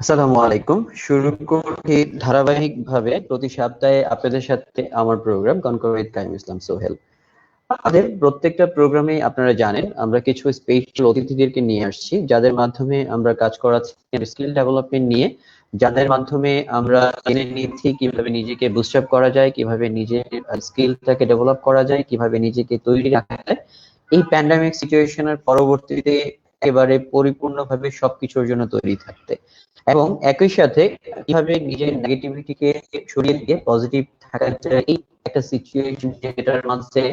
আসসালামু আলাইকুম। শুরু করছি ধারাবাহিকভাবে প্রতি সপ্তাহে আপনাদের সাথে আমার প্রোগ্রাম কনকর উইথ কাইম ইসলাম সোহেল। আমাদের প্রত্যেকটা প্রোগ্রামে আপনারা জানেন আমরা কিছু স্পেশাল অতিথিদেরকে নিয়ে আসছি যাদের মাধ্যমে আমরা কাজ করাচ্ছি স্কিল ডেভেলপমেন্ট নিয়ে, যাদের মাধ্যমে আমরা জেনে নিচ্ছি কিভাবে নিজেকে বুস্ট আপ করা যায়, কিভাবে নিজের স্কিলটাকে ডেভেলপ করা যায়, কিভাবে নিজেকে তৈরি রাখা যায় এই প্যান্ডামিক সিচুয়েশনের পরবর্তীতে একেবারে পরিপূর্ণভাবে সবকিছুর জন্য তৈরি থাকতে, এবং একই সাথে কিভাবে নিজের নেগেটিভিটিকে সরিয়ে দিয়ে পজিটিভ থাকা যায় এই একটা সিচুয়েশন যেটার মাঝে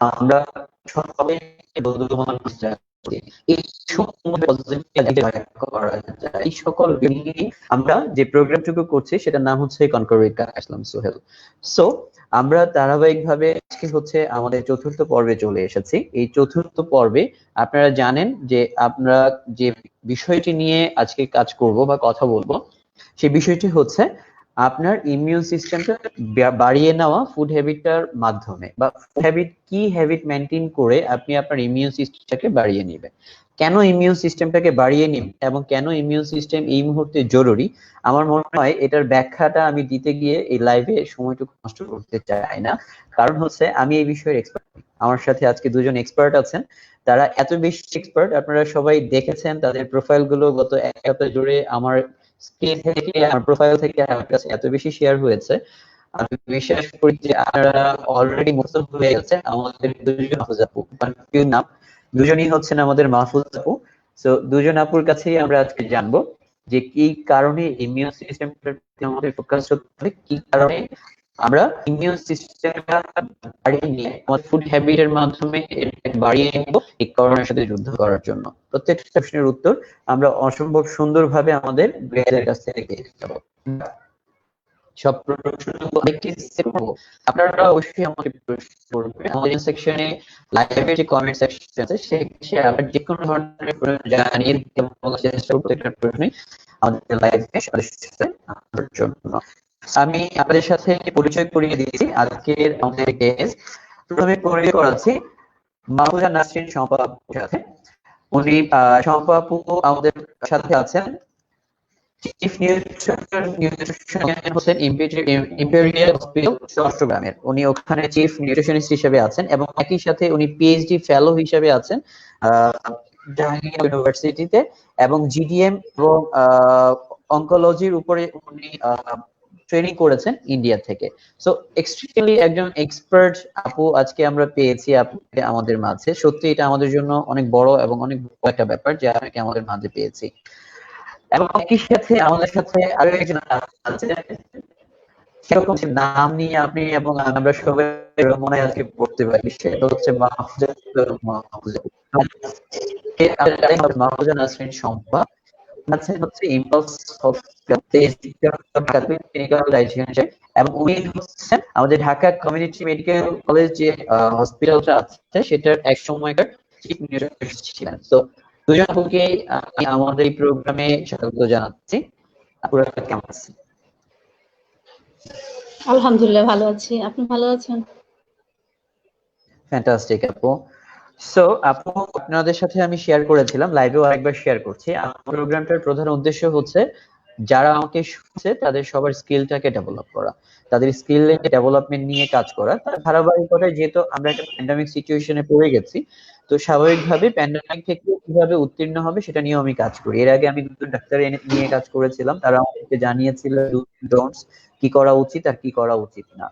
আমরা সবাই বন্ধুমান এই এই সকল নিয়ে আমরা যে প্রোগ্রামটুকু করছি সেটার নাম হচ্ছে conquer with Islam Sohel. So আমরা ধারাবাহিকভাবে আজকে হচ্ছে আমাদের চতুর্থ পর্বে চলে এসেছি। এই চতুর্থ পর্বে আপনারা জানেন যে আমরা যে বিষয়টি নিয়ে আজকে কাজ করব বা কথা বলবো সেই বিষয়টি হচ্ছে আপনার ইমিউন সিস্টেমটা বাড়িয়ে নেওয়া ফুড হ্যাবিটটার মাধ্যমে, বা ফুড হ্যাবিট কি হ্যাবিট মেনটেন করে আপনি আপনার ইমিউন সিস্টেমটাকে বাড়িয়ে নেবেন, কেন ইমিউন সিস্টেমটাকে বাড়িয়ে নিন এবং কেন ইমিউন সিস্টেম এই মুহূর্তে জরুরি। আমার মনে হয় এটার ব্যাখ্যাটা আমি দিতে গিয়ে এই লাইভে সময়টুকু নষ্ট করতে চাই না, কারণ হচ্ছে আমি এই বিষয়ের এক্সপার্ট। আমার সাথে আজকে দুজন এক্সপার্ট আছেন, তারা এত বেশি এক্সপার্ট আপনারা সবাই দেখেছেন তাদের প্রোফাইল গুলো গত এক সপ্তাহ জুড়ে আমার স্ক্রিন থেকে আমার প্রোফাইল থেকে আমার কাছে এত বেশি শেয়ার হয়েছে। আমি বিশ্বাস করি যে আপনারা অলরেডি মুখস্থ হয়ে গেছেন আমাদের দুজন মাহফুজ আপু, নাম দুজনই হচ্ছেন আমাদের মাহফুজ আপু। সো দুজন আপুর কাছেই আমরা আজকে জানবো যে কি কারণে ইমিউন সিস্টেমটা আমাদের ফোকাস করতে হবে, কি কারণে আমরা ইমিউন সিস্টেমটা বাড়িয়ে নিয়ে আমাদের ফুড হ্যাবিটের মাধ্যমে বাড়িয়ে নিব এই করোনার সাথে যুদ্ধ করার জন্য। প্রত্যেকটা প্রশ্নের উত্তর আমরা অসম্ভব সুন্দরভাবে আমাদের গাইডের কাছ থেকে পেয়ে যাব। সব প্রশ্ন অনেকটি সেট করব, আপনারা অবশ্যই আমাকে প্রশ্ন করবেন আমাদের সেকশনে, লাইভে যে কমেন্ট সেকশন আছে সেখানে আবার যে কোনো ধরনের প্রশ্ন জানিয়ে দিতে চেষ্টা করব প্রত্যেকটা প্রশ্নই আমাদের লাইভে আনার জন্য। আমি আপনাদের সাথে পরিচয় করিয়ে দিয়েছি আজকের আমাদের গেস্ট। প্রথমে পরিচয় করাচ্ছি মাহফুজা নাসরিন শম্পা আপুর সাথে। উনি শম্পা আপু আমাদের সাথে আছেন chief nutritionist Hossain imperial hospital চট্টগ্রামের। উনি ওখানে চিফ নিউট্রিশনিস্ট হিসেবে আছেন এবং একই সাথে উনি পিএইচডি ফেলো হিসেবে আছেন জাহাঙ্গীর ইউনিভার্সিটিতে, এবং জিডিএম এবং অনকোলজির উপরে উনি ট্রেনিং করেছেন ইন্ডিয়া থেকে। সো এক্সট্রিমলি একজন এক্সপার্ট আপু আজকে আমরা পেয়েছি আপনাকে আমাদের মাঝে। সত্যি এটা আমাদের জন্য অনেক বড় এবং অনেক বড় একটা ব্যাপার যে আপনাকে আমাদের মাঝে পেয়েছি। এবং একই সাথে আমাদের সাথে আরো একজন আছে, সেরকম নাম নিয়ে আপনি এবং আমরা সবাই মনে আজকে পড়তে পারি, সেটা হচ্ছে মাহফুজা নাসরিন শম্পা। আছেন হচ্ছে ইম্পালস ক্লিনিক্যাল ডায়েটিশিয়ান, এবং উনি হচ্ছেন আমাদের ঢাকা কমিউনিটি মেডিকেল কলেজ যে হসপিটালটা আছে সেটার এক সময়কার চিফ নিউট্রিশনিস্ট ছিলেন। তো দুজন আপুকে আমি আমাদের এই প্রোগ্রামে স্বাগত জানাচ্ছি। আপুরা কেমন আছেন? আলহামদুলিল্লাহ ভালো আছি, আপনি ভালো আছেন? ফ্যান্টাস্টিক আপু। সো আপু আপনাদের সাথে আমি শেয়ার করেছিলাম, লাইভেও আরেকবার শেয়ার করছি, আমার প্রোগ্রামটার প্রধান উদ্দেশ্য হচ্ছে যারা আমাকে শুনছে তাদের সবার স্কিলটাকে ডেভেলপ করা, তাদের স্কিল ডেভেলপমেন্ট নিয়ে কাজ করা। তার ধারাবাহিকতায় যেহেতু আমরা একটা প্যান্ডামিক সিচুয়েশনে পড়ে গেছি, তো স্বাভাবিকভাবে প্যান্ডামিক থেকে কিভাবে উত্তীর্ণ হবে সেটা নিয়ে আমি কাজ করি। এর আগে আমি দুজন ডাক্তার নিয়ে কাজ করেছিলাম, তারা আমাকে জানিয়েছিল ডোন্টস, কি করা উচিত আর কি করা উচিত না।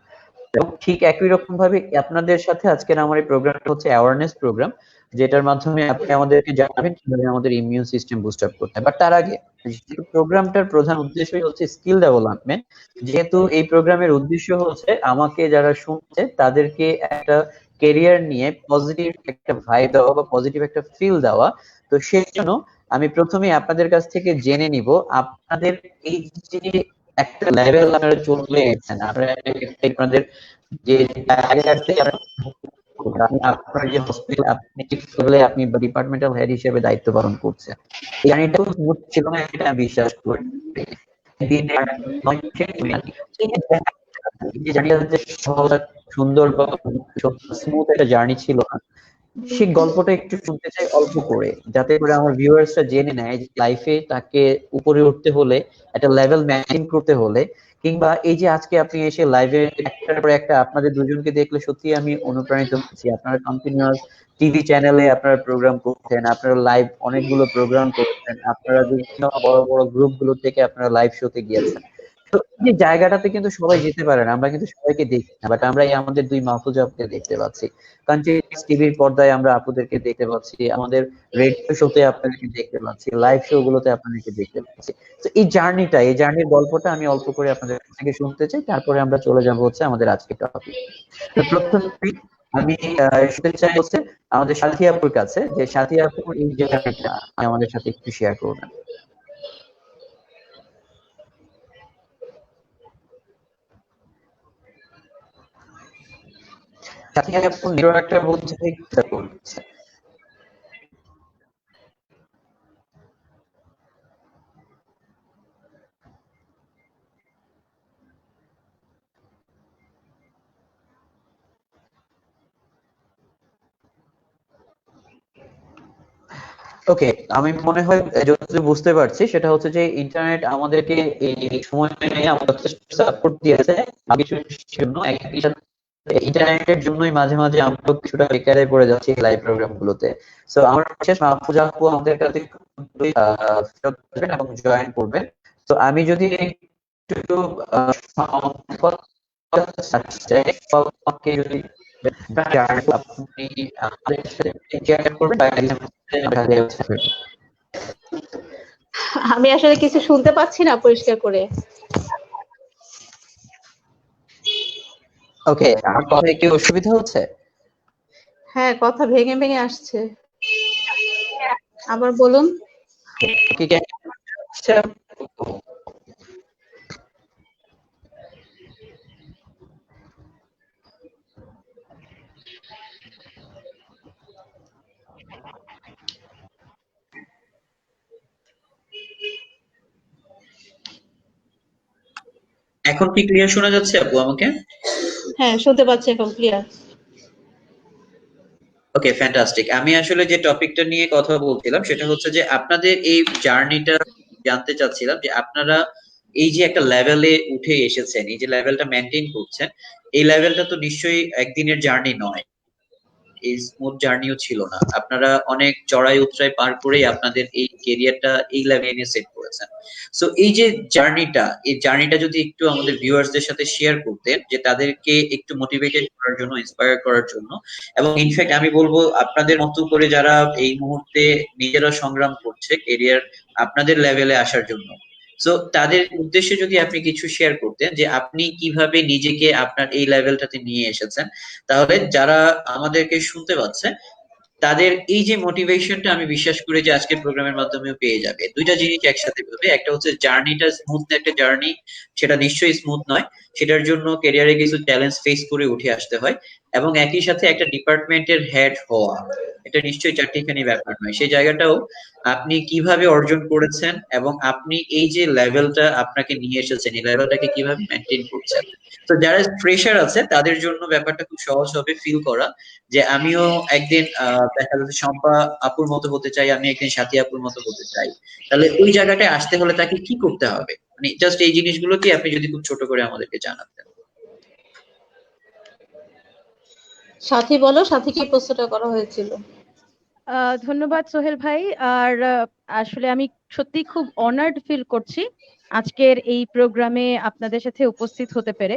এবং ঠিক একই রকম ভাবে আপনাদের সাথে আজকের আমার এই প্রোগ্রামটা হচ্ছে অ্যাওয়ারনেস প্রোগ্রাম, যেটার মাধ্যমে আপনি আমাদেরকে জানাবেন কিভাবে আমাদের ইমিউন সিস্টেম বুস্ট আপ করতে হয়। বাট তার আগে প্রোগ্রামটার প্রধান উদ্দেশ্যই হচ্ছে স্কিল ডেভেলপমেন্ট। যেহেতু এই প্রোগ্রামের উদ্দেশ্য হচ্ছে আমাকে যারা শুনছে তাদেরকে একটা কেরিয়ার নিয়ে পজিটিভ একটা ভাইব দেওয়া বা পজিটিভ একটা ফিল দেওয়া। তো সেই জন্য আমি প্রথমে আপনাদের কাছ থেকে জেনে নিব আপনাদের এই যে একটা লেভেল আপনারা চলে গেছেন, আপনাদের যে জায়গাতে আপনার যে হসপিটাল আপনি আপনি ডিপার্টমেন্টাল হেড হিসেবে দায়িত্ব পালন করছেন, এই জার্নিটা খুব স্মুথ ছিল না এটা আমি বিশ্বাস করি। সুন্দর বা স্মুথ একটা জার্নি ছিল না, সেই গল্পটা একটু শুনতে চাই অল্প করে, যাতে করে আমার ভিউয়ার্সরা জেনে নেয় যে লাইফে তাকে উপরে উঠতে হলে, একটা লেভেল মেইনটেইন করতে হলে, কিংবা এই যে আজকে আপনি এসে লাইভে একটার পর একটা আপনাদের দুজনকে দেখলে সত্যি আমি অনুপ্রাণিত হচ্ছি। আপনারা কন্টিনিউয়াস টিভি চ্যানেলে আপনারা প্রোগ্রাম করছেন, আপনারা লাইভ অনেকগুলো প্রোগ্রাম করছেন, আপনারা বিভিন্ন বড় বড় গ্রুপগুলো থেকে আপনারা লাইভ শোতে গিয়েছেন। তো এই যে জায়গাটাতে কিন্তু সবাই যেতে পারে না, আমরা কিন্তু সবাইকে দেখি না, বাট আমরা এই আমাদের দুই মাহফুজা আপুকে দেখতে পাচ্ছি, কন্টিনিউয়াস টিভির পর্দায় আমরা আপুদেরকে দেখতে পাচ্ছি, আমাদের রেডিও শোতে আপনাদেরকে দেখতে পাচ্ছি, লাইভ শো গুলোতে আপনাদেরকে দেখতে পাচ্ছি। তো এই জার্নিটা, এই জার্নির গল্পটা আমি অল্প করে আপনাদের কাছ থেকে শুনতে চাই, তারপরে আমরা চলে যাব হচ্ছে আমাদের আজকের টপিক। তো প্রথমে আমি শুনতে চাই হচ্ছে আমাদের সাথী আপুর কাছে, যে সাথী আপুর এই জার্নিটা আমাদের সাথে একটু শেয়ার করবেন। সাথী আপু নেটওয়ার্কটা বলছে করছে। ওকে, আমি মনে হয় যতদূর বুঝতে পারছি সেটা হচ্ছে যে ইন্টারনেট আমাদেরকে এই সময়ে আমাদের সাপোর্ট দিয়েছে কিছু জন্য, একই সাথে ইন্টারনেটের জন্যই মাঝে মাঝে আমরা কিছুটা বেকারে পড়ে যাচ্ছি লাইভ প্রোগ্রাম গুলোতে। সো আমার শেষ মাহফুজা আপু আমাদের কাছে ফেরত আসবেন এবং জয়েন করবেন। তো আমি যদি একটু আমাকে যদি আপনি আমাদের সাথে শেয়ার করবেন। আমি আসলে কিছু শুনতে পাচ্ছি না পরিষ্কার করে। ওকে, আমার কথায় কি অসুবিধা হচ্ছে? হ্যাঁ, কথা ভেঙে ভেঙে আসছে। আবার বলুন। কি কি আচ্ছা, এখন কি ক্লিয়ার শোনা যাচ্ছে আপু আমাকে? হ্যাঁ, শুনতে পাচ্ছি এখন ক্লিয়ার। ওকে, ফ্যান্টাস্টিক। আমি আসলে যে টপিকটা নিয়ে কথা বলছিলাম সেটা হচ্ছে যে আপনাদের এই জার্নিটা জানতে চাচ্ছিলাম, যে আপনারা এই যে একটা লেভেলে উঠে এসেছেন, এই যে লেভেলটা মেনটেন করছেন, এই লেভেলটা তো নিশ্চয়ই একদিনের জার্নি নয়, এই স্মুথ জার্নিও ছিল না। আপনারা অনেক চড়াই উতরাই পার করেই আপনাদের এই ক্যারিয়ারটা এই লেভেলে সেট করেছেন। সো এই যে জার্নিটা, এই জার্নিটা যদি একটু আমাদের ভিউয়ার্সদের সাথে শেয়ার করতেন, যে তাদেরকে একটু মোটিভেটেড করার জন্য, ইন্সপায়ার করার জন্য, এবং ইনফ্যাক্ট আমি বলবো আপনাদের মতো করে যারা এই মুহূর্তে নিজেরা সংগ্রাম করছে ক্যারিয়ার আপনাদের লেভেলে আসার জন্য, সো তাদের উদ্দেশ্যে যদি আপনি কিছু শেয়ার করতেন, যে আপনি কিভাবে নিজেকে আপনার এই লেভেলটাতে নিয়ে এসেছেন, তাহলে যারা আমাদেরকে শুনতে পাচ্ছে তাদের এই যে মোটিভেশনটা আমি বিশ্বাস করি যে আজকের প্রোগ্রামের মাধ্যমেও পেয়ে যাবে। দুইটা জিনিস একসাথে পাবে, একটা হচ্ছে জার্নিটা স্মুথ একটা জার্নি, সেটা নিশ্চয়ই স্মুথ নয়, সেটার জন্য ক্যারিয়ারে কিছু চ্যালেঞ্জ ফেস করে উঠে আসতে হয়, এবং একই সাথে একটা ডিপার্টমেন্টের হেড হওয়া, এটা নিশ্চয়ই চারটিখানি ব্যাপার নয়। সেই জায়গাটাও আপনি কিভাবে অর্জন করেছেন, এবং আপনি এই যে লেভেলটা আপনাকে নিয়ে এসেছেন, এই লেভেলটাকে কিভাবে মেনটেন করছেন। তো যারা ফ্রেশার আছে তাদের জন্য ব্যাপারটা খুব সহজ হবে ফিল করা, যে আমিও একদিন দেখা যাচ্ছে শম্পা আপুর মতো হতে চাই, আমি একদিন সাথী আপুর মতো হতে চাই। তাহলে ওই জায়গাটায় আসতে হলে তাকে কি করতে হবে, মানে জাস্ট এই জিনিসগুলো কি আপনি যদি খুব ছোট করে আমাদেরকে জানাতেন। সাথী বলো, সাথীকে প্রশ্নটা করা হয়েছিল। ধন্যবাদ সোহেল ভাই। আর আসলে আমি সত্যি খুব অনার্ড ফিল করছি আজকের এই প্রোগ্রামে আপনাদের সাথে উপস্থিত হতে পেরে।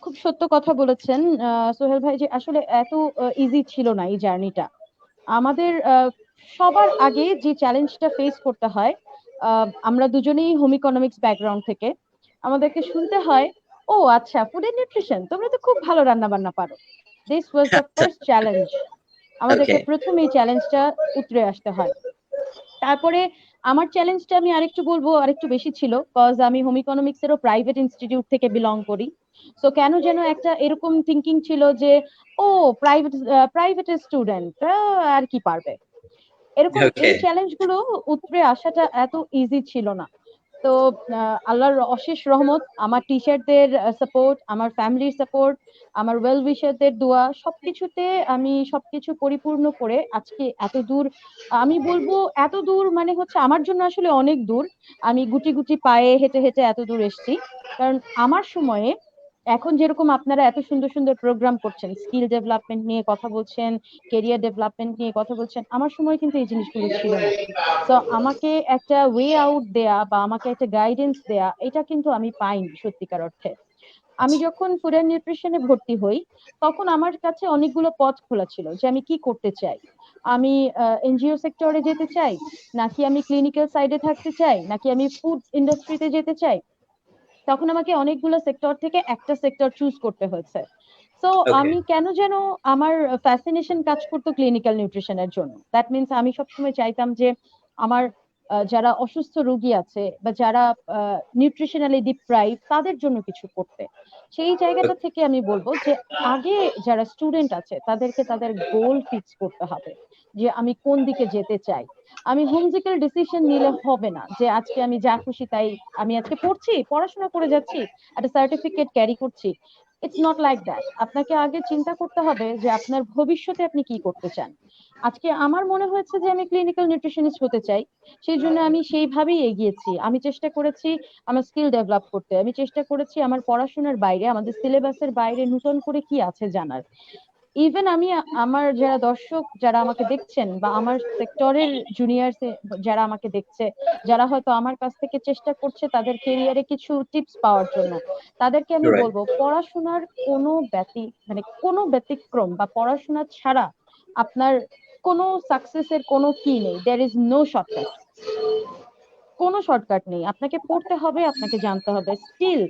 খুব সত্য কথা বলেছেন সোহেল ভাই, যে আসলে এত ইজি ছিল না এই জার্নিটা। আমাদের সবার আগে যে চ্যালেঞ্জটা ফেস করতে হয়, আমরা দুজনেই হোম ইকোনমিক্স ব্যাকগ্রাউন্ড থেকে, আমাদেরকে শুনতে হয়, ও আচ্ছা, ফুড এন্ড নিউট্রিশন, তোমরা তো খুব ভালো রান্না বান্না পারো। This was the first challenge. Okay, আমাদেরকে প্রথম এই চ্যালেঞ্জটা উতরে আসতে হয়। তারপরে আমার চ্যালেঞ্জটা আমি আরেকটু বলবো আরেকটু বেশি ছিল, কজ আমি হোম ইকোনমিক্স এরও প্রাইভেট ইনস্টিটিউট থেকে বিলং করি। সো কেন যেন একটা এরকম থিঙ্কিং ছিল যে ও প্রাইভেটের স্টুডেন্ট আর কি পারবে, এরকম ওকে, এই চ্যালেঞ্জ গুলো উতরে আসাটা এত ইজি ছিল না। তো আল্লাহর অশেষ রহমত, আমার টিচারদের সাপোর্ট, আমার ফ্যামিলির সাপোর্ট, আমার ওয়েল উইশারদের দোয়া, সবকিছুতে আমি সবকিছু পরিপূর্ণ করে আজকে এত দূর, আমি বলবো এত দূর মানে হচ্ছে আমার জন্য আসলে অনেক দূর। আমি গুটি গুটি পায়ে হেঁটে হেঁটে এত দূর এসেছি। কারণ আমার সময়ে এখন যেরকম আপনারা এত সুন্দর সুন্দর প্রোগ্রাম করছেন, স্কিল ডেভেলপমেন্ট নিয়ে কথা বলছেন, কেরিয়ার ডেভেলপমেন্ট নিয়ে কথা বলছেন, আমার সময় কিন্তু এই জিনিসগুলো ছিল না। তো আমাকে একটা ওয়ে আউট দেয়া বা আমাকে একটা গাইডেন্স দেয়া, এটা কিন্তু আমি পাইনি সত্যিকার অর্থে। আমি যখন ফুড অ্যান্ড নিউট্রিশনে ভর্তি হই, তখন আমার কাছে অনেকগুলো পথ খোলা ছিল যে আমি কি করতে চাই। আমি এনজিও সেক্টরে যেতে চাই, নাকি আমি ক্লিনিক্যাল সাইডে থাকতে চাই, নাকি আমি ফুড ইন্ডাস্ট্রিতে যেতে চাই। তখন আমাকে অনেকগুলো সেক্টর থেকে একটা সেক্টর চুজ করতে হয়েছে। তো ওকে, আমি কেন যেন আমার ফ্যাসিনেশন কাজ করতো ক্লিনিক্যাল নিউট্রিশনের জন্য। দ্যাট মিনস আমি সবসময় চাইতাম যে আমার যারা অসুস্থ রোগী আছে বা যারা নিউট্রিশনালি ডিপ্রাইভ তাদের জন্য কিছু করতে। সেই জায়গাটা থেকে আমি বলবো যে আগে যারা স্টুডেন্ট আছে তাদেরকে তাদের গোল ফিক্স করতে হবে যে আমি কোন দিকে যেতে চাই। আমি হুমজিক্যাল ডিসিশন নিলে হবে না যে আজকে আমি যা খুশি তাই, আমি আজকে পড়ছি, পড়াশোনা করে যাচ্ছি, একটা সার্টিফিকেট ক্যারি করছি। It's not like that. আপনাকে আগে চিন্তা করতে হবে যে আপনার ভবিষ্যতে আপনি কি করতে চান। আজকে আমার মনে হয়েছে যে আমি ক্লিনিক্যাল নিউট্রিশনিস্ট হতে চাই, সেই জন্য আমি সেইভাবেই এগিয়েছি। আমি চেষ্টা করেছি আমার স্কিল ডেভেলপ করতে, আমি চেষ্টা করেছি আমার পড়াশোনার বাইরে, আমাদের সিলেবাসের বাইরে নতুন করে কি আছে জানার। ইভেন আমি আমার যারা দর্শক যারা আমাকে দেখছেন বা আমার সেক্টরের জুনিয়র যারা আমাকে দেখছে, যারা হয়তো আমার কাছ থেকে চেষ্টা করছে তাদের কেরিয়ারে কিছু টিপস পাওয়ার জন্য, তাদেরকে আমি রাইট, বলবো পড়াশোনার কোনো ব্যতিক্রম বা পড়াশোনা ছাড়া আপনার কোনো সাকসেসের কোনো কি নেই। দেয়ার ইজ নো শর্টকাট, কোনো শর্টকাট নেই। আপনাকে পড়তে হবে, আপনাকে জানতে হবে। স্টিল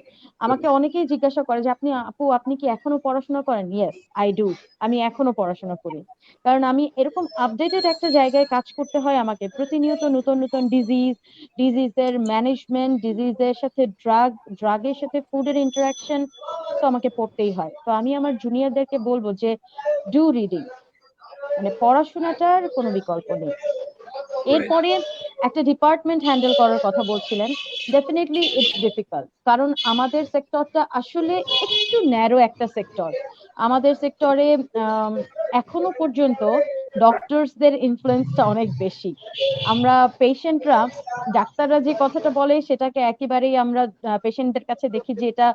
আমাকে অনেকেই জিজ্ঞাসা করে যে আপনি আপু আপনি কি এখনো পড়াশোনা করেন? Yes I do. আমি এখনো পড়াশোনা করি। কারণ আমি এরকম আপডেটেড একটা জায়গায় কাজ করতে হয় আমাকে। প্রতিনিয়ত নতুন নতুন ডিজিজের ম্যানেজমেন্ট, ডিজিজের সাথে ড্রাগের সাথে ফুডের ইন্টারাকশন, তো আমাকে পড়তেই হয়। তো আমি আমার জুনিয়রদেরকে বলবো যে ডু রিডিং, মানে পড়াশোনাটার কোনো বিকল্প নেই। রাইট, এরপরে একটা ডিপার্টমেন্ট হ্যান্ডেল করার কথা বলছিলেন। ডেফিনেটলি ইটস ডিফিকাল্ট, কারণ আমাদের সেক্টরটা আসলে একটু ন্যারো একটা সেক্টর। আমাদের সেক্টরে এখনো পর্যন্ত ডক্টরসদের ইনফ্লুয়েন্সটা অনেক বেশি। আমরা পেশেন্টরা, ডাক্তাররা যে কথাটা বলে সেটাকে একেবারেই আমরা পেশেন্টদের কাছে দেখি যে এটা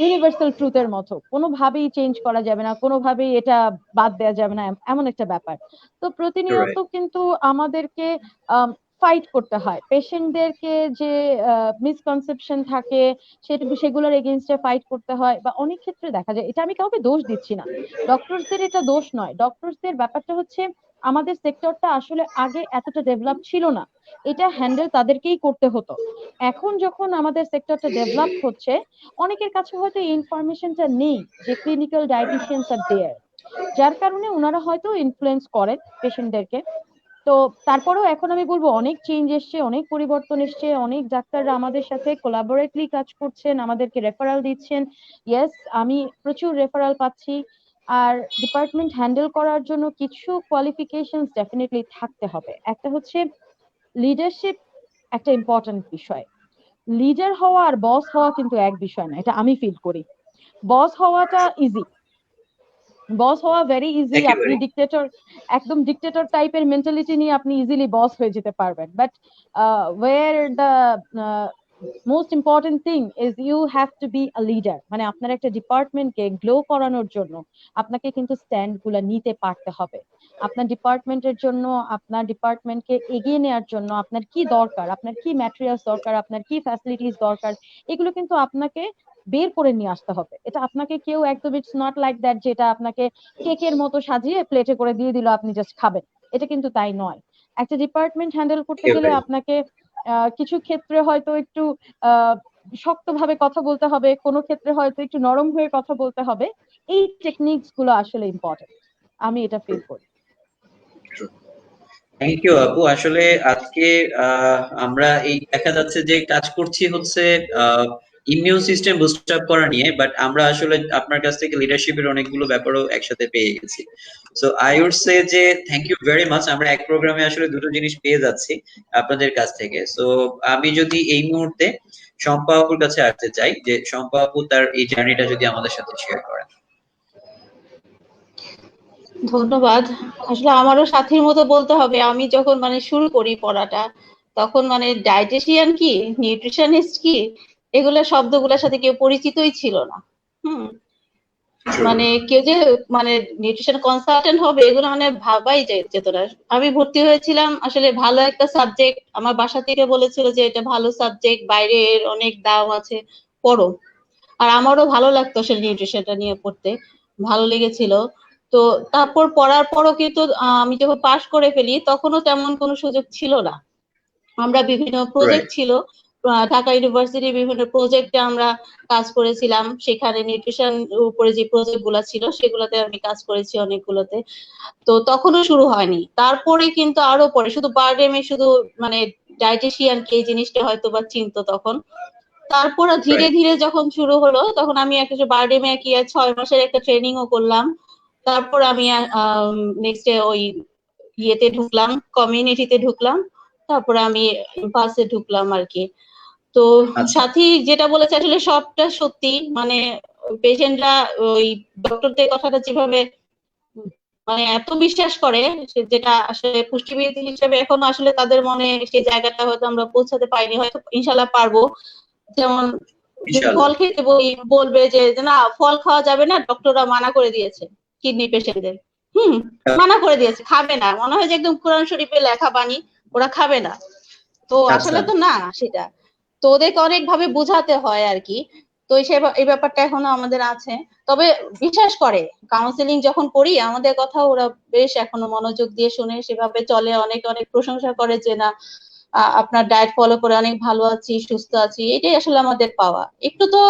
ইউনিভার্সাল ট্রুথের মতো, কোনোভাবেই চেঞ্জ করা যাবে না, কোনোভাবেই এটা বাদ দেওয়া যাবে না, এমন একটা ব্যাপার। তো প্রতিনিয়ত রাইট, কিন্তু আমাদেরকে ফাইট করতে হয় পেশেন্টদেরকে, যে মিসকনসেপশন থাকে সেগুলোর এগেইনস্টে ফাইট করতে হয়। বা অনেক ক্ষেত্রে দেখা যায়, এটা আমি কাউকে দোষ দিচ্ছি না, ডক্টরসদের এটা দোষ নয়। ডক্টরসদের ব্যাপারটা হচ্ছে আমাদের সেক্টরটা আসলে আগে এতটা ডেভেলপ ছিল না, এটা হ্যান্ডেল তাদেরকেই করতে হতো। এখন যখন আমাদের সেক্টরটা ডেভেলপ হচ্ছে, অনেকের কাছে হয়তো এই ইনফরমেশনটা নেই যে ক্লিনিক্যাল ডায়েটিশিয়ানস আর দেয়ার, যার কারণে ওনারা হয়তো ইনফ্লুয়েন্স করেন পেশেন্টদেরকে। তো তারপরেও এখন আমি বলবো অনেক চেঞ্জ এসছে, অনেক পরিবর্তন এসছে, অনেক ডাক্তাররা আমাদের সাথে কোলাবোরেটলি কাজ করছেন, আমাদেরকে রেফারাল দিচ্ছেন। ইয়েস, আমি প্রচুর রেফারাল পাচ্ছি। আর ডিপার্টমেন্ট হ্যান্ডেল করার জন্য কিছু কোয়ালিফিকেশনস ডেফিনেটলি থাকতে হবে। একটা হচ্ছে লিডারশিপ, একটা ইম্পর্টেন্ট বিষয়। লিডার হওয়া আর বস হওয়া কিন্তু এক বিষয় না, এটা আমি ফিল করি। বস হওয়াটা ইজি, বস হওয়া ভেরি ইজি। আপনি একেবারে। ডিক্টেটর, একদম ডিক্টেটর টাইপের মেন্টালিটি নিয়ে আপনি ইজিলি বস হয়ে যেতে পারবেন। But where the most important thing is you have to be a leader. মানে আপনার একটা ডিপার্টমেন্টকে গ্লো করানোর জন্য আপনাকে কিন্তু স্ট্যান্ড গুলা নিতে পারতে হবে। আপনার ডিপার্টমেন্টের জন্য, আপনার ডিপার্টমেন্টকে এগিয়ে নেওয়ার জন্য আপনার কি দরকার, আপনার কি ম্যাটেরিয়ালস দরকার, আপনার কি ফ্যাসিলিটিস দরকার, এগুলো কিন্তু আপনাকে বের করে নিয়ে আসতে হবে। এটা আপনাকে কেউ একদম, ইটস নট লাইক দ্যাট যেটা আপনাকে কেকের মতো সাজিয়ে প্লেটে করে দিয়ে দিল আপনি জাস্ট খাবেন, এটা কিন্তু তাই নয়। একটা ডিপার্টমেন্ট হ্যান্ডেল করতে গেলে একেবারে। আপনাকে কিছু ক্ষেত্রে হয়তো একটু আহ শক্তভাবে কথা বলতে হবে, কোনো ক্ষেত্রে হয়তো একটু নরম হয়ে কথা বলতে হবে। এই টেকনিকস গুলো আসলে ইম্পর্টেন্ট, আমি এটা ফিল করি। থ্যাংক ইউ আপু। আসলে আজকে আমরা এই দেখা যাচ্ছে যে কাজ করছি হচ্ছে ইমিউন সিস্টেম বুস্ট আপ করা নিয়ে, বাট আমরা আসলে আপনার কাছ থেকে লিডারশিপের অনেকগুলো ব্যাপারও একসাথে পেয়ে গেছি। সো আই উড সে যে থ্যাংক ইউ ভেরি মাচ। আমরা এক প্রোগ্রামে আসলে দুটো জিনিস পেয়ে যাচ্ছি আপনাদের কাছ থেকে। সো আমি যদি এই মুহূর্তে শম্পা আপুর কাছে আসতে চাই, যে শম্পা আপু তার এই জার্নিটা যদি আমাদের সাথে শেয়ার করেন। ধন্যবাদ। আসলে আমারও সাথীর মতো বলতে হবে, আমি যখন শুরু করি পড়াটা, তখন ডায়েটিশিয়ান কি, নিউট্রিশনিস্ট কি, এগুলা শব্দগুলোর সাথে কেউ পরিচিতই ছিল না। হুম কেউ যে নিউট্রিশন কনসালটেন্ট হবে এগুলো ভাবাই যেত না। আমি ভর্তি হয়েছিলাম আসলে ভালো একটা সাবজেক্ট, আমার বাসা থেকে বলেছিল যে এটা ভালো সাবজেক্ট, বাইরে এর অনেক দাম আছে, পড়ো। আর আমারও ভালো লাগতো আসলে নিউট্রিশনটা নিয়ে পড়তে, ভালো লেগেছিল। তো তারপর পড়ার পরও কিন্তু আমি যখন পাশ করে ফেলি তখনও তেমন কোনো সুযোগ ছিল না। আমরা বিভিন্ন প্রজেক্ট ছিল, ঢাকা ইউনিভার্সিটির বিভিন্ন প্রজেক্টে আমরা কাজ করেছিলাম। সেখানে নিউট্রিশন উপরে যে প্রজেক্ট গুলা ছিল সেগুলোতে আমি কাজ করেছি অনেকগুলোতে। তো তখনও শুরু হয়নি। তারপরে কিন্তু আরো পরে শুধু বারডেমে শুধু ডায়েটিশিয়ান কে জিনিসটা হয়তো বা চিনতো তখন। তারপর ধীরে ধীরে যখন শুরু হলো তখন আমি একটা বারডেমে 6 মাসের একটা ট্রেনিং ও করলাম। তারপর আমি নেক্সটে ওই ইয়েতে ঢুকলাম, কমিউনিটিতে ঢুকলাম, তারপরে আমি পাসে ঢুকলাম আর কি। তো সাথী যেটা বলেছে আসলে সবটা সত্যি। পেশেন্টরা ওই ডক্টরদের কথাটা যেভাবে এত বিশ্বাস করে, যেটা আসলে পুষ্টিবিদ হিসেবে এখনো আসলে তাদের মনে সেই জায়গাটা হয়তো আমরা পৌঁছাতে পারিনি, হয়তো ইনশাল্লাহ পারবো। যেমন ফল খেতে বলবে যে না ফল খাওয়া যাবে না, ডক্টররা মানা করে দিয়েছে কিডনি পেশেন্টদের, মানা করে দিয়েছে, খাবে না, মনে হয় যে একদম কোরআন শরীফে লেখা বাণী, ওরা খাবে না। তো আসলে তো না সেটা, তো ওদেরকে অনেক ভাবে বোঝাতে হয় আর কি। তো এই ব্যাপারটা এখনো আমাদের আছে। তবে বিশ্বাস করে, কাউন্সিলিং যখন করি আমাদের কথা ওরা বেশ এখনো মনোযোগ দিয়ে শুনে, সেভাবে চলে, অনেক অনেক প্রশংসা করে যে না আপনার ডায়েট ফলো করে অনেক ভালো আছি, সুস্থ আছি। এটাই আসলে আমাদের পাওয়া। একটু তো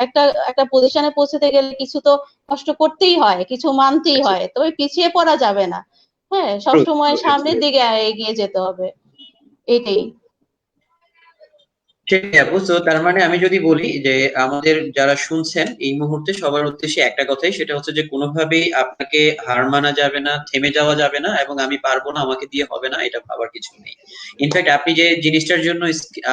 একটা একটা পজিশনে পৌঁছতে গেলে কিছু তো কষ্ট করতেই হয়, কিছু মানতেই হয়, তবে পিছিয়ে পড়া যাবে না। হ্যাঁ, সবসময় সামনের দিকে এগিয়ে যেতে হবে, এটাই। সেটাই আপু। তো তার মানে আমি যদি বলি যে আমাদের যারা শুনছেন এই মুহূর্তে সবার উদ্দেশ্যে একটা কথাই, সেটা হচ্ছে যে কোনোভাবেই আপনাকে হার মানা যাবে না, থেমে যাওয়া যাবে না, এবং আমি পারবো না, আমাকে দিয়ে হবে না, এটা ভাবার কিছু নেই। ইনফ্যাক্ট আপনি যে জিনিসটার জন্য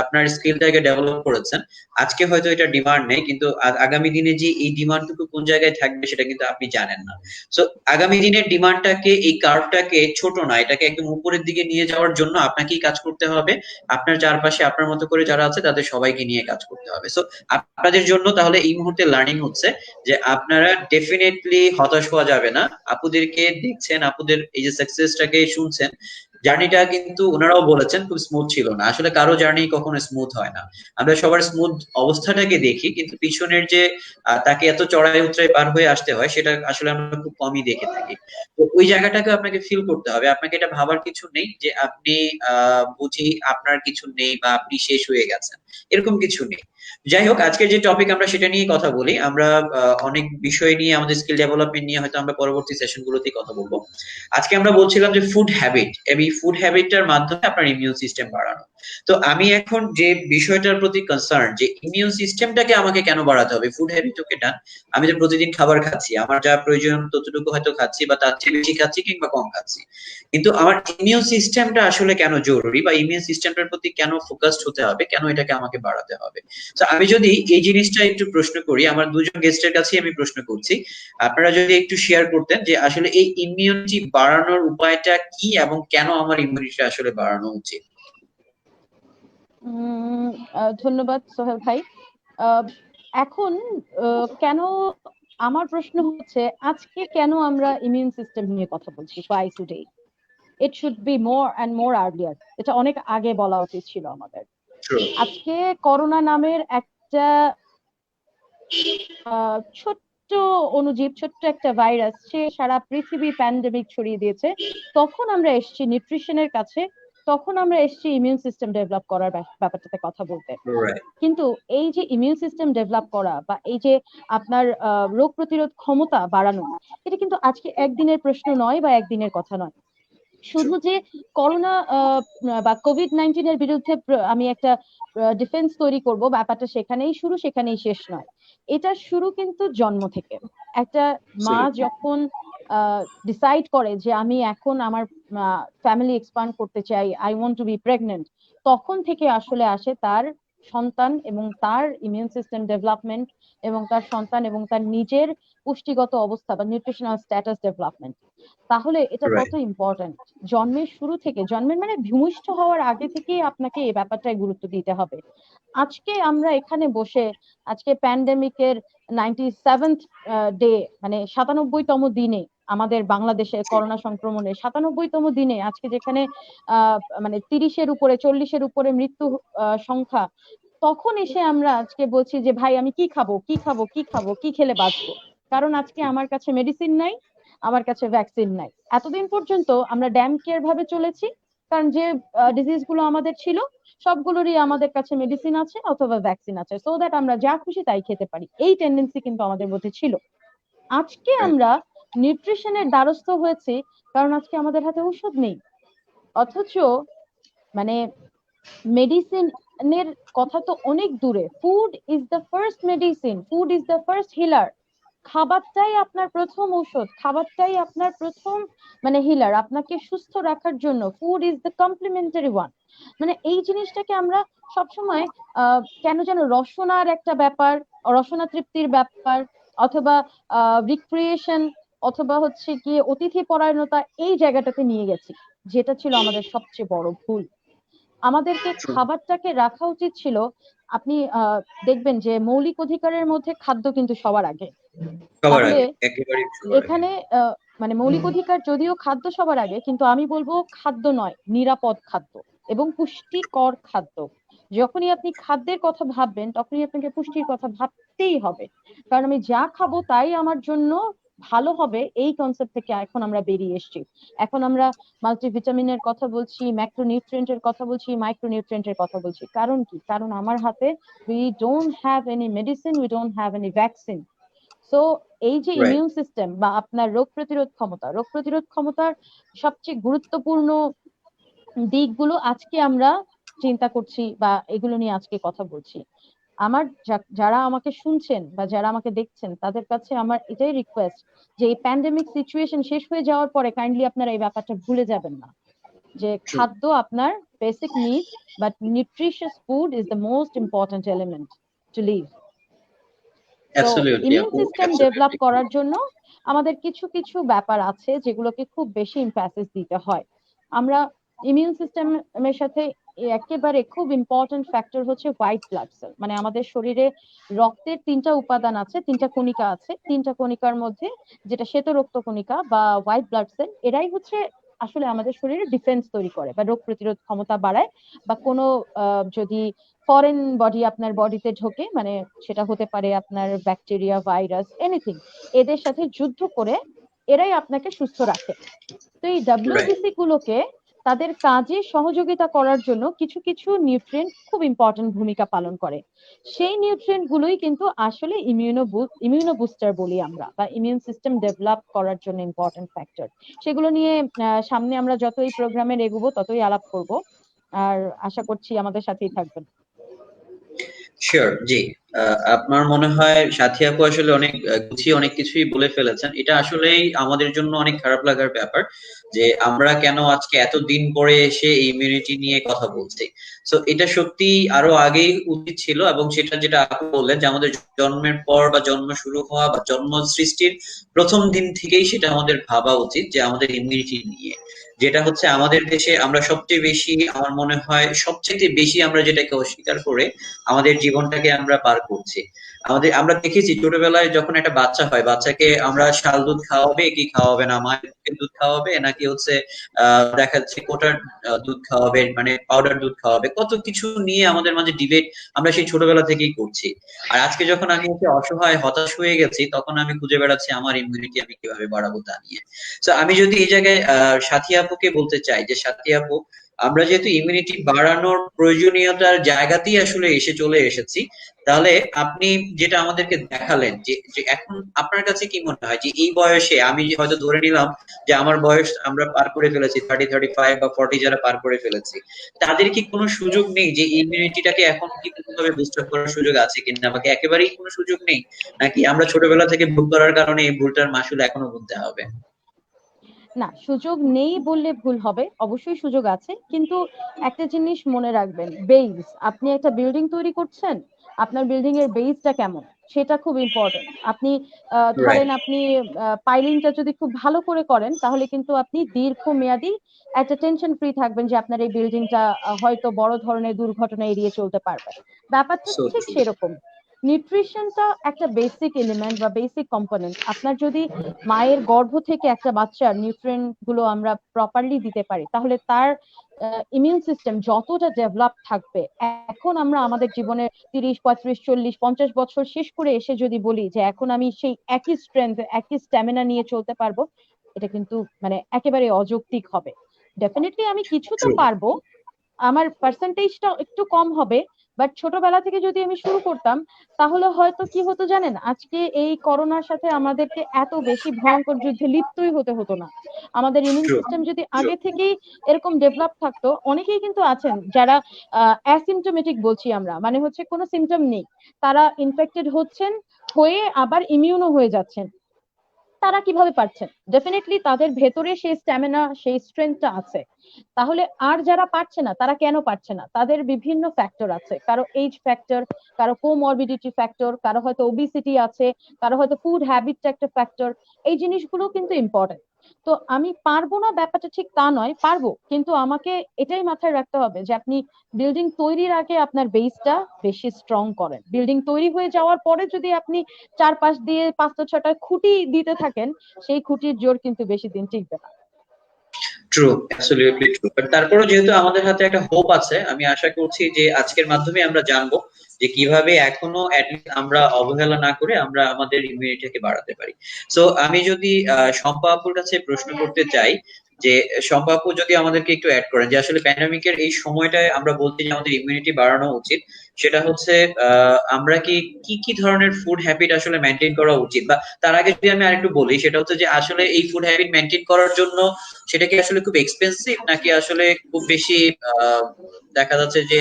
আপনার স্কিলটাকে ডেভেলপ করেছেন, আজকে হয়তো এটা ডিমান্ড নেই, কিন্তু আগামী দিনে যে এই ডিমান্ডটুকু কোন জায়গায় থাকবে সেটা কিন্তু আপনি জানেন না। সো আগামী দিনের ডিমান্ডটাকে, এই কার্ভটাকে ছোট না, এটাকে একদম উপরের দিকে নিয়ে যাওয়ার জন্য আপনাকেই কাজ করতে হবে। আপনার চারপাশে আপনার মতো করে যারা আছে তাদের সবাইকে নিয়ে কাজ করতে হবে। সো আপনাদের জন্য তাহলে এই মুহূর্তে লার্নিং হচ্ছে যে আপনারা ডেফিনেটলি হতাশ হওয়া যাবে না। আপুদেরকে দেখছেন, আপুদের এই যে সাকসেসটাকে শুনছেন, জার্নিটা কিন্তু ওনারাও বলেছেন খুব স্মুথ ছিল না। আসলে কারো জার্নি কখনো স্মুথ হয় না। আমরা সবার স্মুথ অবস্থাটাকে দেখি, কিন্তু পিছনের যে তাকে এত চড়াই উতরাই পার হয়ে আসতে হয় সেটা আসলে আমরা খুব কমই দেখে থাকি। তো ওই জায়গাটাকে আপনাকে ফিল করতে হবে। আপনাকে এটা ভাবার কিছু নেই যে আপনি বুঝি আপনার কিছু নেই বা আপনি শেষ হয়ে গেছেন, এরকম কিছু নেই। যাই হোক, আজকের যে টপিক আমরা সেটা নিয়ে কথা বলি। আমরা অনেক বিষয় নিয়ে, আমাদের স্কিল ডেভেলপমেন্ট নিয়ে হয়তো আমরা পরবর্তী সেশন গুলোতেই কথা বলবো। আজকে আমরা বলছিলাম যে ফুড হ্যাবিট, এই ফুড হ্যাবিটটার মাধ্যমে আপনার ইমিউন সিস্টেম বাড়ানো। তো আমি এখন যে বিষয়টার প্রতি কনসার্ন, যে ইমিউন সিস্টেমটাকে আমাকে কেন বাড়াতে হবে, ফুড হ্যাবিট ওকে ডান, আমি তো প্রতিদিন খাবার খাচ্ছি, আমার যা প্রয়োজন ততটুকু হয়তো খাচ্ছি, বা তার চেয়ে বেশি খাচ্ছি কিংবা কম খাচ্ছি, কিন্তু আমার ইমিউন সিস্টেমটা আসলে কেন জরুরি, বা ইমিউন সিস্টেমটার প্রতি কেন ফোকাসড হতে হবে, কেন এটাকে আমাকে বাড়াতে হবে। তো আমি যদি এই জিনিসটা একটু প্রশ্ন করি, আমার দুজন গেস্টের কাছেই আমি প্রশ্ন করছি, আপনারা যদি একটু শেয়ার করতেন যে আসলে এই ইমিউনিটি বাড়ানোর উপায়টা কি, এবং কেন আমার ইমিউনিটি আসলে বাড়ানো উচিত। ধন্যবাদ সোহেল ভাই। এখন কেন, আমার প্রশ্ন হচ্ছে আজকে কেন আমরা ইমিউন সিস্টেম নিয়ে কথা বলছি, why today? It should be more and more earlier. এটা অনেক আগে বলা উচিত ছিল আমাদের। আজকে করোনা নামের একটা ছোট্ট অণুজীব, ছোট্ট একটা ভাইরাস, সে সারা পৃথিবী প্যান্ডেমিক ছড়িয়ে দিয়েছে। তখন আমরা এসেছি নিউট্রিশনের কাছে, তখন আমরা এসেছি ইমিউন সিস্টেম ডেভেলপ করার ব্যাপারটাতে কথা বলতে। কিন্তু এই যে ইমিউন সিস্টেম ডেভেলপ করা বা এই যে আপনার রোগ প্রতিরোধ ক্ষমতা বাড়ানো, এটা কিন্তু আজকে একদিনের প্রশ্ন নয় বা একদিনের কথা নয়। শুধু যে করোনা বা কোভিড-19 এর বিরুদ্ধে আমি একটা ডিফেন্স তৈরি করব, ব্যাপারটা সেখানেই শুরু সেখানেই শেষ নয়। এটা শুরু কিন্তু জন্ম থেকে। একটা মা যখন ডিসাইড করে যে আমি এখন আমার ফ্যামিলি এক্সপান্ড করতে চাই, I want to be pregnant, তখন থেকে আসলে আসে তার সন্তান এবং তার ইমিউন সিস্টেম ডেভেলপমেন্ট এবং তার সন্তান এবং তার নিজের পুষ্টিগত অবস্থা বা নিউট্রিশনাল স্ট্যাটাস ডেভেলপমেন্ট। তাহলে এটা কত রাইট। ইম্পর্টেন্ট। জন্মের শুরু থেকে, জন্মের মানে ভূমিষ্ঠ হওয়ার আগে থেকেই আপনাকে এই ব্যাপারটায় গুরুত্ব দিতে হবে। আজকে আমরা এখানে বসে আজকে প্যান্ডেমিকের 97th ডে, মানে 97তম দিনে, আমাদের বাংলাদেশে করোনা সংক্রমণের 97তম দিনে আজকে যেখানে মানে 30-এর উপরে 40-এর উপরে মৃত্যু সংখ্যা, তখন এসে আমরা আজকে বলছি যে ভাই আমি কি খাবো কি খাবো কি খাবো, কি খেলে বাঁচবো, কারণ আজকে আমার কাছে মেডিসিন নাই, আমার কাছে ভ্যাকসিন নাই। এতদিন পর্যন্ত আমরা ড্যাম কেয়ার ভাবে চলেছি, কারণ যে ডিজিজ গুলো আমাদের ছিল সবগুলোরই আমাদের কাছে মেডিসিন আছে অথবা ভ্যাকসিন আছে, সো দ্যাট আমরা যা খুশি তাই খেতে পারি। এই টেন্ডেন্সি কিন্তু আমাদের মধ্যে ছিল। আজকে আমরা নিউট্রিশনের দ্বারস্থ হয়েছি কারণ আজকে আমাদের হাতে ঔষধ নেই, অথচ মানে মেডিসিনের কথা তো অনেক দূরে। Food is the first medicine, food is the first healer. খাবারটাই আপনার প্রথম ঔষধ, খাবারটাই আপনার প্রথম মানে হিলার আপনাকে সুস্থ রাখার জন্য। Food is the complementary one. মানে এই জিনিসটাকে আমরা সবসময় কেন যেন রসনার একটা ব্যাপার, রসনা তৃপ্তির ব্যাপার, অথবা রিক্রিয়েশন, অথবা হচ্ছে কি অতিথি পরায়ণতা, এই জায়গাটাতে নিয়ে গেছি, যেটা ছিল আমাদের সবচেয়ে বড় ভুল। আমাদেরকে খাবারটাকে রাখা উচিত ছিল, আপনি দেখবেন যে মৌলিক অধিকারের মধ্যে খাদ্য কিন্তু সবার আগে। সবার তাহলে আগে, একেবারেই সবার আগে। এখানে মানে মৌলিক অধিকার যদিও খাদ্য সবার আগে, কিন্তু আমি বলবো খাদ্য নয়, নিরাপদ খাদ্য এবং পুষ্টিকর খাদ্য। যখনই আপনি খাদ্যের কথা ভাববেন তখনই আপনাকে পুষ্টির কথা ভাবতেই হবে, কারণ আমি যা খাবো তাই আমার জন্য ভালো হবে, এই কনসেপ্ট থেকে এখন আমরা বেরিয়ে এসেছি। এখন আমরা মাল্টিভিটামিনের কথা বলছি, ম্যাক্রোনিউট্রিয়েন্টের কথা বলছি, মাইক্রোনিউট্রিয়েন্টের কথা বলছি। কারণ কি? কারণ আমার হাতে we don't have any medicine, we don't have any vaccine. So এই যে রাইট। ইমিউন সিস্টেম বা আপনার রোগ প্রতিরোধ ক্ষমতা, রোগ প্রতিরোধ ক্ষমতার সবচেয়ে গুরুত্বপূর্ণ দিকগুলো আজকে আমরা চিন্তা করছি বা এগুলো নিয়ে আজকে কথা বলছি। আমার যারা আমাকে শুনছেন বা যারা আমাকে দেখছেন তাদের কাছে আমার এটাই রিকোয়েস্ট যে এই প্যান্ডেমিক সিচুয়েশন শেষ হয়ে যাওয়ার পরে কাইন্ডলি আপনারা এই ব্যাপারটা ভুলে যাবেন না যে খাদ্য আপনার basic needs, but nutritious food is the most important element to live. তো অ্যাবসলিউটলি ইমিউন আপু, সিস্টেম ডেভেলপ অ্যাবসলিউটলি। করার জন্য আমাদের কিছু কিছু ব্যাপার আছে যেগুলোকে খুব বেশি ইমফ্যাসিস দিতে হয়। আমরা ইমিউন সিস্টেমের সাথে একেবারে খুব ইম্পর্টেন্ট ফ্যাক্টর হচ্ছে হোয়াইট ব্লাড সেল। মানে আমাদের শরীরে রক্তের 3টা উপাদান আছে, 3টা কণিকা আছে, 3টা কণিকার মধ্যে যেটা শ্বেত রক্ত কণিকা বা হোয়াইট ব্লাড সেল, এরাই হচ্ছে আসলে আমাদের শরীরে ডিফেন্স তৈরি করে বা রোগ প্রতিরোধ ক্ষমতা বাড়ায়, বা কোনো যদি ফরেন বডি আপনার বডিতে ঢোকে, মানে সেটা হতে পারে আপনার ব্যাকটেরিয়া, ভাইরাস, এনিথিং, এদের সাথে যুদ্ধ করে এরাই আপনাকে সুস্থ রাখে। তো এই ডাব্লিউবিসি গুলোকে তাদের কাজে সহযোগিতা করার জন্য কিছু কিছু নিউট্রিয়েন্ট খুব ইম্পর্টেন্ট ভূমিকা পালন করে। সেই নিউট্রিয়েন্ট গুলোই কিন্তু আসলে ইমিউনো বুস্টার বলি আমরা, বা ইমিউন সিস্টেম ডেভেলপ করার জন্য ইম্পর্টেন্ট ফ্যাক্টর। সেগুলো নিয়ে সামনে আমরা যত এই প্রোগ্রামে এগোবো ততই আলাপ করব, আর আশা করছি আমাদের সাথেই থাকবেন। শিওর, জি। আপনার মনে হয় সাথী আপু আসলে অনেক গুছিয়ে অনেক কিছুই বলে ফেলেছেন। এটা আসলেই আমাদের জন্য অনেক খারাপ লাগার ব্যাপার যে আমরা কেন আজকে এতদিন পরে এসে ইমিউনিটি নিয়ে কথা বলছি। সো এটা সত্যি আরো আগেই উচিত ছিল, এবং সেটা যেটা আপু বললেন যে আমাদের জন্মের পর বা জন্ম শুরু হওয়া বা জন্ম সৃষ্টির প্রথম দিন থেকেই সেটা আমাদের ভাবা উচিত যে আমাদের ইমিউনিটি নিয়ে। যেটা হচ্ছে আমাদের দেশে আমরা সবচেয়ে বেশি, আমার মনে হয় সবচেয়ে বেশি আমরা যেটাকে অস্বীকার করে আমাদের জীবনটাকে আমরা পার করছি। আমরা দেখেছি ছোটবেলায় যখন একটা বাচ্চা হয়, বাচ্চাকে আমরা শাল দুধ খাওয়াবে কি খাওয়াবে না, মায়ের দুধ খাওয়াবে নাকি হচ্ছে দেখা যাচ্ছে কোটার দুধ খাওয়াবে, মানে পাউডার দুধ খাওয়াবে, কত কিছু নিয়ে আমাদের মাঝে ডিবেট আমরা সেই ছোটবেলা থেকেই করছি। আর আজকে যখন আমি হচ্ছে অসহায় হতাশ হয়ে গেছি, তখন আমি খুঁজে বেড়াচ্ছি আমার ইমিউনিটি আমি কিভাবে বাড়াবো তা নিয়ে। তো আমি যদি এই জায়গায় সাথী আপুকে বলতে চাই যে সাথী আপু, আমরা যেহেতু ইমিউনিটি বাড়ানোর প্রয়োজনীয়তার জায়গাতেই আসলে চলে এসেছি, তাহলে আপনি যেটা আমাদেরকে দেখালেন যে যে এখন আপনার কাছে কি মনে হয় যে এই বয়সে, আমি হয়তো ধরে নিলাম যে আমার বয়স আমরা পার করে ফেলেছি 30-35 বা 40, যারা পার করে ফেলেছি, তাদের কি কোনো সুযোগ নেই যে ইমিউনিটিটাকে এখন কি কোনোভাবে বুস্ট আপ করার সুযোগ আছে কিনা, আমাকে একেবারেই কোনো সুযোগ নেই, নাকি আমরা ছোটবেলা থেকে ভুল করার কারণে এই ভুলটার মাসুল এখনো গুনতে হবে? না, সুযোগ নেই বললে ভুল হবে, অবশ্যই সুযোগ আছে, কিন্তু একটা জিনিস মনে রাখবেন, বেস। আপনি একটা বিল্ডিং তৈরি করছেন, আপনার বিল্ডিং এর বেসটা কেমন সেটা খুব ইম্পর্টেন্ট। আপনি ধরেন রাইট। আপনি পাইলিংটা যদি খুব ভালো করে করেন, তাহলে কিন্তু আপনি দীর্ঘমেয়াদী একটা টেনশন ফ্রি থাকবেন যে আপনার এই বিল্ডিংটা হয়তো বড় ধরনের দুর্ঘটনা এড়িয়ে চলতে পারবে। ব্যাপারটা সো ঠিক ট্রু। সেরকম। নিউট্রিশনটা একটা বেসিক এলিমেন্ট বা বেসিক কম্পোনেন্ট। আপনার যদি মায়ের গর্ভ থেকে একটা বাচ্চার নিউট্রিয়েন্ট গুলো আমরা প্রপারলি দিতে পারি, তাহলে তার ইমিউন সিস্টেম যতটা ডেভেলপ থাকবে। এখন আমরা আমাদের জীবনে 30, 35, 40, 50 বছর শেষ করে এসে যদি বলি যে এখন আমি সেই একই স্ট্রেংথ, একই স্ট্যামিনা নিয়ে চলতে পারবো, এটা কিন্তু মানে একেবারে অযৌক্তিক হবে। ডেফিনেটলি আমি কিছুটা ট্রু। পারবো, আমার পার্সেন্টেজটা একটু কম হবে, বাট ছোটবেলা থেকে যদি আমি শুরু করতাম, তাহলে হয়তো কি হতো জানেন, আজকে এই করোনার সাথে আমাদেরকে এত বেশি ভয়ঙ্কর যুদ্ধে লিপ্তই হতে হতো না। আমাদের ইমিউন ট্রু। সিস্টেম যদি আগে থেকেই এরকম ডেভেলপ থাকতো, অনেকেই কিন্তু আছেন যারা অ্যাসিমটোমেটিক বলছি আমরা, মানে হচ্ছে কোনো সিমটম নেই, তারা ইনফেক্টেড হচ্ছেন, হয়ে আবার ইমিউনও হয়ে যাচ্ছেন। তারা কিভাবে পারছেন? ডেফিনেটলি তাদের ভেতরে সেই স্ট্যামিনা, সেই স্ট্রেংথটা আছে। তাহলে আর যারা পারছে না, তারা কেন পারছে না? তাদের বিভিন্ন ফ্যাক্টর আছে, কারো এজ ফ্যাক্টর, কারো কোমরবিডিটি ফ্যাক্টর, কারো হয়তো ওবিসিটি আছে, কারো হয়তো ফুড হ্যাবিটটা একটা ফ্যাক্টর। এই জিনিসগুলো কিন্তু ইম্পর্টেন্ট। তো আমি পারবো না ব্যাপারটা ঠিক তা নয়, পারবো, কিন্তু আমাকে এটাই মাথায় রাখতে হবে যে আপনি বিল্ডিং তৈরির আগে আপনার বেসটা বেশি স্ট্রং করেন। বিল্ডিং তৈরি হয়ে যাওয়ার পরে যদি আপনি চারপাশ দিয়ে 5টা 6টা খুঁটি দিতে থাকেন, সেই খুঁটির জোর কিন্তু বেশি দিন টিকবে না। True, absolutely true. বাট তারপরেও যেহেতু আমাদের হাতে একটা হোপ আছে, আমি আশা করছি যে আজকের মাধ্যমে আমরা জানবো যে কিভাবে এখনো অ্যাটলিস্ট আমরা অবহেলা না করে আমরা আমাদের ইমিউনিটিকে বাড়াতে পারি। সো আমি যদি শম্পা আপুর কাছে প্রশ্ন করতে চাই যে শম্পা আপু যদি আমাদেরকে একটু অ্যাড করেন যে আসলে প্যান্ডেমিকের এই সময়টায় আমরা বলছি যে আমাদের ইমিউনিটি বাড়ানো উচিত, সেটা হচ্ছে আমরা কি কি কি ধরনের ফুড হ্যাবিট আসলে মেনটেন করা উচিত, বা তার আগে যদি আমি আরেকটু বলি সেটা হচ্ছে যে আসলে এই ফুড হ্যাবিট মেনটেন করার জন্য সেটা কি আসলে খুব এক্সপেন্সিভ, নাকি আসলে খুব বেশি আহ, দেখা যাচ্ছে যে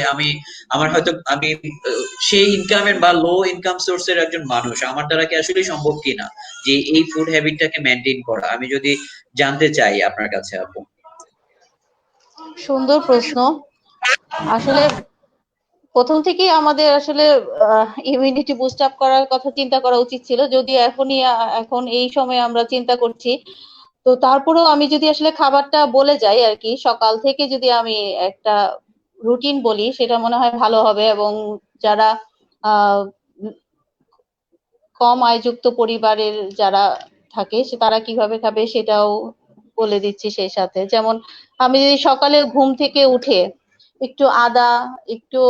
আমার হয়তো আমি সেই ইনকামের বা লো ইনকাম সোর্সের একজন মানুষ, আমার দ্বারা কি আসলে সম্ভব কিনা যে এই ফুড হ্যাবিটটাকে মেনটেন করা, আমি যদি জানতে চাই আপনার কাছে আপু। সুন্দর প্রশ্ন। আসলে প্রথম থেকেই আমাদের আসলে ইমিউনিটি বুস্ট আপ করার কথা চিন্তা করা উচিত ছিল, যদি এখন এই সময়ে আমরা চিন্তা করছি। তো তারপরেও আমি যদি আসলে খাবারটা বলে যাই আর কি, সকাল থেকে যদি আমি একটা রুটিন বলি, সেটা মনে হয় ভালো হবে। এবং যারা আহ কম আয়যুক্ত পরিবারের যারা থাকে তারা কিভাবে খাবে সেটাও বলে দিচ্ছি সেই সাথে। যেমন আমি যদি সকালে ঘুম থেকে উঠে একটু আদা, একটু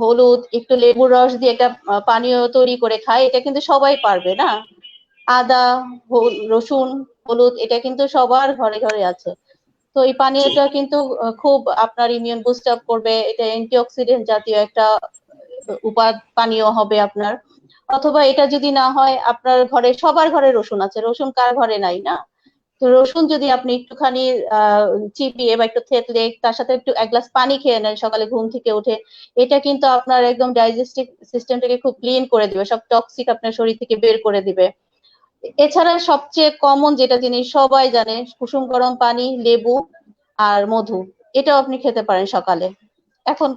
হলুদ, একটু লেবুর রস দিয়ে একটা পানীয় তৈরি করে খাই, এটা কিন্তু সবাই পারবে না। আদা, রসুন, হলুদ, এটা কিন্তু সবার ঘরে ঘরে আছে। তো এই পানীয়টা কিন্তু খুব আপনার ইমিউন বুস্ট আপ করবে। এটা অ্যান্টিঅক্সিডেন্ট জাতীয় একটা পানীয় হবে আপনার। অথবা এটা যদি না হয়, আপনার ঘরে সবার ঘরে রসুন আছে, রসুন কার ঘরে নাই না? তো রসুন যদি আপনি একটুখানি চিবিয়ে বা একটু থেতলে তার সাথে একটু 1 গ্লাস পানি খেয়ে নেন সকালে ঘুম থেকে উঠে, এটা কিন্তু আপনার একদম ডাইজেস্টিভ সিস্টেমটাকে খুব ক্লিন করে দিবে, সব টক্সিক আপনার শরীর থেকে বের করে দিবে। এছাড়া সবচেয়ে কমন যেটা জিনিস সবাই জানে, কুসুম গরম পানি, লেবু আর মধু, এটাও আপনি খেতে পারেন সকালে। এখন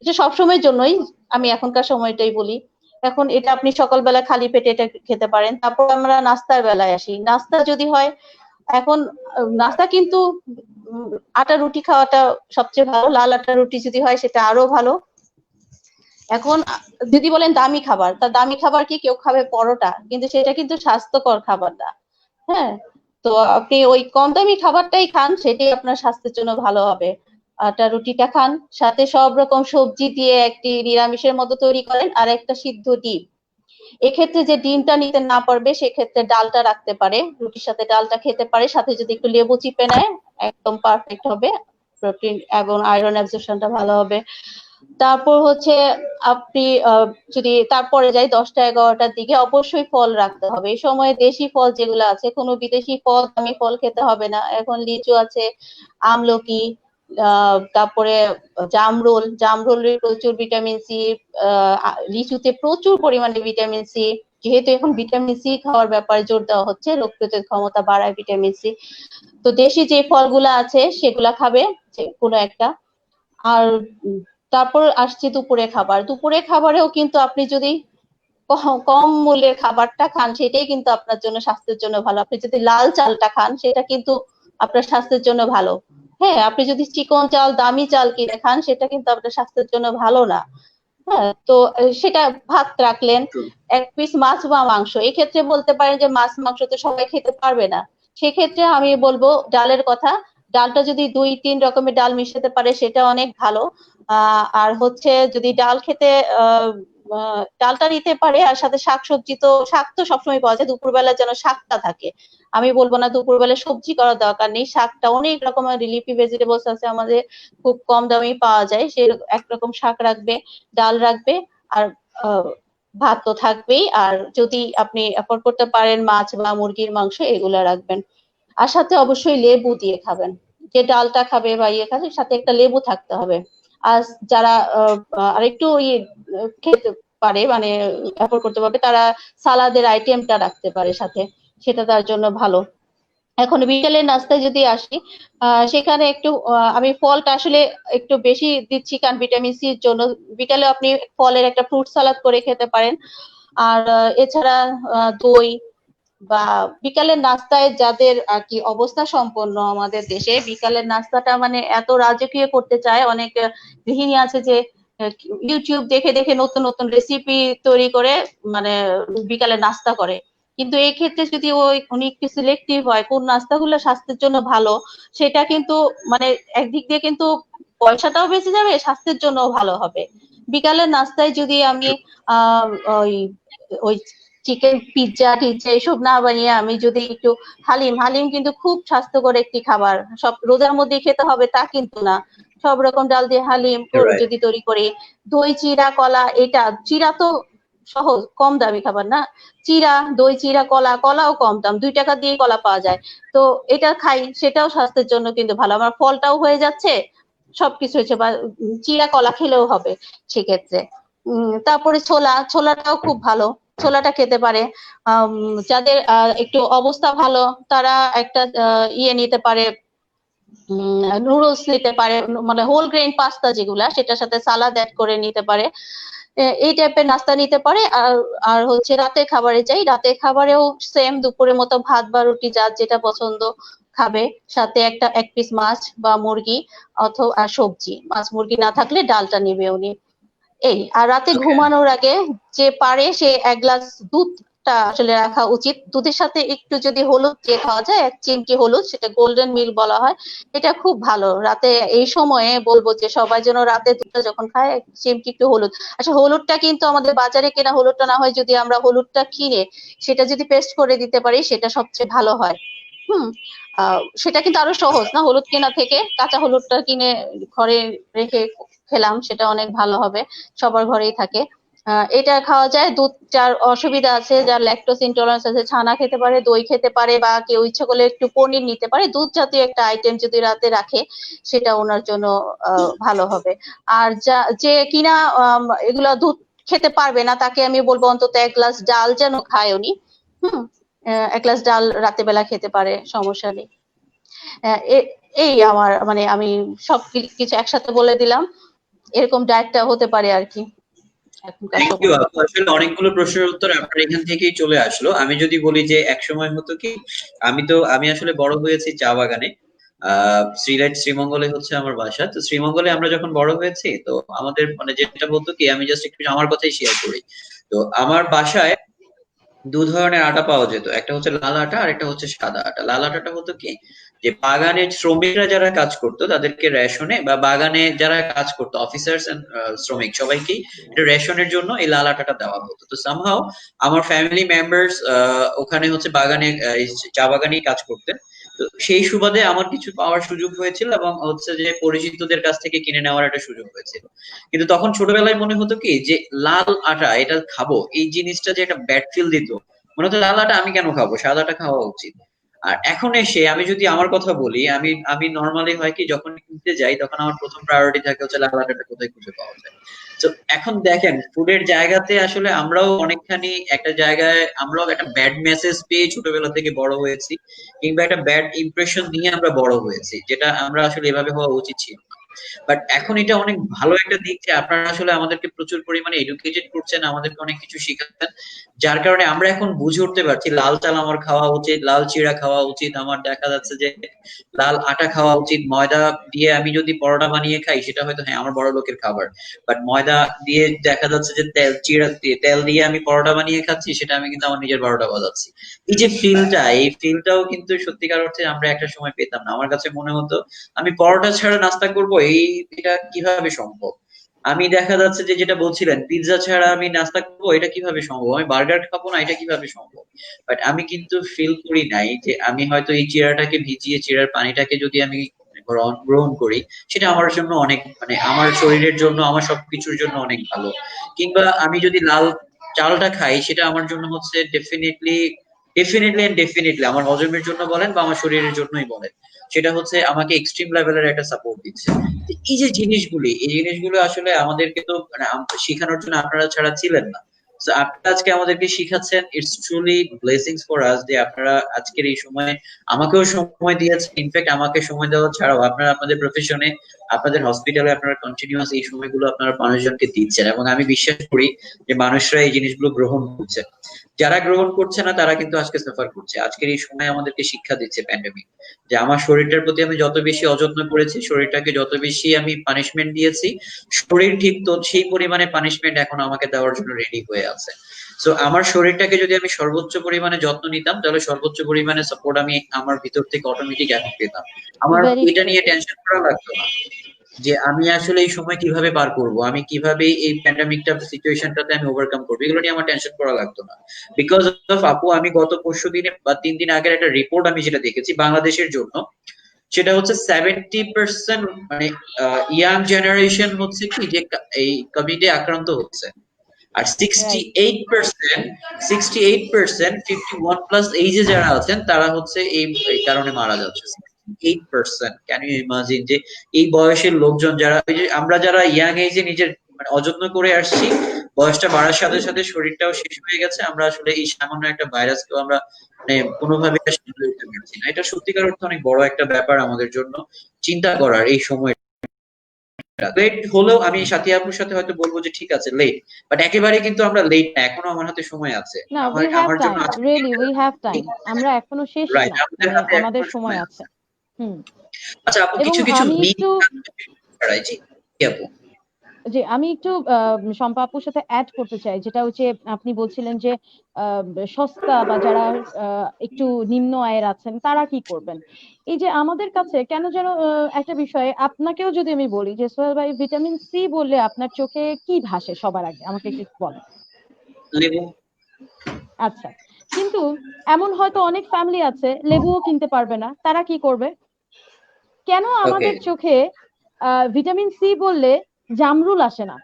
এটা সবসময়ের জন্যই, আমি এখনকার সময়টাই বলি। এখন এটা আপনি সকালবেলা খালি পেটে এটা খেতে পারেন। তারপর আমরা নাস্তার বেলায় আসি। নাস্তা যদি হয়, এখন নাস্তা কিন্তু আটা রুটি খাওয়াটা সবচেয়ে ভালো। লাল আটা রুটি যদি হয় সেটা আরো ভালো। এখন যদি বলেন দামি খাবার, তা দামি খাবার কি কেউ খাবে পরোটা, কিন্তু সেটা কিন্তু স্বাস্থ্যকর খাবার না। হ্যাঁ, তো আপনি ওই কম দামি খাবারটাই খান, সেটাই আপনার স্বাস্থ্যের জন্য ভালো হবে। আটা রুটিটা খান, সাথে সব রকম সবজি দিয়ে একটি নিরামিষের মতো তৈরি করেন, আর একটা সিদ্ধ ডিম। এক্ষেত্রে যে ডিমটা নিতে না পারবে, সেক্ষেত্রে ডালটা রাখতে পারে, রুটির সাথে ডালটা খেতে পারে, সাথে যদি একটু লেবু চিপে নেয় একদম পারফেক্ট হবে। প্রোটিন এবং আয়রন অ্যাবজর্পশনটা ভালো হবে। তারপর হচ্ছে আপনি যদি তারপরে যাই 10টা-11টার দিকে অবশ্যই ফল রাখতে হবে। এই সময় দেশি ফল যেগুলো আছে, কোনো বিদেশি ফল দামি ফল খেতে হবে না। এখন লিচু আছে, আমলকি, তারপরে জামরুলে প্রচুর ভিটামিন সি, লিচুতে প্রচুর পরিমাণে ভিটামিন সি, যেহেতু এখন ভিটামিন সি খাওয়ার ব্যাপারে জোর দেওয়া হচ্ছে, রোগ প্রতিরোধ ক্ষমতা বাড়ায় ভিটামিন সি। তো দেশি যে ফলগুলা আছে সেগুলা খাবে কোনো একটা। আর তারপর আসছে দুপুরে খাবার। দুপুরে খাবারেও কিন্তু আপনি যদি কম মূল্যের খাবারটা খান, সেটাই কিন্তু আপনার জন্য স্বাস্থ্যের জন্য ভালো। আপনি যদি লাল চালটা খান, সেটা কিন্তু আপনার স্বাস্থ্যের জন্য ভালো। হ্যাঁ, আপনি যদি চিকন চাল, দামি চাল কিনে খান, সেটা কিন্তু আপনার স্বাস্থ্যের জন্য ভালো না। হ্যাঁ, তো সেটা ভাত রাখলেন, এক পিস মাছ বা মাংস। এই ক্ষেত্রে বলতে পারেন যে মাছ মাংস তো সবাই খেতে পারবে না, সেক্ষেত্রে আমি বলবো ডালের কথা। ডালটা যদি 2-3 রকমের ডাল মিশাতে পারে সেটা অনেক ভালো। আর হচ্ছে যদি ডাল খেতে ডালটা নিতে পারে, আর সাথে শাকসবজি, তো শাক তো সবসময় পাওয়া যায়, দুপুরবেলা যেন শাকটা থাকে। আমি বলবো না দুপুরবেলা সবজি করার দরকার নেই, শাকটা অনেক রকমের লিফি ভেজিটেবলস আছে আমাদের, খুব কম দামেই পাওয়া যায়, সে একরকম শাক রাখবে, ডাল রাখবে, আর ভাত তো থাকবেই। আর যদি আপনি অ্যাফোর্ড করতে পারেন মাছ বা মুরগির মাংস, এগুলা রাখবেন। আর সাথে অবশ্যই লেবু দিয়ে খাবেন, যে ডালটা খাবে বা ইয়ে খাবে সাথে একটা লেবু থাকতে হবে। আর যারা আরেকটু খেতে পারে, মানে অ্যাফোর্ড করতে পারবে, তারা সালাদের আইটেমটা রাখতে পারে সাথে, সেটা তার জন্য ভালো। এখন বিকেলের নাস্তায় যদি আসি, সেখানে একটু আমি ফলটা আসলে একটু বেশি দিচ্ছি, কারণ ভিটামিন সির জন্য। বিকালে আপনি ফলের একটা ফ্রুট সালাদ করে খেতে পারেন। আর এছাড়া দই বা বিকালের নাস্তায় যাদের আর কি অবস্থা সম্পন্ন আমাদের দেশে, বিকালের নাস্তাটা মানে এত রাজকীয় করতে চায়, অনেক গৃহিণী আছে যে ইউটিউব দেখে দেখে নতুন নতুন রেসিপি তৈরি করে মানে বিকালে নাস্তা করে। কিন্তু এই ক্ষেত্রে যদি উনি একটু সিলেক্টিভ হয় কোন নাস্তাগুলো স্বাস্থ্যের জন্য ভালো, সেটা কিন্তু মানে একদিক দিয়ে কিন্তু পয়সাটাও বেঁচে যাবে, স্বাস্থ্যের জন্য ভালো হবে। বিকালের নাস্তায় যদি আমি আহ ওই ওই চিকেন পিৎজা টিজ্জা এসব না বানিয়ে আমি যদি একটু হালিম কিন্তু খুব স্বাস্থ্যকর একটি খাবার, সব রোজার মধ্যে খেতে হবে তা কিন্তু না, সব রকম ডাল দিয়ে হালিম Right. যদি তৈরি করি, দই চিরা কলা, এটা চিরা তো সহজ কম দামি খাবার না, চিরা দই চিরা কলাও কম দাম, 2 টাকা দিয়ে কলা পাওয়া যায়, তো এটা খাই, সেটাও স্বাস্থ্যের জন্য কিন্তু ভালো, আমার ফলটাও হয়ে যাচ্ছে, সবকিছু হচ্ছে, বা চিরা কলা খেলেও হবে সেক্ষেত্রে। তারপরে ছোলাটাও খুব ভালো, ছোলাটা খেতে পারে। যাদের একটু অবস্থা ভালো, তারা একটা ইয়ে নিতে পারে, নুডলস নিতে পারে, মানে হোল গ্রেইন পাস্তা যেগুলা, সেটার সাথে সালাদ অ্যাড করে নিতে পারে, এই টাইপের নাস্তা নিতে পারে। আর হচ্ছে রাতের খাবারে যাই, রাতের খাবারেও সেম দুপুরের মতো ভাত বা রুটি যার যেটা পছন্দ খাবে, সাথে এক পিস মাছ বা মুরগি অথবা সবজি, মাছ মুরগি না থাকলে ডালটা নিবে উনি। এই আর রাতে Okay. ঘুমানোর আগে যে পারে সে 1 গ্লাস দুধটা আসলে রাখা উচিত, দুধের সাথে একটু যদি হলুদ দিয়ে খাওয়া যায়, 1 চিমটি হলুদ, সেটা গোল্ডেন মিল্ক বলা হয়, এটা খুব ভালো রাতে। এই সময়ে বলবো যে সবাই যেন রাতে দুধটা যখন খায় 1 চিমটি একটু হলুদ, আচ্ছা হলুদটা কিন্তু আমাদের বাজারে কেনা হলুদটা না হয়, যদি আমরা হলুদটা কিনে সেটা যদি পেস্ট করে দিতে পারি সেটা সবচেয়ে ভালো হয়। সেটা কিন্তু আরো সহজ না, হলুদ কেনা থেকে কাঁচা হলুদটা কিনে ঘরে রেখে খেলাম, সেটা অনেক ভালো হবে, সবার ঘরেই থাকে। এটা খাওয়া যায়। দুধ যার অসুবিধা আছে, যার ল্যাকটোজ ইনটলারেন্স আছে, ছানা খেতে পারে, দই খেতে পারে, বা কেউ ইচ্ছা করলে একটু পনির নিতে পারে, দুধ জাতীয় একটা আইটেম যদি রাতে রাখে সেটা ওনার জন্য ভালো হবে। আর যে কিনা এগুলা দুধ খেতে পারবে না, তাকে আমি বলবো অন্তত 1 গ্লাস ডাল যেন খায় উনি। হুম 1 গ্লাস ডাল রাতে বেলা খেতে পারে, সমস্যা নেই। এই আমার মানে আমি সব কিছু একসাথে বলে দিলাম, এরকম ডায়েটটা হতে পারে আর কি এখনকার থ্যাংক ইউ সময়। আপু, আসলে অনেকগুলো প্রশ্নের উত্তর আপনার এখান থেকেই চলে আসলো। আমি যদি বলি যে এক সময় মতো কি, আমি আসলে বড় হয়েছি চা বাগানে, সিলেট শ্রীমঙ্গলে হচ্ছে আমার বাসা। তো শ্রীমঙ্গলে আমরা যখন বড় হয়েছি, তো আমাদের মানে যেটা বলতো কি, আমি জাস্ট একটু আমার কথাই শেয়ার করি। তো আমার বাসায় 2 ধরনের আটা পাওয়া যেত, একটা হচ্ছে লাল আটা আর একটা হচ্ছে সাদা আটা। লাল আটাটা হতো কি, যে বাগানের শ্রমিকরা যারা কাজ করতো তাদেরকে রেশনে, বা বাগানে যারা কাজ করতো অফিসার্স এন্ড শ্রমিক সবাইকেই এটা রেশনের জন্য এই লাল আটাটা দেওয়া হতো। তো সামহাও আমার ফ্যামিলি মেম্বার্স ওখানে হচ্ছে বাগানে চা বাগানেই কাজ করতেন। তো সেই সুবাদে আমার কিছু পাওয়ার সুযোগ হয়েছিল এবং হচ্ছে যে পরিচিতদের কাছ থেকে কিনে নেওয়ার একটা সুযোগ হয়েছিল। কিন্তু তখন ছোটবেলায় মনে হতো কি যে লাল আটা এটা খাবো, এই জিনিসটা যে একটা ব্যাড ফিল দিত, মনে হতো লাল আটা আমি কেন খাবো, সাদা আটা খাওয়া উচিত। আর এখন এসে আমি যদি আমার কথা বলি, আমি আমি নর্মালি হয় কি যখন কিনতে যাই তখন আমার প্রথম প্রায়োরিটি থাকে হচ্ছে লাল আটাটা কোথায় খুঁজে পাওয়া যায়। তো এখন দেখেন ফুডের জায়গাতে আসলে আমরাও অনেকখানি একটা জায়গায় আমরাও একটা ব্যাড মেসেজ পেয়ে ছোটবেলা থেকে বড় হয়েছি, কিংবা একটা ব্যাড ইমপ্রেশন নিয়ে আমরা বড় হয়েছি, যেটা আমরা আসলে এভাবে হওয়া উচিত ছিল না। বাট এখন এটা অনেক ভালো একটা দিক যে আপনারা আসলে আমাদেরকে প্রচুর পরিমাণে এডুকেটেড করছেন, আমাদেরকে অনেক কিছু শেখাচ্ছেন, যার কারণে আমরা এখন বুঝে উঠতে পারছি লাল চাল আমার খাওয়া উচিত, লাল চিড়া খাওয়া উচিত, আমার দেখা যাচ্ছে যে লাল আটা খাওয়া উচিত। ময়দা দিয়ে আমি যদি পরোটা বানিয়ে খাই সেটা হয়তো হ্যাঁ আমার বড় লোকের খাবার, বাট ময়দা দিয়ে দেখা যাচ্ছে যে তেল দিয়ে আমি পরোটা বানিয়ে খাচ্ছি, সেটা আমি কিন্তু আমার নিজের বারোটা বাজাচ্ছি। এই যে ফিলটা, এই ফিলটাও কিন্তু সত্যিকার অর্থে আমরা একটা সময় পেতাম না। আমার কাছে মনে হতো আমি পরোটা ছাড়া নাস্তা করব, এটা কিভাবে সম্ভব? আমি দেখা যাচ্ছে যে যেটা বলছিলেন পিৎজা ছাড়া আমি নাস্তা করবো, এটা কিভাবে সম্ভব? আমি বার্গার খাবো না, এটা কিভাবে সম্ভব? বাট আমি কিন্তু ফিল করি নাই যে আমি হয়তো এই চিড়াটাকে ভিজিয়ে চিড়ার পানিটাকে যদি আমি গ্রহণ করি, সেটা আমার জন্য অনেক মানে আমার শরীরের জন্য আমার সবকিছুর জন্য অনেক ভালো। কিংবা আমি যদি লাল চালটা খাই সেটা আমার জন্য হচ্ছে ডেফিনেটলি আমার হজমের জন্য বলেন বা আমার শরীরের জন্যই বলেন, সেটা হচ্ছে আমাকে এক্সট্রিম লেভেলের একটা সাপোর্ট দিচ্ছে। তো এই জিনিসগুলো আসলে আমাদেরকে তো মানে শেখানোর জন্য আপনারা ছাড়া ছিলেন না। তো আপনারা আজকে আমাদেরকে শিখাচ্ছেন, it's truly blessings for us যে আপনারা আজকের এই সময়ে আমাকেও সময় দিয়েছেন। ইনফ্যাক্ট আমাকে সময় দেওয়া ছাড়াও আপনারা আপনাদের প্রফেশনে, আপনাদের হসপিটালে আপনারা কন্টিনিউয়াস এই সময়গুলো আপনারা মানুষজনকে দিচ্ছেন, এবং আমি বিশ্বাস করি যে মানুষরা এই জিনিসগুলো গ্রহণ করছে। যারা গ্রহণ করছে না তারা কিন্তু আজকে সাফার করছে। আজকের এই সময় আমাদেরকে শিক্ষা দিচ্ছে প্যান্ডেমিক, যে আমার শরীরটার প্রতি আমি যত বেশি অযত্ন করেছি, শরীরটাকে যত বেশি আমি পানিশমেন্ট দিয়েছি, শরীর ঠিক তো সেই পরিমাণে পানিশমেন্ট এখন আমাকে দেওয়ার জন্য রেডি হয়ে আছে। সো আমার শরীরটাকে যদি আমি সর্বোচ্চ পরিমাণে যত্ন নিতাম, তাহলে সর্বোচ্চ পরিমাণে সাপোর্ট আমি আমার ভিতর থেকে অটোমেটিক এখন পেতাম। আমার ভেরি এটা ট্রু। নিয়ে টেনশন করা লাগতো না যে আমি আসলে এই সময় কিভাবে পার করব, আমি কিভাবে এই প্যান্ডেমিকটা সিচুয়েশনটাতে আমি ওভারকাম করবো, এগুলো নিয়ে আমার টেনশন করা লাগতো না। বিকজ অফ আপু, আমি গত পরশু দিনে বা 3 দিন আগের একটা রিপোর্ট আমি যেটা দেখেছি বাংলাদেশের জন্য, সেটা হচ্ছে 70% মানে ইয়াং জেনারেশন হচ্ছে কি যে এই কোভিডে আক্রান্ত হচ্ছে। আর রাইট। 68% 51+ এইজে যারা আছেন তারা হচ্ছে এই কারণে মারা যাচ্ছে। 8%, ক্যান ইউ ইমাজিন যে এই বয়সের লোকজন যারা, ওই যে আমরা যারা ইয়াং এজে নিজের মানে অযত্ন করে আসছি, বয়সটা বাড়ার সাথে সাথে শরীরটাও শেষ হয়ে গেছে, আমরা আসলে এই সামান্য একটা ভাইরাসকেও আমরা মানে কোনোভাবে সামলে উঠতে পারছি না। এটা সত্যিকার অর্থে অনেক বড় একটা ব্যাপার আমাদের জন্য চিন্তা করার এই সময়। লেট হলেও আমি সাথী আপুর সাথে হয়তো বলবো যে ঠিক আছে লেট, বাট একেবারে কিন্তু আমরা লেট না, এখনো আমার হাতে সময় আছে। না, আমার উই হ্যাভ আমার জন্য টাইম, আজকে রিয়েলি উই হ্যাভ টাইম। আমরা এখনো শেষ রাইট, না, আমাদের মানে হাতে আমাদের এখনো সময় সময় আছে। আছে। হুম। আচ্ছা আপু, এবং কিছু কিছু আমি মিথ একটু ছড়াই, জি জি আপু। যে আমি একটু শম্পা আপুর সাথে অ্যাড করতে চাই, যেটা হচ্ছে আপনি বলছিলেন যে আহ, সস্তা বা যারা একটু নিম্ন আয়ের আছেন তারা কি করবেন। এই যে আমাদের কাছে কেন যেন একটা বিষয় আপনাকেও যদি আমি বলি যে সোহেল ভাই, ভিটামিন সি বললে আপনার চোখে কি ভাসে সবার আগে আমাকে একটু বলেন। লেবু। আচ্ছা, কিন্তু এমন হয়তো অনেক ফ্যামিলি আছে লেবুও কিনতে পারবে না, তারা কি করবে? কেন ওকে। আমাদের চোখে ভিটামিন সি বললে জামরুল আসে না?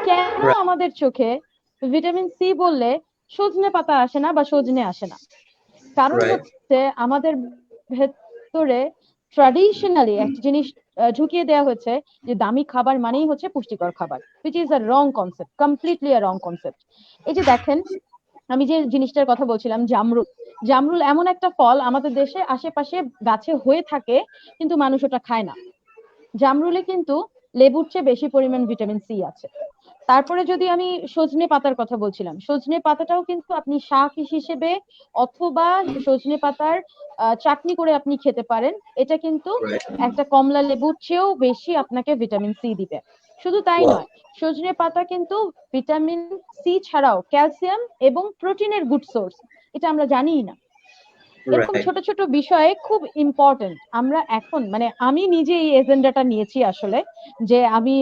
কেন আমাদের চোখে ভিটামিন সি বললে সজনে পাতা আসে না বা সজনে আসে না? কারণ রাইট হচ্ছে আমাদের ভেতরে ট্র্যাডিশনালি একটা জিনিস ঢুকিয়ে দেওয়া হয়েছে যে দামি খাবার মানেই হচ্ছে পুষ্টিকর খাবার, which is a wrong concept, completely a wrong concept. এই যে দেখেন, আমি যে জিনিসটার কথা বলছিলাম, জামরুল, জামরুল এমন একটা ফল আমাদের দেশে আশেপাশে গাছে হয়ে থাকে, কিন্তু মানুষ ওটা খায় না। জামরুলে কিন্তু লেবুর চেয়ে বেশি পরিমাণ ভিটামিন সি আছে। তারপরে যদি আমি সজনে পাতার কথা বলছিলাম, সজনে পাতাটাও কিন্তু আপনি শাক হিসেবে অথবা সজনে পাতার চাটনি করে আপনি খেতে পারেন। এটা কিন্তু রাইট। একটা কমলা লেবুর চেয়েও বেশি আপনাকে ভিটামিন সি দিবে। শুধু তাই ওয়াও। নয়, সজনে পাতা কিন্তু ভিটামিন সি ছাড়াও ক্যালসিয়াম এবং প্রোটিনের গুড সোর্স, এটা আমরা জানিই না। এরকম রাইট ছোট ছোট বিষয়ে খুব ইম্পর্টেন্ট। আমরা এখন মানে আমি নিজে এই এজেন্ডাটা নিয়েছি আসলে, যে আমি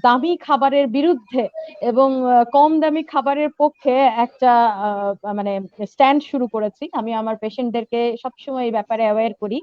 দামি খাবারের বিরুদ্ধে এবং কম দামি খাবারের পক্ষে একটা মানে স্ট্যান্ড শুরু করেছি। আমি আমার পেশেন্টদেরকে সবসময় এই ব্যাপারে অ্যাওয়্যার করি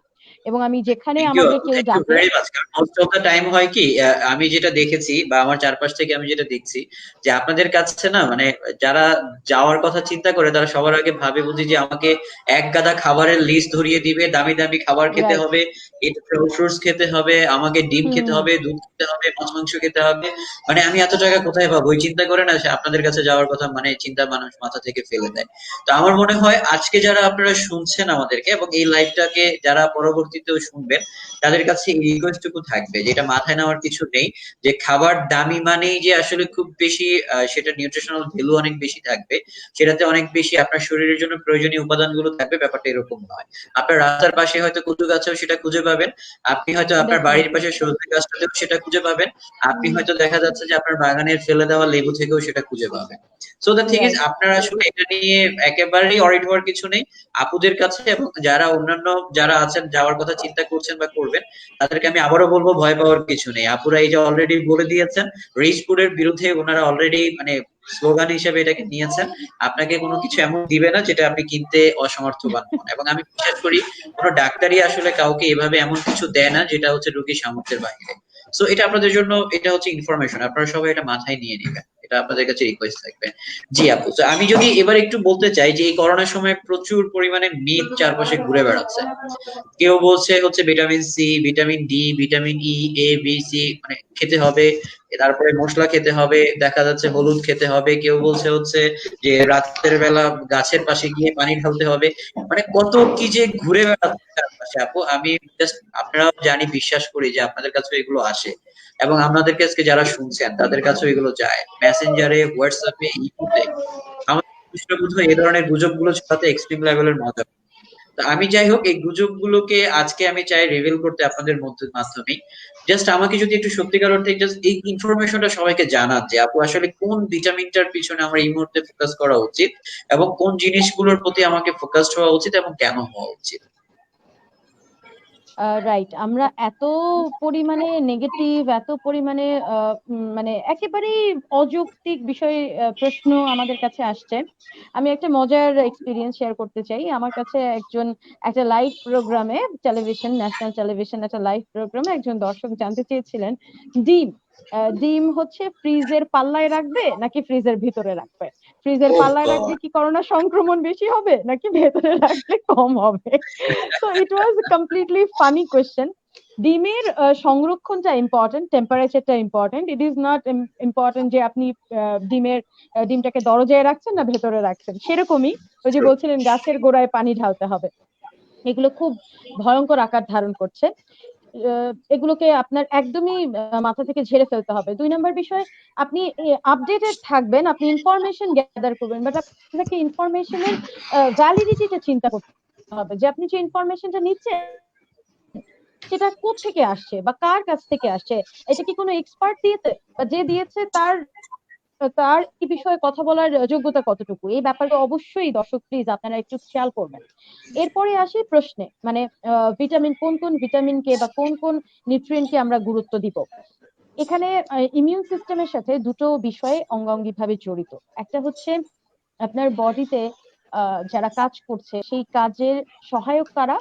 এবং আমি যেখানে থ্যাংক ইউ আমাকে আপু, কেউ থ্যাংক ইউ ডাকে। Very much. কারণ মোস্ট অফ দ্য টাইম হয় কি, আমি যেটা দেখেছি বা আমার চারপাশ থেকে আমি যেটা দেখছি, যে আপনাদের কাছে না মানে যারা যাওয়ার কথা চিন্তা করে তারা সবার আগে ভাবে বুঝি যে আমাকে এক গাদা খাবারের লিস্ট ধরিয়ে দিবে, দামি দামি খাবার খেতে রাইট। হবে, এটা ফ্রুটস খেতে হবে, আমাকে ডিম খেতে হুম। হবে, দুধ খেতে হবে, মাছ মাংস খেতে হবে, মানে আমি এত টাকা কোথায় পাবো, ওই চিন্তা করে না সে আপনাদের কাছে যাওয়ার কথা মানে চিন্তা মানুষ মাথা থেকে ফেলে দেয়। তো আমার মনে হয় আজকে যারা আপনারা শুনছেন আমাদেরকে এবং এই লাইভটাকে যারা পরবর্তীতেও শুনবেন, তাদের কাছে এই রিকোয়েস্টটুকু থাকবে, যেটা মাথায় নেওয়ার কিছু নেই যে খাবার দামি মানেই যে আসলে খুব বেশি সেটা নিউট্রিশনাল ভ্যালু অনেক বেশি থাকবে, সেটাতে অনেক বেশি আপনার শরীরের জন্য প্রয়োজনীয় উপাদানগুলো থাকবে, ব্যাপারটা এরকম নয়। আপনার রাস্তার পাশে হয়তো কচু গাছেও সেটা খুঁজে পাবেন, আপনি হয়তো আপনার বাড়ির ডেফিনেটলি। পাশে সজনে গাছটাতেও সেটা খুঁজে পাবেন, আপনি হয়তো দেখা যাচ্ছে যে আপনার বাগানের ফেলে দেওয়া লেবু থেকেও সেটা খুঁজে পাবেন। So the thing is, right. আপনারা আসলে এটা নিয়ে একেবারেই অরিড হওয়ার কিছু নেই। আপুদের কাছে এবং যারা অন্যান্য যারা আছেন যাওয়ার কথা চিন্তা করছেন বা করবেন, তাদেরকে আমি আবারও বলবো ভয় পাওয়ার কিছু নেই। আপুরা এই যে অলরেডি বলে দিয়েছেন, রিচ ফুডের বিরুদ্ধে ওনারা অলরেডি মানে স্লোগান হিসেবে এটাকে নিয়েছেন। আপনাকে কোনো কিছু এমন দিবে না যেটা আপনি কিনতে অসমর্থবান হন, এবং আমি বিশ্বাস করি কোনো ডাক্তারই আসলে কাউকে এভাবে এমন কিছু দেয় না যেটা হচ্ছে রোগীর সামর্থ্যের বাইরে। সো এটা আপনাদের জন্য, এটা হচ্ছে ইনফরমেশন, আপনারা সবাই এটা মাথায় নিয়ে নেবেন, এটা আপনাদের কাছে রিকোয়েস্ট থাকবে। জি আপু, তো আমি যদি এবার একটু বলতে চাই যে এই করোনার সময় প্রচুর পরিমাণে মিথ চারপাশে ঘুরে বেড়াচ্ছে। কেউ বলছে হচ্ছে vitamin C, vitamin D, vitamin E, A B C মানে খেতে হবে, তারপরে মশলা খেতে হবে, দেখা যাচ্ছে হলুদ খেতে হবে, কেউ বলছে হচ্ছে যে রাতের বেলা গাছের পাশে গিয়ে পানি ঢালতে হবে, মানে কত কি যে ঘুরে বেড়াচ্ছে চারপাশে আপু। আমি জাস্ট, আপনারাও জানি, বিশ্বাস করি যে আপনাদের কাছে এগুলো আসে, এবং আপনাদের কাছে যারা শুনছেন তাদের কাছে এগুলো যায় মেসেঞ্জারে, হোয়াটসঅ্যাপে, ইমোতে। আমার বোধ হয় এই ধরনের গুজবগুলো ছড়াতে এক্সট্রিম লেভেলের মজা। তো আমি যাই হোক, এই গুজবগুলোকে আজকে আমি চাই রিভিল করতে আপনাদের মধ্যে মাধ্যমে। জাস্ট আমাকে যদি একটু সত্যিকার অর্থে জাস্ট এই ইনফরমেশনটা সবাইকে জানান যে আপু আসলে কোন ভিটামিনটার পিছনে আমরা এই মুহূর্তে ফোকাস করা উচিত, এবং কোন জিনিসগুলোর প্রতি আমাকে ফোকাসড হওয়া উচিত এবং কেন হওয়া উচিত। রাইট। আমরা এত পরিমাণে নেগেটিভ, এত পরিমাণে মানে একেবারেই অযৌক্তিক বিষয়, প্রশ্ন আমাদের কাছে আসছে। আমি একটা মজার এক্সপিরিয়েন্স শেয়ার করতে চাই। আমার কাছে একটা লাইভ প্রোগ্রামে, টেলিভিশন, ন্যাশনাল টেলিভিশন একটা লাইভ প্রোগ্রামে একজন দর্শক জানতে চেয়েছিলেন ডিম ডিম হচ্ছে ফ্রিজের পাল্লায় রাখবে নাকি ফ্রিজের ভিতরে রাখবে, ফ্রিজের ওহ পাল্লায় রাখলে গড। কি করোনা সংক্রমণ বেশি হবে নাকি ভেতরে রাখলে কম হবে। So it was a completely funny question. ডিমের সংরক্ষণটা ইম্পর্টেন্ট, টেম্পারেচারটা important. It is not important যে আপনি ডিমটাকে দরজায় রাখছেন না ভেতরে রাখছেন। সেরকমই ওই যে বলছিলেন গাছের গোড়ায় পানি ঢালতে হবে, এগুলো খুব ভয়ঙ্কর আকার ধারণ করছে। এগুলোকে আপনার একদমই মাথা থেকে ঝেড়ে ফেলতে হবে। 2 নাম্বার বিষয়, আপনি আপডেটেড থাকবেন, আপনি ইনফরমেশন গ্যাদার করবেন, বাট আপনাকে ইনফরমেশনের ভ্যালিডিটিটা চিন্তা করতে হবে যে আপনি যে ইনফরমেশনটা নিচ্ছেন সেটা কোত্থেকে আসছে বা কার কাছ থেকে আসছে। এটা কি কোনো এক্সপার্ট দিয়েছে, বা যে দিয়েছে তার তার এই বিষয়ে কথা বলার যোগ্যতা কতটুকু, এই ব্যাপারটা অবশ্যই দর্শক প্লিজ আপনারা একটু খেয়াল করবেন। এরপরে আসি প্রশ্নে, মানে ভিটামিন, কোন কোন ভিটামিনকে বা কোন কোন নিউট্রিয়েন্টকে আমরা গুরুত্ব দিব। এখানে ইমিউন সিস্টেমের সাথে দুটো বিষয় অঙ্গাঙ্গি ভাবে জড়িত। একটা হচ্ছে আপনার বডিতে যারা কাজ করছে সেই কাজের সহায়ক কারা,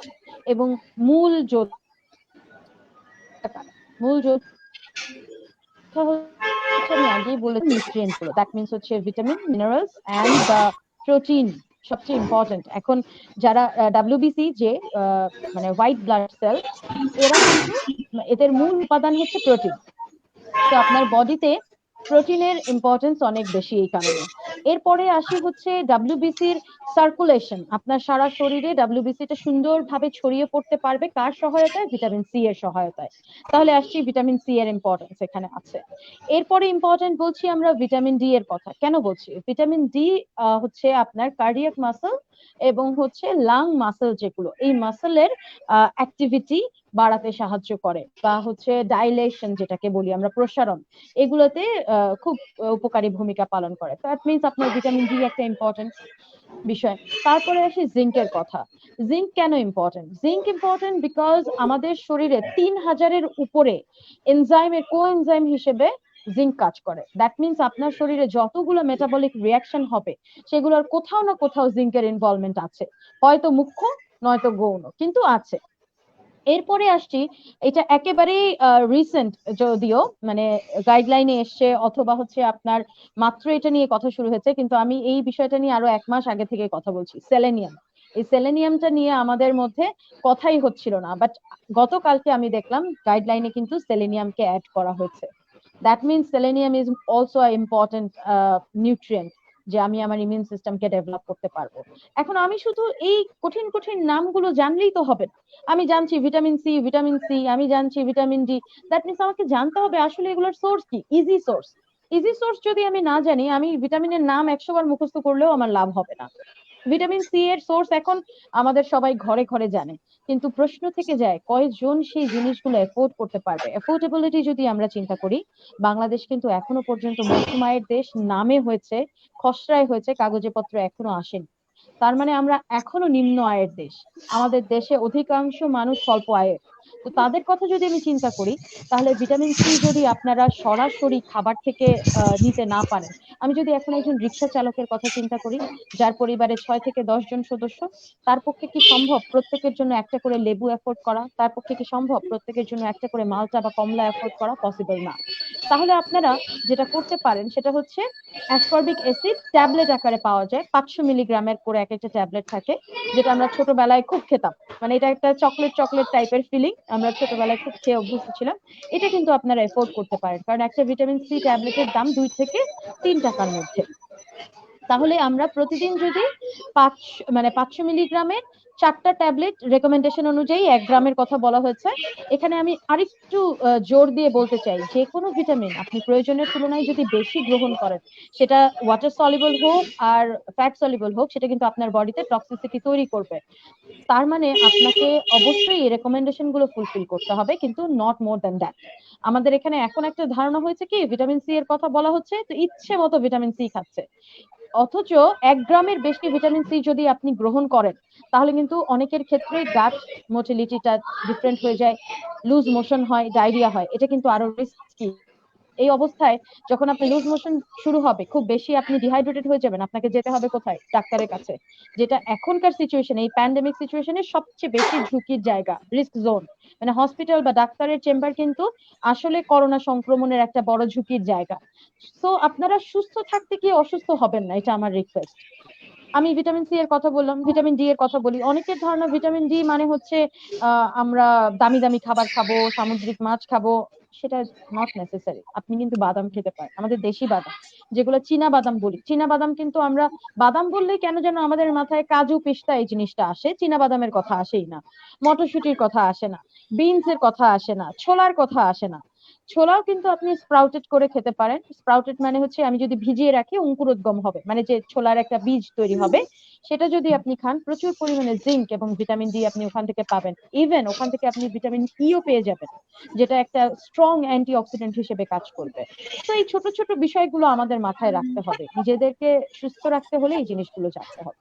এবং মূল যোদ্ধা কারা। মূল যোদ্ধা হচ্ছে আমি আগেই বলেছি নিউট্রিয়েন্ট গুলো, দ্যাট মিনস হচ্ছে vitamin, minerals and the protein সবচেয়ে ইম্পর্টেন্ট। এখন যারা ডাব্লিউবিসি যে মানে হোয়াইট ব্লাড সেল, এরা কিন্তু এদের মূল উপাদান হচ্ছে প্রোটিন। তো আপনার বডিতে প্রোটিনের ইম্পর্টেন্স অনেক বেশি এই কারণে। এরপরে আসি হচ্ছে ডাব্লিউবিসির সার্কুলেশন, আপনার সারা শরীরে ডাব্লিউবিসিটা সুন্দরভাবে ছড়িয়ে পড়তে পারবে কার সহায়তায়, ভিটামিন সি এর সহায়তায়। তাহলে আসছি ভিটামিন সি এর ইম্পর্টেন্স এখানে আছে। এরপরে ইম্পর্টেন্ট বলছি আমরা ভিটামিন ডি এর কথা। কেন বলছি? ভিটামিন ডি হচ্ছে আপনার কার্ডিয়াক মাসল এবং হচ্ছে লাং মাসল, যেগুলো এই মাসলের অ্যাক্টিভিটি বাড়াতে সাহায্য করে, বা হচ্ছে ডাইলেশন যেটাকে বলি আমরা, প্রসারণ, এগুলোতে খুব উপকারী ভূমিকা পালন করে। দ্যাট মিনস আপনার ভিটামিন ডি একটা ইম্পর্টেন্ট বিষয়। তারপরে আসি জিঙ্কের কথা। জিঙ্ক কেন ইম্পর্টেন্ট? জিঙ্ক ইম্পর্টেন্ট বিকজ আমাদের শরীরে 3000-এর উপরে এনজাইমের কোএনজাইম হিসেবে জিঙ্ক কাজ করে। দ্যাট মিনস আপনার শরীরে যতগুলো মেটাবলিক রিয়াকশন হবে সেগুলোর কোথাও না কোথাও জিঙ্কের ইনভলভমেন্ট আছে, হয়তো মুখ্য নয়তো গৌণ, কিন্তু আছে। এরপরে আসছি, এটা একেবারেই রিসেন্ট, যদিও মানে গাইডলাইনে এসছে অথবা হচ্ছে আপনার মাত্র এটা নিয়ে কথা শুরু হয়েছে, কিন্তু আমি এই বিষয়টা নিয়ে আরো 1 মাস আগে থেকে কথা বলছি। সেলেনিয়াম, এই সেলেনিয়ামটা নিয়ে আমাদের মধ্যে কথাই হচ্ছিল না, বাট গতকালকে আমি দেখলাম গাইডলাইনে কিন্তু সেলেনিয়ামকে অ্যাড করা হয়েছে। That means selenium is also a important nutrient, যে আমি আমার ইমিউন সিস্টেমকে ডেভেলপ করতে পারবো। এখন আমি শুধু এই কঠিন কঠিন নামগুলো জানলেই তো হবে না। আমি জানছি ভিটামিন সি, আমি জানছি ভিটামিন ডি, দ্যাট মিনস আমাকে জানতে হবে আসলে এগুলোর সোর্স কি, ইজি সোর্স। ইজি সোর্স যদি আমি না জানি, আমি ভিটামিনের নাম 100 বার মুখস্থ করলেও আমার লাভ হবে না। ভিটামিন সি এর সোর্স এখন আমাদের সবাই ঘরে ঘরে জানে, কিন্তু প্রশ্ন থেকে যায় কয়জন সেই জিনিসগুলো এফোর্ড করতে পারবে। এফোর্ডেবিলিটি যদি আমরা চিন্তা করি, বাংলাদেশ কিন্তু এখনো পর্যন্ত মধ্যম আয়ের দেশ নামে হয়েছে, খসড়ায় হয়েছে, কাগজে পত্র এখনো আসেনি। তার মানে আমরা এখনো নিম্ন আয়ের দেশ, আমাদের দেশে অধিকাংশ মানুষ স্বল্প আয়ের। তো তাদের কথা যদি আমি চিন্তা করি, তাহলে ভিটামিন সি যদি আপনারা সরাসরি খাবার থেকে নিতে না পারেন, আমি যদি এখন একজন রিক্সা চালকের কথা চিন্তা করি, যার পরিবারে 6 থেকে 10 জন সদস্য, তার পক্ষে কি সম্ভব প্রত্যেকের জন্য একটা করে লেবু এফোর্ড করা? তার পক্ষে কি সম্ভব প্রত্যেকের জন্য একটা করে মালটা বা কমলা এফোর্ড করা? পসিবল না। তাহলে আপনারা যেটা করতে পারেন সেটা হচ্ছে, অ্যাসকর্বিক অ্যাসিড ট্যাবলেট আকারে পাওয়া যায়, 500 মিলিগ্রামের করে এক একটা ট্যাবলেট থাকে, যেটা আমরা ছোটবেলায় খুব খেতাম। মানে এটা একটা চকলেট চকলেট টাইপের ফিলিং, আমরা ছোটবেলায় খুব খেয়ে অভ্যস্ত ছিলাম। এটা কিন্তু আপনারা এফোর্ড করতে পারেন, কারণ একটা ভিটামিন সি ট্যাবলেটের দাম 2 থেকে 3 টাকার মধ্যে। তাহলে আমরা প্রতিদিন যদি 500 মিলিগ্রামের 4টা ট্যাবলেট, রেকমেন্ডেশন অনুযায়ী 1 গ্রামের কথা বলা হয়েছে। এখানে আমি আরেকটু জোর দিয়ে বলতে চাই, যে কোনো ভিটামিন আপনি প্রয়োজনের তুলনায় যদি বেশি গ্রহণ করেন, সেটা ওয়াটার সলিবল হোক আর ফ্যাট সলিবল হোক, সেটা কিন্তু আপনার বডিতে টক্সিসিটি তৈরি করবে। তার মানে আপনাকে অবশ্যই এই রেকমেন্ডেশন গুলো ফুলফিল করতে হবে, কিন্তু নট মোর দ্যান দ্যাট। আমাদের এখানে এখন একটা ধারণা হয়েছে কি, ভিটামিন সি এর কথা বলা হচ্ছে তো ইচ্ছে মতো ভিটামিন সি খাচ্ছে, অথচ 1 গ্রামের বেশি ভিটামিন সি যদি আপনি গ্রহণ করেন, তাহলে কিন্তু অনেকের ক্ষেত্রে গাট মোটিলিটিটা ডিফারেন্ট হয়ে যায়, লুজ মোশন হয়, ডায়রিয়া হয়। এটা কিন্তু আরো রিস্কি। এই অবস্থায় যখন আপনি লুজ মোশন শুরু হবে, খুব বেশি আপনি ডিহাইড্রেটেড হয়ে যাবেন, আপনাকে যেতে হবে কোথায়? ডাক্তারের কাছে, যেটা এখনকার সিচুয়েশনে, এই প্যান্ডেমিক সিচুয়েশনে সবচেয়ে বেশি ঝুঁকির জায়গা, রিস্ক জোন। মানে হসপিটাল বা ডাক্তারের চেম্বার কিন্তু আসলে করোনা সংক্রমণের একটা বড় ঝুঁকির জায়গা। সো আপনারা সুস্থ থাকতে গিয়ে অসুস্থ হবেন না, এটা আমার রিকোয়েস্ট। আমি ভিটামিন সি এর কথা বললাম, ভিটামিন ডি এর কথা বলি। অনেকের ধারণা ভিটামিন ডি মানে হচ্ছে আমরা দামি দামি খাবার খাবো, সামুদ্রিক মাছ খাবো। সেটা নট নেসেসারি। আপনি কিন্তু বাদাম খেতে পারেন, আমাদের দেশি বাদাম, যেগুলো চীনা বাদাম বলি। চীনা বাদাম কিন্তু আমরা, বাদাম বললেই কেন যেন আমাদের মাথায় কাজু পিস্তা এই জিনিসটা আসে, চীনা বাদামের কথা আসেই না, মটরশুটির কথা আসে না, বিনস এর কথা আসে না, ছোলার কথা আসে না। ছোলাও কিন্তু আপনি স্প্রাউটেড করে খেতে পারেন। স্প্রাউটেড মানে হচ্ছে আমি যদি ভিজিয়ে রাখি অঙ্কুরোদ্গম হবে, মানে যে ছোলার একটা বীজ তৈরি হবে, সেটা যদি আপনি খান, প্রচুর পরিমাণে জিঙ্ক এবং ভিটামিন ডি আপনি ওখান থেকে পাবেন। ইভেন ওখান থেকে আপনি ভিটামিন ইও পেয়ে যাবেন, যেটা একটা স্ট্রং অ্যান্টি অক্সিডেন্ট হিসেবে কাজ করবে। তো এই ছোট ছোট বিষয়গুলো আমাদের মাথায় রাখতে হবে, নিজেদেরকে সুস্থ রাখতে হলে এই জিনিসগুলো জানতে হবে।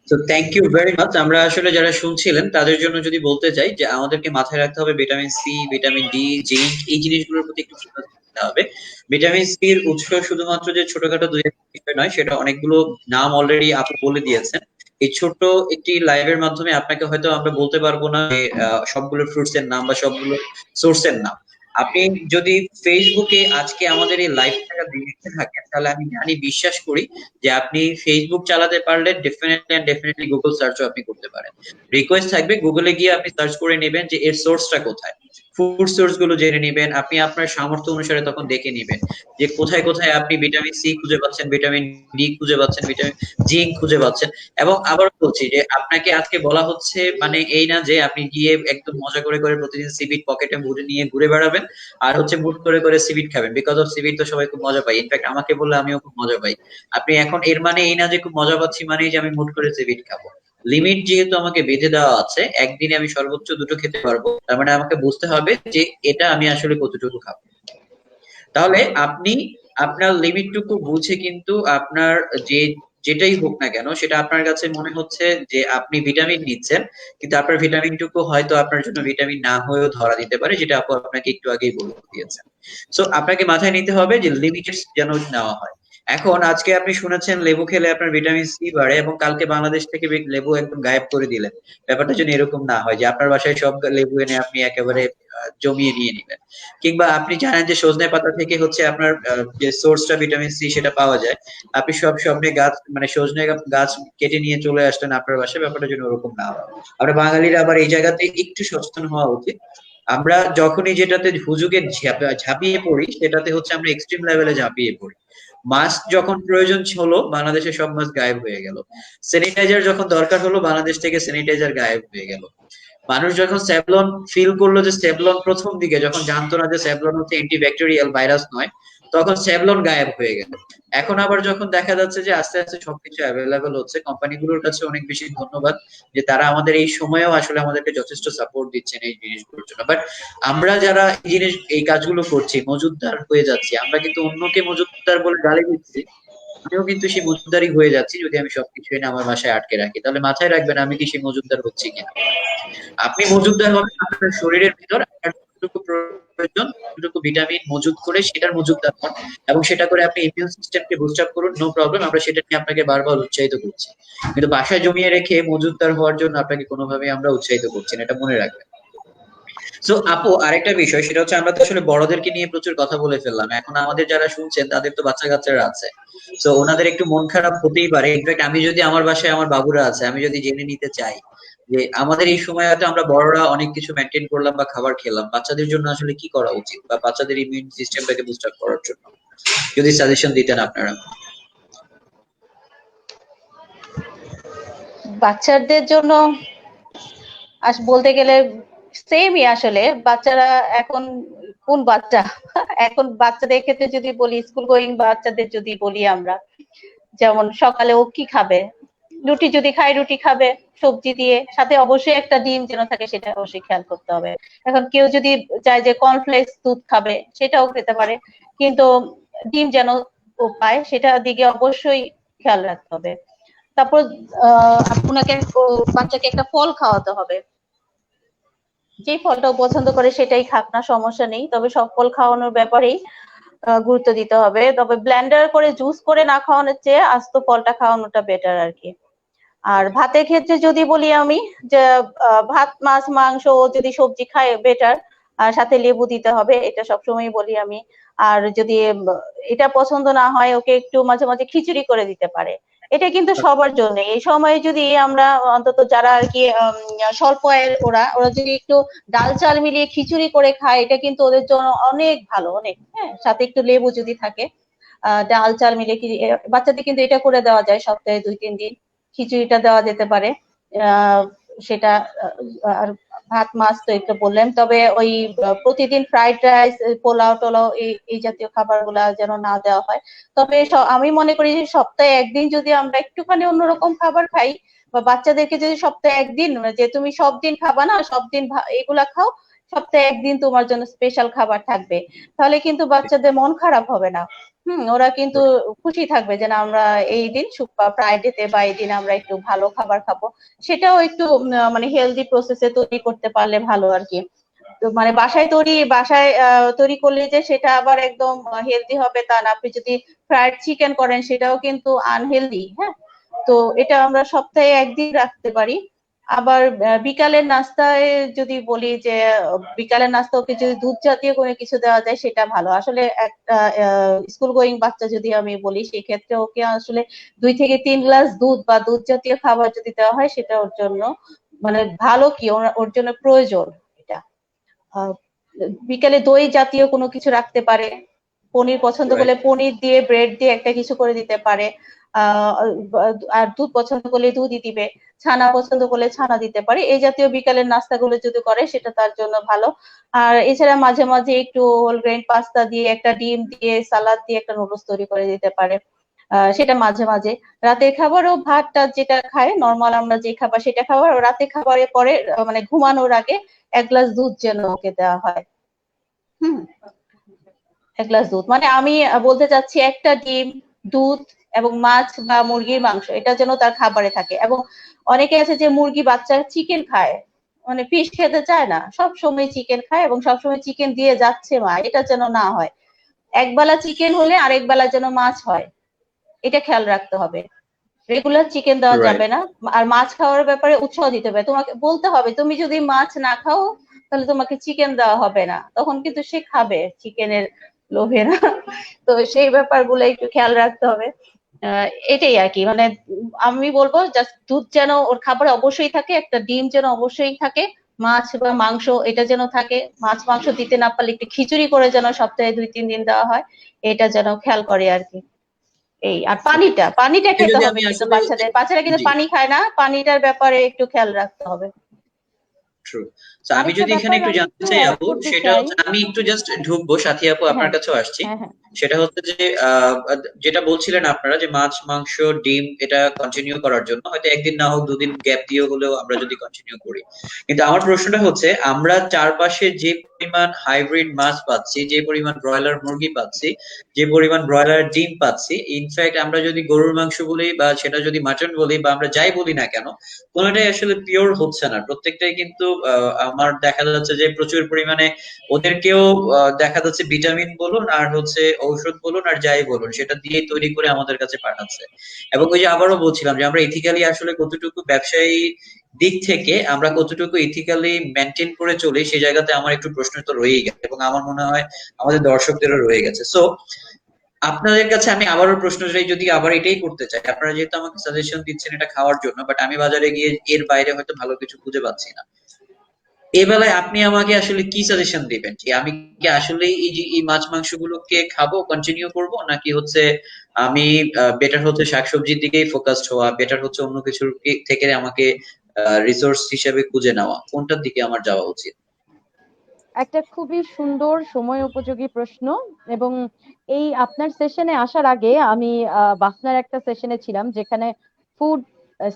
তো থ্যাংক ইউ ভেরি মাচ। আমরা আসলে যারা শুনছিলেন তাদের জন্য যদি বলতে চাই যে আমাদেরকে মাথায় রাখতে হবে vitamin C, vitamin D, zinc, এই জিনিসগুলোর প্রতি একটু ফোকাস করতে হবে। ভিটামিন সি এর উৎস শুধুমাত্র যে ছোটখাটো দুই একটা বিষয় নয়, সেটা অনেকগুলো নাম অলরেডি আপু বলে দিয়েছেন। এই ছোট্ট একটি লাইভের মাধ্যমে আপনাকে হয়তো আমরা বলতে পারবো না যে সবগুলো ফ্রুটস এর নাম বা সবগুলো সোর্সের নাম। আপনি যদি ফেসবুকে আজকে আমাদের এই লাইভটা দেখতে থাকেন, তাহলে আমি জানি, বিশ্বাস করি যে আপনি ফেসবুক চালাতে পারলে ডেফিনেটলি গুগল সার্চও আপনি করতে পারেন। রিকোয়েস্ট থাকবে গুগলে গিয়ে আপনি সার্চ করে নেবেন যে এর সোর্সটা কোথায়, ফুড সোর্স গুলো জেনে নেবেন। আপনি আপনার সামর্থ্য অনুসারে তখন দেখে নেবেন যে কোথায় কোথায় আপনি ভিটামিন সি খুঁজে পাচ্ছেন, ভিটামিন ডি খুঁজে পাচ্ছেন, ভিটামিন জিঙ্ক খুঁজে পাচ্ছেন। এবং আবার বলছি যে আপনাকে আজকে বলা হচ্ছে মানে এই না যে আপনি গিয়ে একদম মজা করে করে প্রতিদিন সিবিট পকেটে মুড়ে নিয়ে ঘুরে বেড়াবেন আর হচ্ছে মুড করে করে সিবিট খাবেন। বিকজ অফ সিবিট তো সবাই খুব মজা পায়, ইনফ্যাক্ট আমাকে বললে আমিও খুব মজা পাই। আপনি এখন এর মানে এই না যে খুব মজা পাচ্ছি মানেই যে আমি মুড করে সিবিট খাবো। লিমিট যেহেতু আমাকে বেঁধে দেওয়া আছে, একদিনে আমি সর্বোচ্চ 2টো খেতে পারবো, তার মানে আমাকে বুঝতে হবে যে এটা আমি আসলে কতটুকু খাবো। তাহলে আপনি আপনার লিমিটটুকু বুঝে কিন্তু আপনার যে যেটাই হোক না কেন, সেটা আপনার কাছে মনে হচ্ছে যে আপনি ভিটামিন নিচ্ছেন, কিন্তু আপনার ভিটামিনটুকু হয়তো আপনার জন্য ভিটামিন না হয়েও ধরা দিতে পারে, যেটা আপু আপনাকে একটু আগেই বলে দিয়েছেন। সো আপনাকে মাথায় নিতে হবে যে লিমিটেড যেন নেওয়া হয়। এখন আজকে আপনি শুনেছেন লেবু খেলে আপনার ভিটামিন সি বাড়ে, এবং কালকে বাংলাদেশ থেকে লেবু একদম গায়েব করে দিলেন। ব্যাপারটা যেন এরকম না হয় যে আপনার বাসায় সব লেবু এনে আপনি একেবারে জমিয়ে নিয়ে নিবেন। কিংবা আপনি জানেন যে সজনে পাতা থেকে হচ্ছে আপনার যে সোর্সটা ভিটামিন সি সেটা পাওয়া যায়, আপনি সব সবনে গাছ মানে সজনে গাছ কেটে নিয়ে চলে আসলেন আপনার বাসায়। ব্যাপারটা যেন ওরকম না হয়। আমরা বাঙালিরা আবার এই জায়গাতে একটু সচেতন হওয়া উচিত। আমরা যখনই যেটাতে হুজুগে ঝাঁপিয়ে পড়ি, সেটাতে হচ্ছে আমরা এক্সট্রিম লেভেলে ঝাঁপিয়ে পড়ি। মাস্ক যখন প্রয়োজন হলো, বাংলাদেশে সব মাস্ক গায়েব হয়ে গেল। স্যানিটাইজার যখন দরকার হলো, বাংলাদেশ থেকে স্যানিটাইজার গায়েব হয়ে গেল। মানুষ যখন স্যাভলন ফিল করলো, যে স্যাভলন প্রথম দিকে যখন জানতো না যে স্যাভলন হচ্ছে অ্যান্টিব্যাকটেরিয়াল ভাইরাস নয়, তখন স্যাভলন গায়েব হয়ে গেল। এখন আবার যখন দেখা যাচ্ছে যে আস্তে আস্তে সবকিছু অ্যাভেলেবল হচ্ছে, কোম্পানিগুলোর কাছে অনেক বেশি ধন্যবাদ যে তারা আমাদের এই সময়েও আসলে আমাদেরকে যথেষ্ট সাপোর্ট দিচ্ছেন এই জিনিসগুলোর জন্য। বাট আমরা যারা এই কাজগুলো করছি, মজুদদার হয়ে যাচ্ছি, আমরা কিন্তু অন্যকে মজুদদার বলে গালি দিচ্ছি। আমিও কিন্তু সেই মজুদদারি হয়ে যাচ্ছি যদি আমি সবকিছু এনে আমার বাসায় আটকে রাখি। তাহলে মাথায় রাখবেন আমি কি সেই মজুদদার হচ্ছি কিনা। আপনি মজুদদার হবেন আপনার শরীরের ভিতর আপনার যতটুকু প্রয়োজন, যতটুকু ভিটামিন মজুদ করে সেটার মজুদদার হন, এবং সেটা করে আপনি ইমিউন সিস্টেমকে বুস্ট আপ করুন। নো প্রবলেম, আমরা সেটা নিয়ে আপনাকে বারবার উৎসাহিত করছি। কিন্তু বাসায় জমিয়ে রেখে মজুদদার হওয়ার জন্য আপনাকে কোনোভাবেই আমরা উৎসাহিত করছি না, এটা মনে রাখবেন। সো আপু, আরেকটা বিষয় সেটা হচ্ছে আমরা তো আসলে বড়দেরকে নিয়ে প্রচুর কথা বলে ফেললাম। এখন আমাদের যারা শুনছেন তাদের তো বাচ্চা কাচ্চারা আছে, তো ওনাদের একটু মন খারাপ হতেই পারে। ইনফ্যাক্ট আমি যদি আমার বাসায় আমার বাবুরা আছে, আমি যদি জেনে নিতে চাই যে আমাদের এই সময় হয়তো আমরা বড়রা অনেক কিছু মেনটেন করলাম বা খাবার খেলাম, বাচ্চাদের জন্য আসলে কি করা উচিত, বা বাচ্চাদের ইমিউন সিস্টেমটাকে বুস্ট আপ করার জন্য যদি সাজেশন দিতেন আপনারা। বাচ্চাদের জন্য বলতে গেলে সেমই আসলে। বাচ্চারা এখন কোন বাচ্চা এখন বাচ্চাদের ক্ষেত্রে যদি বলি, স্কুল গোয়িং বাচ্চাদের যদি বলি আমরা, যেমন সকালে ও কি খাবে, রুটি যদি খায় রুটি খাবে সবজি দিয়ে, সাথে অবশ্যই একটা ডিম যেন থাকে, সেটা অবশ্যই খেয়াল করতে হবে। এখন কেউ যদি চায় যে কর্নফ্লেক্স দুধ খাবে, সেটাও খেতে পারে, কিন্তু ডিম যেন ও পায়, সেটার দিকে অবশ্যই খেয়াল রাখতে হবে। তারপর আপনাকে বাচ্চাকে একটা ফল খাওয়াতে হবে, যে ফলটা পছন্দ করে সেটাই খাক না, সমস্যা নেই, তবে সব ফল খাওয়ানোর ব্যাপারেই গুরুত্ব দিতে হবে। তবে ব্লেন্ডার করে জুস করে না খাওয়ানোর চেয়ে আস্ত ফলটা খাওয়ানোটা বেটার আর কি। আর ভাতের ক্ষেত্রে যদি বলি আমি, যে ভাত মাছ মাংস যদি সবজি খায় বেটার, আর সাথে লেবু দিতে হবে, এটা সবসময় বলি আমি। আর যদি এটা পছন্দ না হয়, ওকে একটু মাঝে মাঝে খিচুড়ি করে দিতে পারে। এটা কিন্তু সবার জন্য এই সময় যদি আমরা অন্তত যারা আর কি স্বল্প আয়ের, ওরা যদি একটু ডাল চাল মিলিয়ে খিচুড়ি করে খায়, এটা কিন্তু ওদের জন্য অনেক ভালো, অনেক। হ্যাঁ, সাথে একটু লেবু যদি থাকে, ডাল চাল মিলিয়ে বাচ্চাদের কিন্তু এটা করে দেওয়া যায়, সপ্তাহে 2-3 দিন খিচুড়িটা দেওয়া যেতে পারে। সেটা আর ভাত মাছ তো একটু বললেন, তবে ওই প্রতিদিন ফ্রাইড রাইস পোলাও টোলাও এই জাতীয় খাবার গুলা যেন না দেওয়া হয়। তবে আমি মনে করি যে সপ্তাহে একদিন যদি আমরা একটুখানি অন্যরকম খাবার খাই, বা বাচ্চাদেরকে যদি সপ্তাহে একদিন, যে তুমি সব দিন খাবা না, সব দিন এগুলা খাও, সপ্তাহে একদিন তোমার জন্য স্পেশাল খাবার থাকবে, তাহলে কিন্তু বাচ্চাদের মন খারাপ হবে না। ওরা কিন্তু খুশি থাকবে যে না, আমরা এই দিন ফ্রাইডেতে বা এই দিন আমরা একটু ভালো খাবার খাবো। সেটাও একটু মানে হেলদি প্রসেসে তৈরি করতে পারলে ভালো আর কি। তো মানে বাসায় তৈরি করলে যে সেটা আবার একদম হেলদি হবে তা না। আপনি যদি ফ্রাইড চিকেন করেন, সেটাও কিন্তু আনহেলদি। হ্যাঁ, তো এটা আমরা সপ্তাহে একদিন রাখতে পারি। আবার বিকালের নাস্তায় যদি বলি, যে বিকালের নাস্তা ওকে যদি দুধ জাতীয় কোনো কিছু দেওয়া যায়, সেটা ভালো। আসলে একটা স্কুল গোয়িং বাচ্চা যদি আমি বলি, সেই ক্ষেত্রে ওকে আসলে 2 থেকে 3 গ্লাস দুধ বা দুধ জাতীয় খাবার যদি দেওয়া হয়, সেটা ওর জন্য মানে ভালো, কি ওর জন্য প্রয়োজন এটা। বিকালে দই জাতীয় কোনো কিছু রাখতে পারে, পনির পছন্দ করলে পনির দিয়ে ব্রেড দিয়ে একটা কিছু করে দিতে পারে। আর দুধ পছন্দ করলে দুধই দিবে, ছানা পছন্দ করলে ছানা দিতে পারে। এই জাতীয় বিকালের নাস্তাগুলো যদি করে, সেটা তার জন্য ভালো। আর এছাড়া মাঝে মাঝে একটু হোল গ্রেন পাস্তা দিয়ে, একটা ডিম দিয়ে, সালাদ দিয়ে একটা নুডলস তৈরি করে দিতে পারে। সেটা মাঝে মাঝে। রাতের খাবারও ভাতটা যেটা খায় নর্মাল, আমরা যে খাবার সেটা খাবার, রাতে খাবারের পরে মানে ঘুমানোর আগে 1 গ্লাস দুধ যেন ওকে দেওয়া হয়। 1 গ্লাস দুধ মানে আমি বলতে চাচ্ছি, একটা ডিম, দুধ এবং মাছ বা মুরগির মাংস, এটা যেন তার খাবারে থাকে। এবং অনেকে আছে যে মুরগি বাচ্চা চিকেন খায়, মানে ফিশ খেতে চায় না, সব সময় চিকেন খায় এবং সবসময় চিকেন দিয়ে যাচ্ছে মা, এটা যেন না হয়। একবেলা চিকেন হলে আরেক বেলা যেন মাছ হয়। এটা খেয়াল রাখতে হবে। রেগুলার চিকেন দেওয়া রাইট। যাবে না, আর মাছ খাওয়ার ব্যাপারে উৎসাহ দিতে হবে। তোমাকে বলতে হবে তুমি যদি মাছ না খাও তাহলে তোমাকে চিকেন দেওয়া হবে না, তখন কিন্তু সে খাবে চিকেনের লোভে না। তো সেই ব্যাপারগুলো একটু খেয়াল রাখতে হবে। এটাই আর কি, মানে আমি বলবো জাস্ট দুধ যেন ওর খাবারে অবশ্যই থাকে, একটা ডিম যেন অবশ্যই থাকে, মাছ বা মাংস এটা যেন থাকে, মাছ মাংস দিতে না পারলে একটু খিচুড়ি করে যেন সপ্তাহে 2-3 দিন দেওয়া হয়, এটা যেন খেয়াল করে আর কি। এই আর পানিটা এটা খেতে যদি হবে আমি কিন্তু আসলে, বাচ্চারা কিন্তু জি, পানি খায় না, পানিটার ব্যাপারে একটু খেয়াল রাখতে হবে। ট্রু। তো আমি আরেকটা যদি এখানে ব্যাপার একটু আমি জানতে একটু চাই অ্যাড আপু, করতে সেটা চাই। হচ্ছে আমি একটু জাস্ট ঢুকবো, সাথী আপু আপনার হ্যাঁ, কাছেও আসছি। হ্যাঁ, হ্যাঁ। সেটা হচ্ছে যে যেটা বলছিলেন আপনারা যে মাছ মাংস ডিম এটা কন্টিনিউ করার জন্য হয়তো একদিন না হোক দুদিন গ্যাপ দিয়ে হলেও আমরা যদি কন্টিনিউ করি, কিন্তু আমার প্রশ্নটা হচ্ছে আমরা চারপাশে যে পরিমাণ হাইব্রিড মাছ পাচ্ছি, যে পরিমাণ ব্রয়লার মুরগি পাচ্ছি, যে পরিমাণ ব্রয়লার ডিম পাচ্ছি, ইনফ্যাক্ট আমরা যদি গরুর মাংস বলি বা সেটা যদি মাটন বলি বা আমরা যাই বলি না কেন, কোনোটাই আসলে পিওর হচ্ছে না। প্রত্যেকটাই কিন্তু আমার দেখা যাচ্ছে যে প্রচুর পরিমাণে ওদেরকেও দেখা যাচ্ছে ভিটামিন বলুন আর হচ্ছে ঔষধ বলুন আর যাই বলুন সেটা দিয়ে তৈরি করে আমাদের কাছে পাঠাচ্ছে। এবং ওই যে আবারও বলছিলাম যে আমরা ইথিক্যালি আসলে কতটুকু ব্যবসায়ী দিক থেকে আমরা কতটুকু ইথিক্যালি মেনটেন করে চলি, সেই জায়গাতে আমার একটু প্রশ্ন তো রয়েই গেছে এবং আমার মনে হয় আমাদের দর্শকদেরও রয়ে গেছে। সো আপনাদের কাছে আমি আবারও প্রশ্নটাই যদি আবার এটাই করতে চাই, আপনারা যেহেতু আমাকে সাজেশন দিচ্ছেন এটা খাওয়ার জন্য, বাট আমি বাজারে গিয়ে এর বাইরে হয়তো ভালো কিছু খুঁজে পাচ্ছি না, এ বেলায় আপনি আমাকে আসলে কি সাজেশন দিবেন যে আমি কি আসলে এই যে এই মাছ মাংস গুলোকে খাবো, কন্টিনিউ করব, নাকি হচ্ছে আমি বেটার হচ্ছে শাকসবজির দিকেই ফোকাসড হওয়া, বেটার হচ্ছে অন্য কিছুর থেকে আমাকে রিসোর্স হিসেবে খুঁজে নেওয়া, কোনটার দিকে আমার যাওয়া উচিত? একটা খুবই সুন্দর সময় উপযোগী প্রশ্ন। এবং এই আপনার সেশনে আসার আগে আমি বাফনার একটা সেশনে ছিলাম যেখানে ফুড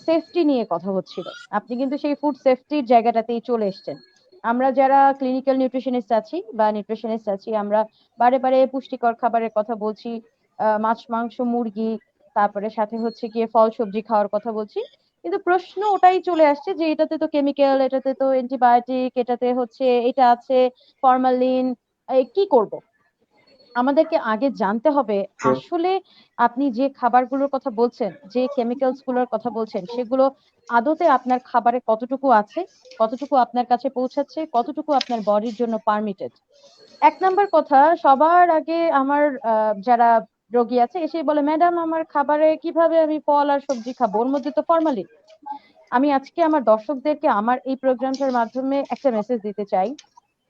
সেফটি নিয়ে কথা হচ্ছিল। আপনি কিন্তু সেই ফুড সেফটির জায়গাটাতেই চলে এসেছেন। আমরা যারা ক্লিনিক্যাল নিউট্রিশনিস্ট আছি বা নিউট্রিশনিস্ট আছি, আমরা বারে বারে পুষ্টিকর খাবারের কথা বলছি, মাছ মাংস মুরগি, তারপরে সাথে হচ্ছে গিয়ে ফল সবজি খাওয়ার কথা বলছি। কিন্তু প্রশ্ন ওটাই চলে আসছে যে এটাতে তো কেমিক্যাল, এটাতে তো অ্যান্টিবায়োটিক, এটাতে হচ্ছে এটা আছে ফরমালিন, কি করব? আমাদেরকে আগে জানতে হবে True. আসলে আপনি যে খাবারগুলোর কথা বলছেন, যে কেমিক্যালস গুলোর কথা বলছেন, সেগুলো আদতে আপনার খাবারে কতটুকু আছে, কতটুকু আপনার কাছে পৌঁছাচ্ছে, কতটুকু আপনার বডির জন্য পারমিটেড। এক নাম্বার কথা, সবার আগে আমার যারা রোগী আছে এসে বলে, ম্যাডাম আমার খাবারে কিভাবে আমি ফল আর সবজি খাবো, ওর মধ্যে তো ফরমালিন। আমি আজকে আমার দর্শকদেরকে আমার এই প্রোগ্রামটার মাধ্যমে একটা মেসেজ দিতে চাই।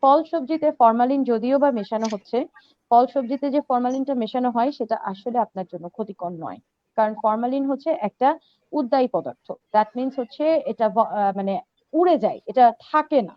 ফল সবজিতে ফরমালিন যদিও বা মেশানো হচ্ছে, ফল সবজিতে যে ফরমালিনটা মেশানো হয় সেটা আসলে আপনার জন্য ক্ষতিকর নয়। কারণ ফরমালিন হচ্ছে একটা উদ্বায়ী পদার্থ। দ্যাট মিনস হচ্ছে এটা মানে উড়ে যায়, এটা থাকে না।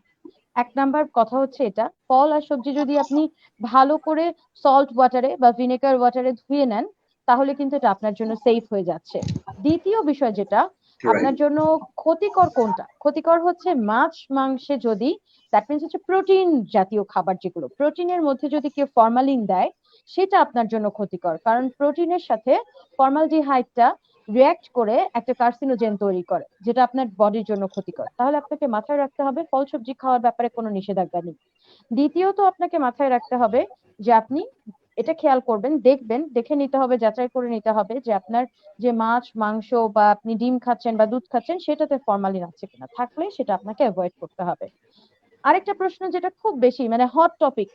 এক নাম্বার কথা হচ্ছে এটা। ফল আর সবজি যদি আপনি ভালো করে সল্ট ওয়াটারে বা ভিনেগার ওয়াটারে ধুয়ে নেন, তাহলে কিন্তু এটা আপনার জন্য সেফ হয়ে যাচ্ছে। দ্বিতীয় বিষয় যেটা রাইট। আপনার জন্য ক্ষতিকর, কোনটা ক্ষতিকর হচ্ছে মাছ মাংসে যদি, দ্যাট মিনস হচ্ছে প্রোটিন জাতীয় খাবার, যেগুলো প্রোটিনের মধ্যে যদি কেউ ফরমালিন দেয়, সেটা আপনার জন্য ক্ষতিকর। কারণ প্রোটিনের সাথে ফর্মালডিহাইডটা রিঅ্যাক্ট করে একটা কার্সিনোজেন তৈরি করে, যেটা আপনার বডির জন্য ক্ষতিকর। তাহলে আপনাকে মাথায় রাখতে হবে ফল সবজি খাওয়ার ব্যাপারে কোনো নিষেধাজ্ঞা নেই। দ্বিতীয়ত আপনাকে মাথায় রাখতে হবে যে আপনি এটা খেয়াল করবেন, দেখবেন, দেখে নিতে হবে, যাচাই করে নিতে হবে যে আপনার যে মাছ মাংস বা আপনি ডিম খাচ্ছেন বা দুধ খাচ্ছেন সেটাতে ফরমালিন আছে কিনা। থাকলে সেটা আপনাকে অ্যাভয়েড করতে হবে। আরেকটা প্রশ্ন যেটা খুব বেশি মানে হট টপিক,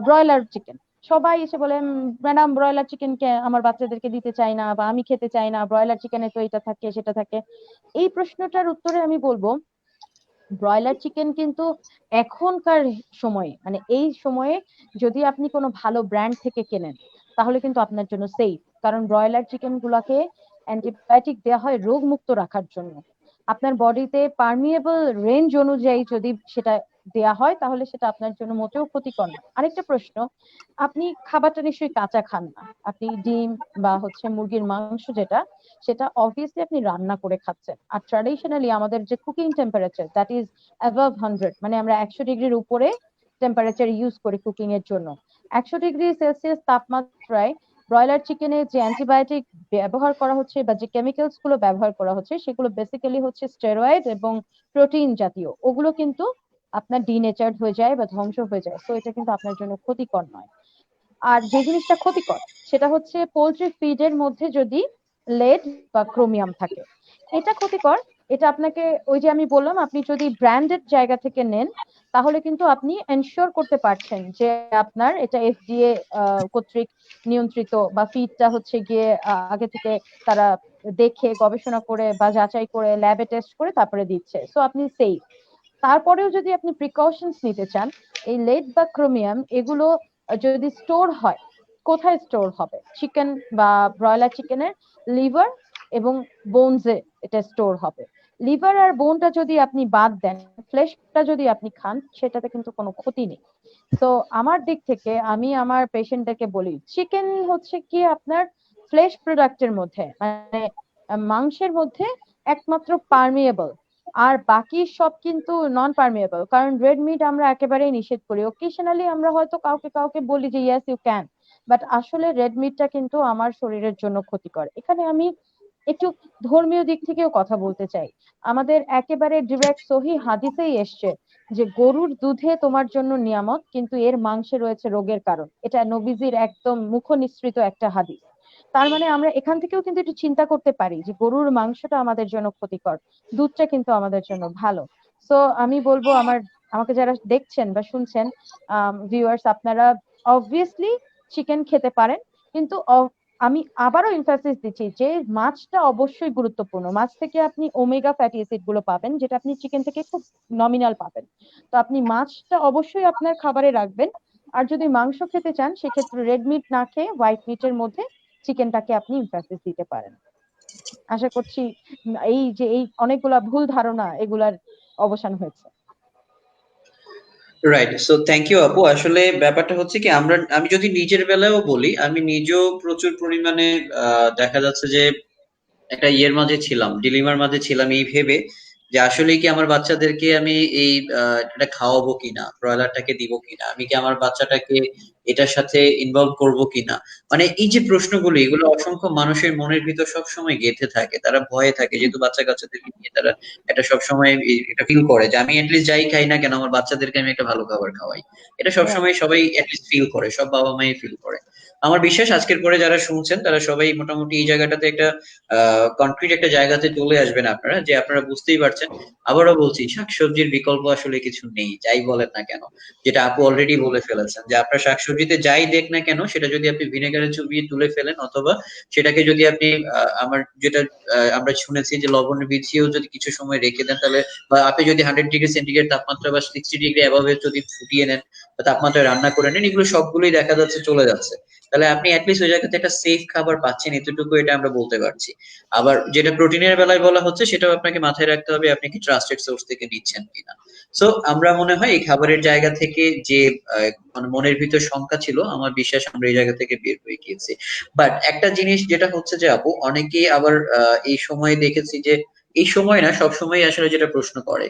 ব্রয়লার চিকেন। সবাই এসে বলে, ম্যাডাম ব্রয়লার চিকেন কে আমার বাচ্চাদেরকে দিতে চাই না বা আমি খেতে চাই না, ব্রয়লার চিকেনে তো এটা থাকে সেটা থাকে। এই প্রশ্নটার উত্তরে আমি বলবো, ব্রয়লার চিকেন কিন্তু এখনকার সময়ে মানে এই সময়ে যদি আপনি কোনো ভালো ব্র্যান্ড থেকে কেনেন, তাহলে কিন্তু আপনার জন্য সেফ। কারণ ব্রয়লার চিকেন গুলাকে অ্যান্টিবায়োটিক দেওয়া হয় রোগ মুক্ত রাখার জন্য। আপনার বডিতে পারমিয়েবল রেঞ্জ অনুযায়ী যদি সেটা দেয়া হয়, তাহলে সেটা আপনার জন্য মোটেও ক্ষতিকর না। আরেকটা প্রশ্ন, আপনি খাবারটা নিশ্চয়ই কাঁচা খান না। আপনি ডিম বা হচ্ছে মুরগির মাংস যেটা, সেটা অবভিয়াসলি আপনি রান্না করে খাচ্ছেন। আর ট্র্যাডিশনালি আমাদের যে cooking temperature, that is above 100, মানে আমরা 100 ডিগ্রির উপরে টেম্পারেচার ইউজ করি কুকিং এর জন্য। 100 ডিগ্রি সেলসিয়াস তাপমাত্রায় ব্রয়লার চিকেনে যে অ্যান্টিবায়োটিক ব্যবহার করা হচ্ছে বা যে কেমিক্যালস গুলো ব্যবহার করা হচ্ছে, সেগুলো বেসিক্যালি হচ্ছে স্টেরয়েড এবং প্রোটিন জাতীয়। ওগুলো কিন্তু আপনার ডিনেচার্ড হয়ে যায় বা ধ্বংস হয়ে যায়। তো এটা কিন্তু আপনার জন্য ক্ষতিকর নয়। আর যে জিনিসটা ক্ষতিকর সেটা হচ্ছে পোল্ট্রি ফিডের মধ্যে যদি লেড বা ক্রোমিয়াম থাকে। এটা ক্ষতিকর। এটা আপনাকে, ওই যে আমি বললাম, আপনি যদি ব্র্যান্ডেড জায়গা থেকে নেন তাহলে কিন্তু আপনি এনশিওর করতে পারছেন যে আপনার এটা এফডিএ কর্তৃক নিয়ন্ত্রিত, বা ফিডটা হচ্ছে গিয়ে আগে থেকে তারা দেখে গবেষণা করে বা যাচাই করে ল্যাবে টেস্ট করে তারপরে দিচ্ছে, সো আপনি সেফ। তারপরেও যদি আপনি প্রিকশনস নিতে চান, এই লেড বা ক্রোমিয়াম এগুলো যদি স্টোর হয়, কোথায় স্টোর হবে? চিকেন বা ব্রয়লার চিকেনের লিভার এবং বোনসে এটা স্টোর হবে। লিভার আর বোনটা যদি আপনি বাদ দেন, ফ্লেশটা যদি আপনি খান, সেটাতে কিন্তু কোনো ক্ষতি নেই। তো আমার দিক থেকে আমি আমার পেশেন্টদেরকে বলি, চিকেন হচ্ছে কি আপনার ফ্লেশ প্রোডাক্টের মধ্যে, মানে মাংসের মধ্যে একমাত্র পারমিয়েবল, আর বাকি সব কিন্তু নন পারমিয়েবল। কারণ রেড মিট আমরা একেবারেই নিষেধ করি। অকেশনালি আমরা হয়তো কাউকে কাউকে বলি যে ইয়েস ইউ ক্যান, বাট আসলে রেড মিটটা কিন্তু আমার শরীরের জন্য ক্ষতিকর। এখানে আমি একটু ধর্মীয় দিক থেকেও কথা বলতে চাই। আমাদের একেবারে ডিরেক্ট সহি হাদিসেই এসছে যে গরুর দুধে তোমার জন্য নিয়ামত, কিন্তু এর মাংসে রয়েছে রোগের কারণ। এটা নবীজির একদম মুখ নিঃসৃত একটা হাদিস। তার মানে আমরা এখান থেকেও কিন্তু একটু চিন্তা করতে পারি যে গরুর মাংসটা আমাদের জন্য ক্ষতিকর, দুধটা কিন্তু আমাদের জন্য ভালো। সো আমি বলবো আমাকে যারা দেখছেন বা শুনছেন ভিউয়ার্স, আপনারা অবভিয়াসলি চিকেন খেতে পারেন, কিন্তু আমি আবারও এমফাসিস দিচ্ছি যে মাছটা অবশ্যই গুরুত্বপূর্ণ। মাছ থেকে আপনি ওমেগা ফ্যাটি অ্যাসিড গুলো পাবেন, যেটা আপনি চিকেন থেকে খুব নমিনাল পাবেন। তো আপনি মাছটা অবশ্যই আপনার খাবারে রাখবেন। আর যদি মাংস খেতে চান, সেক্ষেত্রে রেড মিট না খেয়ে হোয়াইট মিটের মধ্যে চিকেনটাকে আপনি এমফাসিস দিতে পারেন। আশা করছি এই অনেকগুলা ভুল ধারণা এগুলার অবসান হয়েছে। রাইট, সো থ্যাংক ইউ আপু। আসলে ব্যাপারটা হচ্ছে কি, আমি যদি নিজের বেলায়ও বলি, আমি নিজেও প্রচুর পরিমাণে দেখা যাচ্ছে যে একটা ইয়ের মাঝে ছিলাম, ডিলিমার মাঝে ছিলাম, এই ভেবে যে আসলে কি আমার বাচ্চাদেরকে আমি এই এটা খাওয়াবো কিনা, ব্রয়লারটাকে দিব কিনা, আমি কি আমার বাচ্চাটাকে এটার সাথে ইনভলভ করব কিনা। মানে এই যে প্রশ্নগুলো, এগুলো অসংখ্য মানুষের মনের ভিতর সবসময় গেঁথে থাকে, তারা ভয়ে থাকে, যেহেতু বাচ্চা কাচ্চাদেরকে নিয়ে তারা এটা সবসময় এটা ফিল করে যে আমি এটলিস্ট যাই খাই না কেন, আমার বাচ্চাদেরকে আমি একটা ভালো খাবার খাওয়াই। এটা সবসময় সবাই এটলিস্ট ফিল করে, সব বাবা মাই ফিল করে। আমার বিশ্বাস আজকের পরে যারা শুনছেন তারা সবাই মোটামুটি এই জায়গাটাতে একটা কনক্রিট একটা জায়গাতে চলে আসবেন আপনারা, যে আপনারা বুঝতেই পারছেন। আবারও বলছি, শাকসবজির বিকল্প আসলে কিছু নেই, যাই বলেন না কেন। যেটা আপু অলরেডি বলে ফেলেছেন যে আপনার শাকসবজিতে যাই দেখ না কেন, সেটা যদি আপনি ভিনেগারে চুবিয়ে তুলে ফেলেন, অথবা সেটাকে যদি আপনি আমার যেটা আমরা শুনেছি যে লবণে ভিজিয়েও যদি কিছু সময় রেখে দেন, তাহলে বা আপনি যদি 100 ডিগ্রি সেন্টিগ্রেড তাপমাত্রা বা 60 ডিগ্রি অ্যাভাবে যদি ফুটিয়ে নেন বা তাপমাত্রায় রান্না করে নেন, এগুলো সবগুলোই দেখা যাচ্ছে চলে যাচ্ছে। তাহলে আপনি অ্যাটলিস্ট ওই জায়গাতে একটা সেফ খাবার পাচ্ছেন, এতটুকু এটা আমরা বলতে পারছি। আবার যেটা প্রোটিনের বেলায় বলা হচ্ছে, সেটাও আপনাকে মাথায় রাখতে হবে আপনি কি ট্রাস্টেড সোর্স থেকে নিচ্ছেন কিনা। সো আমরা মনে হয় এই খাবারের জায়গা থেকে যে মানে মনের ভিতর শঙ্কা ছিল, আমার বিশ্বাস আমরা এই জায়গা থেকে বের হয়ে গিয়েছি। বাট একটা জিনিস যেটা হচ্ছে যে আপু, অনেকেই আবার এই সময় দেখেছি যে, এই সময় না সব সময় আসলে যেটা প্রশ্ন করে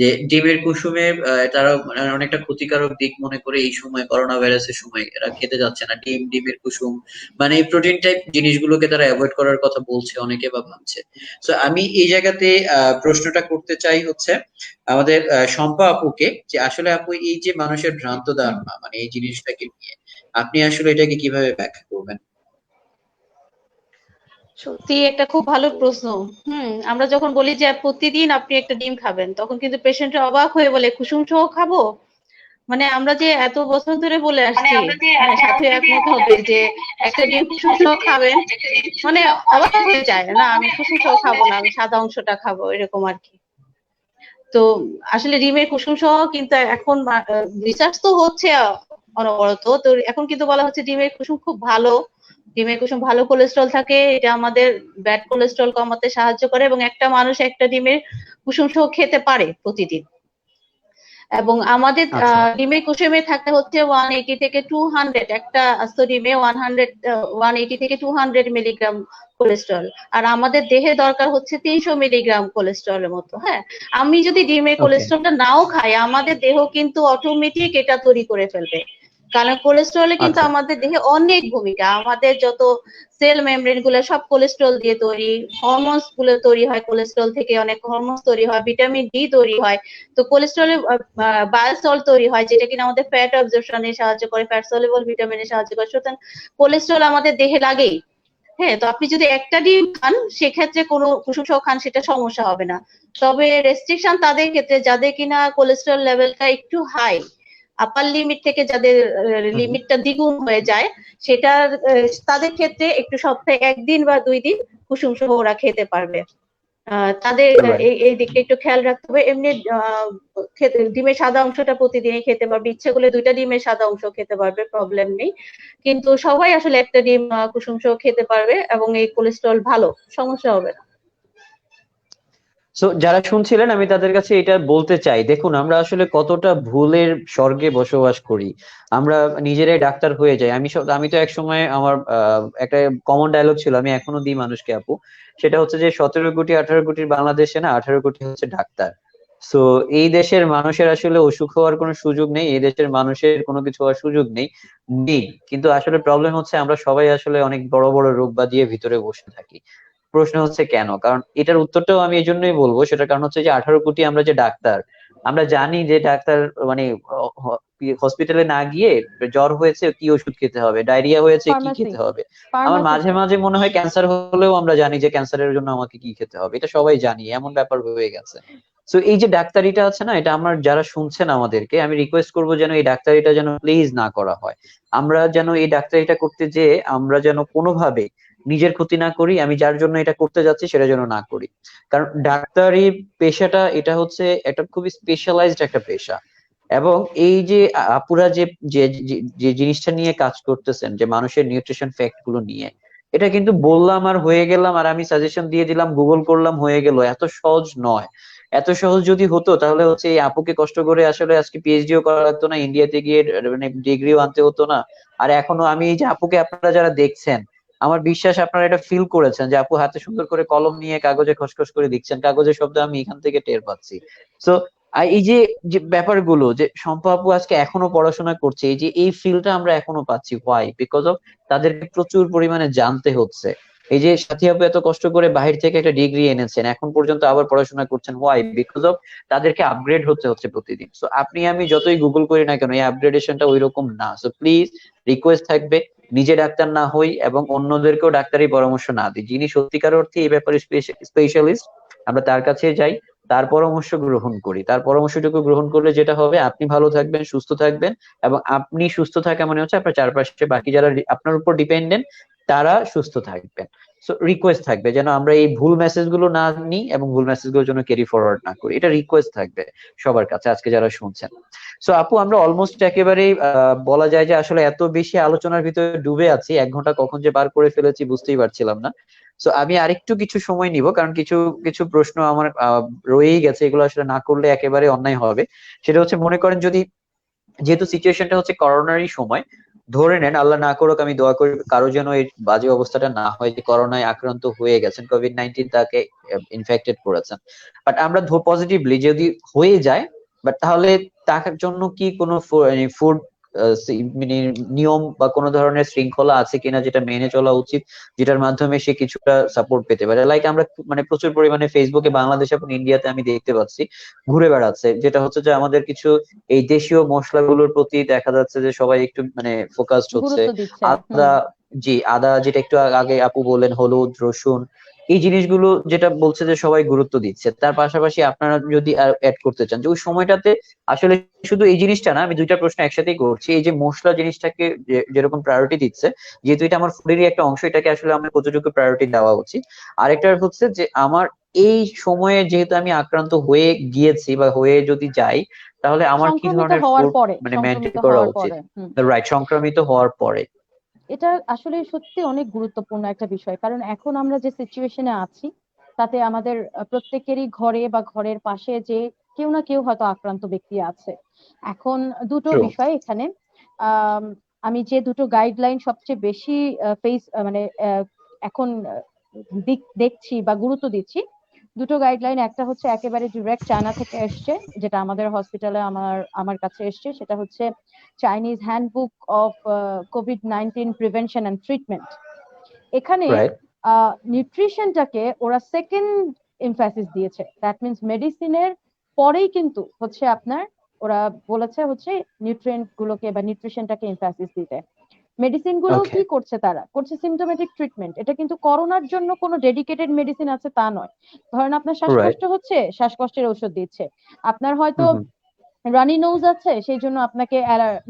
যে ডিমের কুসুমে তারা অনেকটা ক্ষতিকারক দিক মনে করে এই সময় করোনা ভাইরাসের সময় এরা খেতে যাচ্ছে না, ডিমের কুসুম মানে এই প্রোটিন টাইপ জিনিসগুলোকে তারা অ্যাভয়েড করার কথা বলছে অনেকে বা ভাবছে। তো আমি এই জায়গাতে প্রশ্নটা করতে চাই হচ্ছে আমাদের শম্পা আপুকে, যে আসলে আপু এই যে মানুষের ভ্রান্ত ধারণা মানে এই জিনিসটাকে নিয়ে, আপনি আসলে এটাকে কিভাবে ব্যাখ্যা করবেন? সত্যি একটা খুব ভালো প্রশ্ন। আমরা যখন বলি যে প্রতিদিন আপনি একটা ডিম খাবেন, তখন কিন্তু পেশেন্টরা অবাক হয়ে বলে কুসুম সহ খাবো? মানে আমরা যে এত বছর ধরে বলে আসছি, মানে সাথে একমত হবে যে একটা ডিম কুসুম সহ খাবেন, মানে অবাক হয়ে যায়, না আমি কুসুম সহ খাবো না, আমি সাদা অংশটা খাবো, এরকম আর কি। তো আসলে ডিমের কুসুম সহ কিন্তু এখন রিসার্চ তো হচ্ছে অনবরত, তো এখন কিন্তু বলা হচ্ছে ডিমের কুসুম খুব ভালো, ডিমের কুসুম ভালো কোলেস্ট্রল থাকে, এটা আমাদের ব্যাড কোলেস্ট্রল কমাতে সাহায্য করে, এবং একটা মানুষ একটা ডিমের কুসুম সহ খেতে পারে প্রতিদিন। এবং আমাদের আচ্ছা, ডিমের কুসুমে থাকে হচ্ছে 180 থেকে 200, একটা আস্ত ডিমে 180 থেকে 200 মিলিগ্রাম কোলেস্ট্রল। আর আমাদের দেহে দরকার হচ্ছে 300 মিলিগ্রাম কোলেস্ট্রলের মতো। হ্যাঁ, আমি যদি ডিমের ওকে, কোলেস্ট্রলটা নাও খাই, আমাদের দেহ কিন্তু অটোমেটিক এটা তৈরি করে ফেলবে। কারণ কোলেস্ট্রলে কিন্তু আচ্ছা, আমাদের দেহে অনেক ভূমিকা, আমাদের যত সেল মেমব্রেন গুলো সব কোলেস্ট্রল দিয়ে তৈরি, হরমোনস গুলো তৈরি হয় কোলেস্ট্রল থেকে, অনেক হরমোনস তৈরি হয়, ভিটামিন ডি তৈরি হয়। তো কোলেস্ট্রলে বায়োসল তৈরি হয়, যেটা কিনা আমাদের ফ্যাট অ্যাবজর্পশনে সাহায্য করে, ফ্যাট সলিউবল ভিটামিনে সাহায্য করে। সুতরাং কোলেস্ট্রল আমাদের দেহে লাগেই। হ্যাঁ, তো আপনি যদি একটা ডিম খান সেক্ষেত্রে কোনো কুসুম সহ খান সেটা সমস্যা হবে না। তবে রেস্ট্রিকশন তাদের ক্ষেত্রে যাদের কিনা কোলেস্টেরল লেভেলটা একটু হাই, আপার লিমিট থেকে যাদের লিমিটটা দ্বিগুণ হয়ে যায়, সেটা তাদের ক্ষেত্রে একটু সপ্তাহে 1 দিন বা 2 দিন কুসুম সহ ওরা খেতে পারবে। তাদের Right. এই দিকটা একটু খেয়াল রাখতে হবে। এমনি ডিমের সাদা অংশটা প্রতিদিনই খেতে পারবে, ইচ্ছে করলে 2টা ডিমের সাদা অংশ খেতে পারবে, প্রবলেম নেই। কিন্তু সবাই আসলে একটা ডিম কুসুম সহ খেতে পারবে এবং এই কোলেস্টেরল ভালো, সমস্যা হবে না। সো যারা শুনছিলেন আমি তাদের কাছে এটা বলতে চাই, দেখুন আমরা আসলে কতটা ভুলের স্বর্গে বসবাস করি। আমরা নিজেরাই ডাক্তার হয়ে যাই। আমি তো এক সময় আমার একটা কমন ডায়লগ ছিল, আমি এখনো দিই মানুষকে আপু, সেটা হচ্ছে যে 17 কোটি 18 কোটির বাংলাদেশে না, 18 কোটি হচ্ছে ডাক্তার। সো এই দেশের মানুষের আসলে অসুখ হওয়ার কোনো সুযোগ নেই, এই দেশের মানুষের কোনো কিছু হওয়ার সুযোগ নেই নেই কিন্তু আসলে প্রবলেম হচ্ছে আমরা সবাই আসলে অনেক বড় বড় রোগ বাঁধিয়ে ভিতরে বসে থাকি। প্রশ্ন হচ্ছে কেন? কারণ এটার উত্তরটাও আমি এই জন্যই বলবো, সেটার কারণ হচ্ছে যে 18 কোটি আমরা যে ডাক্তার, আমরা জানি যে ডাক্তার মানে হসপিটালে না গিয়ে জ্বর হয়েছে কি ওষুধ খেতে হবে, ডায়রিয়া হয়েছে কি ফার্মাসি, খেতে হবে। আমার মাঝে ফার্মাসিতে। মাঝে মনে হয় ক্যান্সার হলেও আমরা জানি যে ক্যান্সারের জন্য আমাকে কি খেতে হবে, এটা সবাই জানি, এমন ব্যাপার হয়ে গেছে। তো এই যে ডাক্তারিটা আছে না, এটা আমার যারা শুনছেন আমাদেরকে আমি রিকোয়েস্ট করবো যেন এই ডাক্তারিটা যেন প্লিজ না করা হয়। আমরা যেন এই ডাক্তারিটা করতে যেয়ে আমরা যেন কোনোভাবে নিজের ক্ষতি না করি, আমি যার জন্য এটা করতে যাচ্ছি সেটা যেন না করি। কারণ ডাক্তারি পেশাটা এটা হচ্ছে একটা খুবই স্পেশালাইজড একটা পেশা। এবং এই যে আপুরা যে যে যে যে জিনিসটা নিয়ে কাজ করতেছেন, যে মানুষের নিউট্রিশন ফ্যাক্ট গুলো নিয়ে, এটা কিন্তু বললাম আর হয়ে গেলাম আর আমি সাজেশন দিয়ে দিলাম, গুগল করলাম হয়ে গেল, এত সহজ নয়। এত সহজ যদি হতো তাহলে হচ্ছে এই আপুকে কষ্ট করে আসলে আজকে পিএইচডিও করা লাগতো না, ইন্ডিয়াতে গিয়ে মানে ডিগ্রিও আনতে হতো না। আর এখনো আমি এই যে আপুকে আপনারা যারা দেখছেন, আমার বিশ্বাস আপনারা এটা ফিল করেছেন যে আপু হাতে সুন্দর করে কলম নিয়ে কাগজে খসখস করে লিখছেন, কাগজের শব্দ আমি এখান থেকে টের পাচ্ছি। সো এই যে যে ব্যাপারগুলো যে শম্পা আপু আজকে এখনো পড়াশোনা করছে, এই যে এই ফিলটা আমরা এখনো পাচ্ছি, হোয়াই? বিকজ অফ তাদেরকে প্রচুর পরিমাণে জানতে হচ্ছে। এই যে সাথী আপু এত কষ্ট করে বাহির থেকে একটা ডিগ্রি এনেছেন, এখন পর্যন্ত আবার পড়াশোনা করছেন, হোয়াই? বিকজ অফ তাদেরকে আপগ্রেড হতে হচ্ছে প্রতিদিন। সো আপনি আমি যতই গুগল করি না কেন, এই আপগ্রেডেশনটা ওই রকম না। সো প্লিজ রিকোয়েস্ট থাকবে, নিজে ডাক্তার না হই এবং অন্যদেরকেও ডাক্তারি পরামর্শ না দিই। যিনি সত্যিকার অর্থে এই ব্যাপারে স্পেশালিস্ট, আমরা তার কাছে যাই, তার পরামর্শ গ্রহণ করি। তার পরামর্শটুকু গ্রহণ করলে যেটা হবে, আপনি ভালো থাকবেন, সুস্থ থাকবেন, এবং আপনি সুস্থ থাকা মানে হচ্ছে আপনার চারপাশে বাকি যারা আপনার উপর ডিপেন্ডেন্ট তারা সুস্থ থাকবেন। সো রিকোয়েস্ট থাকবে যেন আমরা এই ভুল মেসেজ গুলো না নিই এবং ভুল মেসেজ গুলোর জন্য ক্যারি ফরওয়ার্ড না করি, এটা রিকোয়েস্ট থাকবে সবার কাছে আজকে যারা শুনছেন। সো আপু আমরা অলমোস্ট একেবারেই বলা যায় যে আসলে এত বেশি আলোচনার ভিতরে ডুবে আছি, 1 ঘন্টা কখন যে পার করে ফেলেছি বুঝতেই পারছিলাম না। সো আমি আরেকটু কিছু সময় নিব, কারণ কিছু কিছু প্রশ্ন আমার রয়েই গেছে, এগুলো আসলে না করলে একেবারে অন্যায় হবে। সেটা হচ্ছে, মনে করেন যদি, যেহেতু সিচুয়েশনটা হচ্ছে করোনারই সময়, ধরে নেন আল্লাহ না করুক, আমি দোয়া করি কারো যেন এই বাজে অবস্থাটা না হয় যে করোনায় আক্রান্ত হয়ে গেছেন, কোভিড-19 তাকে ইনফেক্টেড করেছেন, বাট আমরা পজিটিভলি যদি হয়ে যায়, বাট তাহলে তার জন্য কি কোনো ফুড মানে নিয়ম বা কোনো ধরনের শৃঙ্খলা আছে কিনা যেটা মেনে চলা উচিত, যেটার মাধ্যমে সে কিছুটা সাপোর্ট পেতে পারে? লাইক আমরা মানে প্রচুর পরিমাণে ফেসবুকে বাংলাদেশ এবং ইন্ডিয়াতে আমি দেখতে পাচ্ছি ঘুরে বেড়াচ্ছে, যেটা হচ্ছে যে আমাদের কিছু এই দেশীয় মশলাগুলোর প্রতি দেখা যাচ্ছে যে সবাই একটু মানে ফোকাসড হচ্ছে। গুরুত্ব দিচ্ছে। আদা, জি আদা যেটা একটু আগে আপু বললেন, হলুদ, রসুন, এই জিনিসগুলো যেটা বলছে যে সবাই গুরুত্ব দিচ্ছে, তার পাশাপাশি আপনারা যদি অ্যাড করতে চান যে ওই সময়টাতে আসলে শুধু এই জিনিসটা না, আমি দুইটা প্রশ্ন একসাথেই করছি, এই যে মশলা জিনিসটাকে যেরকম প্রায়োরিটি দিচ্ছে, যেহেতু এটা আমার ফুডেরই একটা অংশ, এটাকে আসলে আমার কতটুকু প্রায়োরিটি দেওয়া উচিত। আরেকটা হচ্ছে যে আমার এই সময়ে যেহেতু আমি আক্রান্ত হয়ে গিয়েছি বা হয়ে যদি যাই, তাহলে আমার কি সংক্রমিত ধরনের হওয়ার ফুড পরে, মানে সংক্রমিত মেনটেন করা হওয়ার উচিত? পরে। রাইট, সংক্রমিত হওয়ার পরে। এটা আসলে সত্যি অনেক গুরুত্বপূর্ণ একটা বিষয়, কারণ এখন আমরা যে সিচুয়েশনে আছি তাতে আমাদের প্রত্যেকেরই ঘরে বা ঘরের পাশে যে কেউ না কেউ হয়তো আক্রান্ত ব্যক্তি আছে। এখন দুটো ট্রু। বিষয় এখানে। আম, আমি যে দুটো গাইডলাইন সবচেয়ে বেশি মানে এখন দেখছি বা গুরুত্ব দিচ্ছি, দুটো গাইডলাইন, একটা হচ্ছে একেবারে ডিরেক্ট চায়না থেকে এসছে, যেটা আমাদের হসপিটালে আমার কাছে এসছে, সেটা হচ্ছে চাইনিজ হ্যান্ডবুক অফ কোভিড-19 প্রিভেনশন এন্ড ট্রিটমেন্ট। এখানে রাইট। নিউট্রিশনটাকে ওরা সেকেন্ড এমফাসিস দিয়েছে। দ্যাট মিনস মেডিসিনের পরেই কিন্তু হচ্ছে আপনার ওরা বলেছে হচ্ছে নিউট্রিয়েন্ট গুলোকে বা নিউট্রিশনটাকে এমফাসিস দিতে। মেডিসিন গুলো ওকে। কি করছে, তারা করছে সিমটোমেটিক ট্রিটমেন্ট। এটা কিন্তু করোনার জন্য কোনো ডেডিকেটেড মেডিসিন আছে তা নয়। ধরেন আপনার রাইট। শ্বাসকষ্ট হচ্ছে, শ্বাসকষ্টের ওষুধ দিচ্ছে। আপনার হয়তো হুম হুম। রানি নোজ আছে, সেই জন্য আপনাকে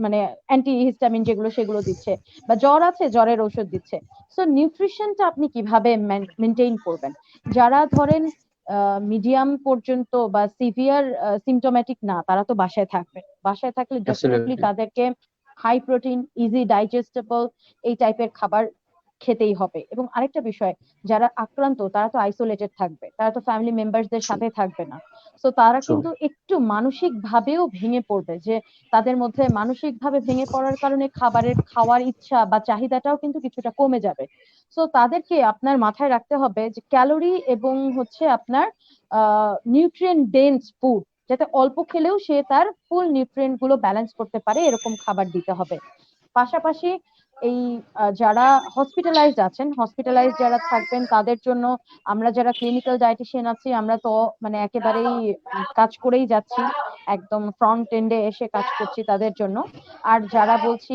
মানে অ্যান্টি হিস্টামিন যেগুলো সেগুলো দিচ্ছে, বা জ্বর আছে জ্বরের ওষুধ দিচ্ছে। সো নিউট্রিশনটা আপনি কিভাবে মেনটেইন করবেন? যারা ধরেন মিডিয়াম পর্যন্ত বা সিভিয়ার সিমটোম্যাটিক না, তারা তো বাসায় থাকবে। বাসায় থাকলে ডেফিনেটলি অ্যাবসলিউটলি। তাদেরকে হাই প্রোটিন, ইজি ডাইজেস্টেবল এই টাইপের খাবার খেতেই হবে। এবং আরেকটা বিষয়, যারা আক্রান্ত তারা তো আইসোলেটেড থাকবে, তারা তো ফ্যামিলি মেম্বারসদের ট্রু সাথে থাকবে না। তো তারা ট্রু। কিন্তু একটু মানসিক ভাবেও ভেঙে পড়বে, যে তাদের মধ্যে মানসিক ভাবে ভেঙে পড়ার কারণে খাবারের খাওয়ার ইচ্ছা বা চাহিদাটাও কিন্তু কিছুটা কমে যাবে। সো তাদেরকে আপনার মাথায় রাখতে হবে যে ক্যালোরি এবং হচ্ছে আপনার নিউট্রিয়েন্ট ডেন্স ফুড, যাতে অল্প খেলেও সে তার ফুল নিউট্রিয়েন্ট গুলো ব্যালেন্স করতে পারে, এরকম খাবার দিতে হবে। পাশাপাশি এই যারা হসপিটালাইজড আছেন, হসপিটালাইজড যারা থাকবেন তাদের জন্য আমরা যারা ক্লিনিক্যাল ডায়েটিশিয়ান আছি, আমরা তো মানে একেবারেই কাজ করেই যাচ্ছি, একদম ফ্রন্ট এন্ডে এসে কাজ করছি তাদের জন্য। আর যারা বলছি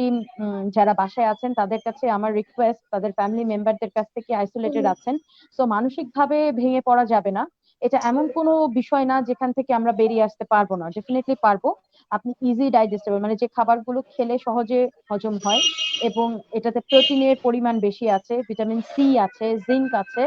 যারা বাসায় আছেন, তাদের কাছে আমার রিকোয়েস্ট, তাদের ফ্যামিলি মেম্বারদের কাছ থেকে আইসোলেটেড আছেন, সো মানসিক ভাবে ভেঙে পড়া যাবে না। এটা এমন কোনো বিষয় না যেখান থেকে আমরা বেরিয়ে আসতে পারবো না, ডেফিনেটলি পারবো। আপনি ইজি ডাইজেস্টেবল, মানে যে খাবারগুলো খেলে সহজে হজম হয় এবং এটাতে প্রোটিনের পরিমাণ বেশি আছে, ভিটামিন সি আছে, জিঙ্ক আছে,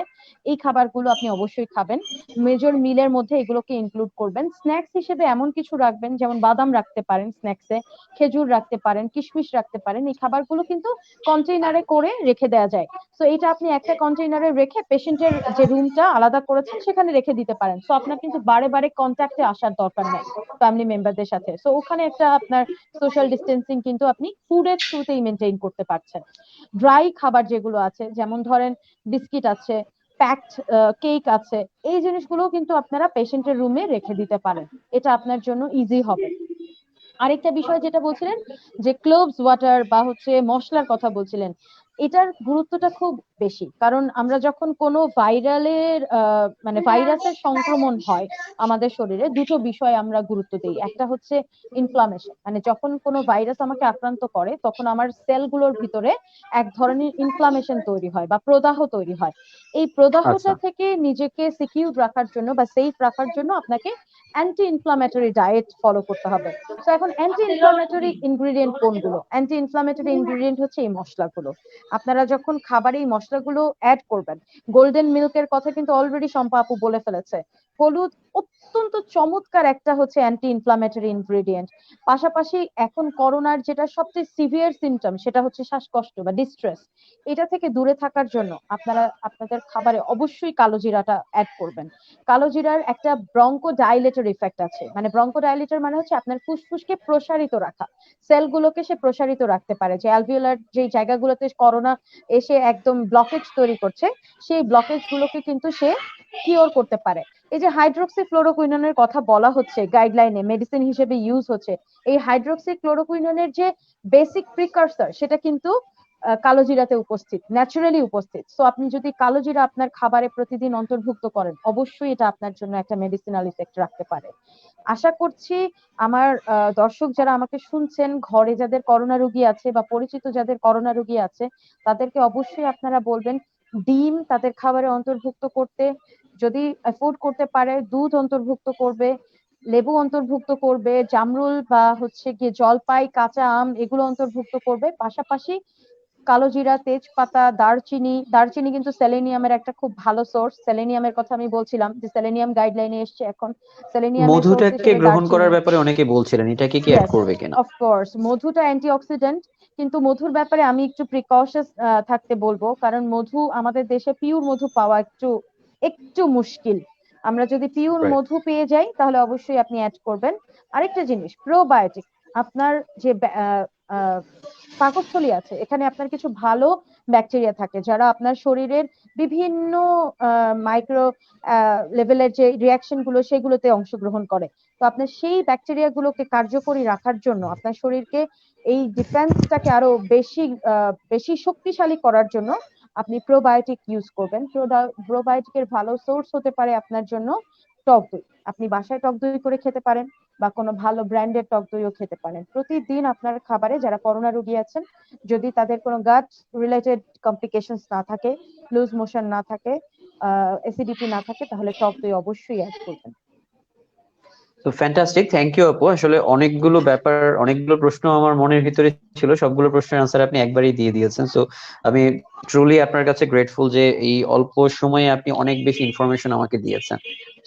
এই খাবারগুলো আপনি অবশ্যই খাবেন। মেজর মিলের মধ্যে এগুলোকে ইনক্লুড করবেন। স্ন্যাক্স হিসেবে এমন কিছু রাখবেন, যেমন বাদাম রাখতে পারেন স্ন্যাক্সে, খেজুর রাখতে পারেন, কিশমিশ রাখতে পারেন। এই খাবারগুলো কিন্তু কন্টেইনারে করে রেখে দেওয়া যায়। সো এটা আপনি একটা কন্টেইনারে রেখে পেশেন্টের যে রুমটা আলাদা করেছেন সেখানে রেখে দিতে পারেন। সো আপনার কিন্তু বারে বারে কন্ট্যাক্টে আসার দরকার নেই ফ্যামিলি মেম্বারদের সাথে। সো ওখানে একটা আপনার সোশ্যাল ডিস্টেন্সিং কিন্তু আপনি ফুডের থ্রুতেই মেনটেইন করতে পারছেন। ড্রাই খাবার যেগুলো আছে, যেমন ধরেন বিস্কিট আছে, প্যাকড কেক আছে, এই জিনিসগুলো কিন্তু আপনারা পেশেন্টের রুমে রেখে দিতে পারেন। এটা আপনার জন্য ইজি হবে। আরেকটা বিষয় যেটা বলছিলেন যে ক্লোভস ওয়াটার বা হচ্ছে মশলার কথা বলছিলেন, এটার গুরুত্বটা খুব বেশি। কারণ আমরা যখন কোনো ভাইরালের মানে ভাইরাসের সংক্রমণ হয় আমাদের শরীরে, দুটো বিষয় আমরা গুরুত্ব দিই। একটা হচ্ছে ইনফ্লামেশন, মানে যখন কোনো ভাইরাস আমাকে আক্রান্ত করে তখন আমার সেলগুলোর ভিতরে এক ধরনের ইনফ্লামেশন তৈরি হয় বা প্রদাহ তৈরি হয়। এই প্রদাহটা আচ্ছা। থেকে নিজেকে সিকিউর রাখার জন্য বা সেফ রাখার জন্য আপনাকে অ্যান্টি ইনফ্লামেটরি ডায়েট ফলো করতে হবে। তো এখন অ্যান্টি ইনফ্লামেটরি ইনগ্রিডিয়েন্ট কোনগুলো? অ্যান্টি ইনফ্লামেটরি ইনগ্রিডিয়েন্ট হচ্ছে এই মশলাগুলো। আপনারা যখন খাবারে এই মশলাগুলো অ্যাড করবেন, গোল্ডেন মিল্কের কথা কিন্তু অলরেডি শম্পা আপু বলে ফেলেছে। হলুদ অত্যন্ত চমৎকার একটা হচ্ছে অ্যান্টি ইনফ্লামেটরি ইনগ্রিডিয়েন্ট। পাশাপাশি এখন করোনার যেটা সবচেয়ে সিভিয়ার সিমটম, সেটা হচ্ছে শ্বাসকষ্ট বা ডিস্ট্রেস। এটা থেকে দূরে থাকার জন্য আপনারা আপনাদের খাবারে অবশ্যই কালো জিরাটা অ্যাড করবেন। কালো জিরার একটা ব্রঙ্কো ডাইলেটর ইফেক্ট আছে, মানে ব্রঙ্কো ডাইলেটর মানে হচ্ছে আপনার ফুসফুসকে প্রসারিত রাখা, সেলগুলোকে সে প্রসারিত রাখতে পারে। যে অ্যালভিওলার যে জায়গাগুলোতে করোনা এসে একদম ব্লকেজ তৈরি করছে, সেই ব্লকেজ গুলোকে কিন্তু সে কিওর করতে পারে। এই যে হাইড্রোক্সিক্লোরোকুইননের কথা বলা হচ্ছে গাইডলাইনে মেডিসিন হিসেবে ইউজ হচ্ছে, এই হাইড্রোক্সিক্লোরোকুইননের যে বেসিক প্রিকারসর সেটা কিন্তু কালো জিরাতে উপস্থিত, ন্যাচারালি উপস্থিত। সো আপনি যদি কালো জিরা আপনার খাবারে প্রতিদিন অন্তর্ভুক্ত করেন, অবশ্যই এটা আপনার জন্য একটা মেডিসিনাল ইফেক্ট রাখতে পারে। আশা করছি আমার দর্শক যারা আমাকে শুনছেন, ঘরে যাদের করোনা রোগী আছে বা পরিচিত যাদের করোনা রোগী আছে, তাদেরকে অবশ্যই আপনারা বলবেন ডিম তাদের খাবারে অন্তর্ভুক্ত করতে। যদি অ্যাফোর্ড করতে পারে দুধ অন্তর্ভুক্ত করবে, লেবু অন্তর্ভুক্ত করবে, জামরুল বা হচ্ছে গিয়ে জলপাই, কাঁচা আম এগুলো অন্তর্ভুক্ত করবে। পাশাপাশি কালো জিরা, তেজপাতা, দারচিনি। দারচিনি কিন্তু সেলেনিয়ামের একটা খুব ভালো সোর্স। সেলেনিয়ামের কথা আমি বলছিলাম যে সেলেনিয়াম গাইডলাইনে এসছে এখন। সেলেনিয়ামের সোর্স মধুটাকে হিসেবে গ্রহণ দারচিনি। করার ব্যাপারে অনেকে বলছিলেন, এটাকে কি অ্যাড ইয়েস, করবে কিনা? অফকোর্স মধুটা অ্যান্টিঅক্সিডেন্ট, কিন্তু মধুর ব্যাপারে আমি একটু প্রিকশাস থাকতে বলবো, কারণ মধু আমাদের দেশে পিওর মধু পাওয়া একটু একটু মুশকিল। আমরা যদি পিওর রাইট। মধু পেয়ে যাই তাহলে অবশ্যই আপনি অ্যাড করবেন। আরেকটা জিনিস, প্রোবায়োটিক। আপনার যে আহ, পাকস্থলী আছে, এখানে আপনার কিছু ভালো ব্যাকটেরিয়া থাকে যারা আপনার শরীরের বিভিন্ন মাইক্রো লেভেলের যে রিয়াকশন গুলো সেগুলোতে অংশগ্রহণ করে। তো আপনার সেই ব্যাকটেরিয়া গুলোকে কার্যকরী রাখার জন্য, আপনার শরীরকে এই ডিফেন্সটাকে আরো বেশি বেশি শক্তিশালী করার জন্য আপনি প্রোবায়োটিক ইউজ করবেন। প্রোবায়োটিকের ভালো সোর্স হতে পারে আপনার জন্য টক দই। আপনি বাসায় টক দই করে খেতে পারেন, বা কোনো ভালো ব্র্যান্ডের টক দইও খেতে পারেন। প্রতিদিন আপনার খাবারে যারা করোনা রোগী আছেন, যদি তাদের কোনো গাট রিলেটেড কমপ্লিকেশনস না থাকে, লুজ মোশন না থাকে, অ্যাসিডিটি না থাকে, তাহলে টক দই অবশ্যই অ্যাড করবেন। তো ফ্যান্টাস্টিক, থ্যাংক ইউ আপু। আসলে অনেকগুলো ব্যাপার, অনেকগুলো প্রশ্ন আমার মনের ভিতরে ছিল, সবগুলো প্রশ্নের আনসার আপনি একবারই দিয়ে দিয়েছেন। সো আমি ট্রুলি আপনার কাছে গ্রেটফুল যে এই অল্প সময়ে আপনি অনেক বেশি ইনফরমেশন আমাকে দিয়েছেন।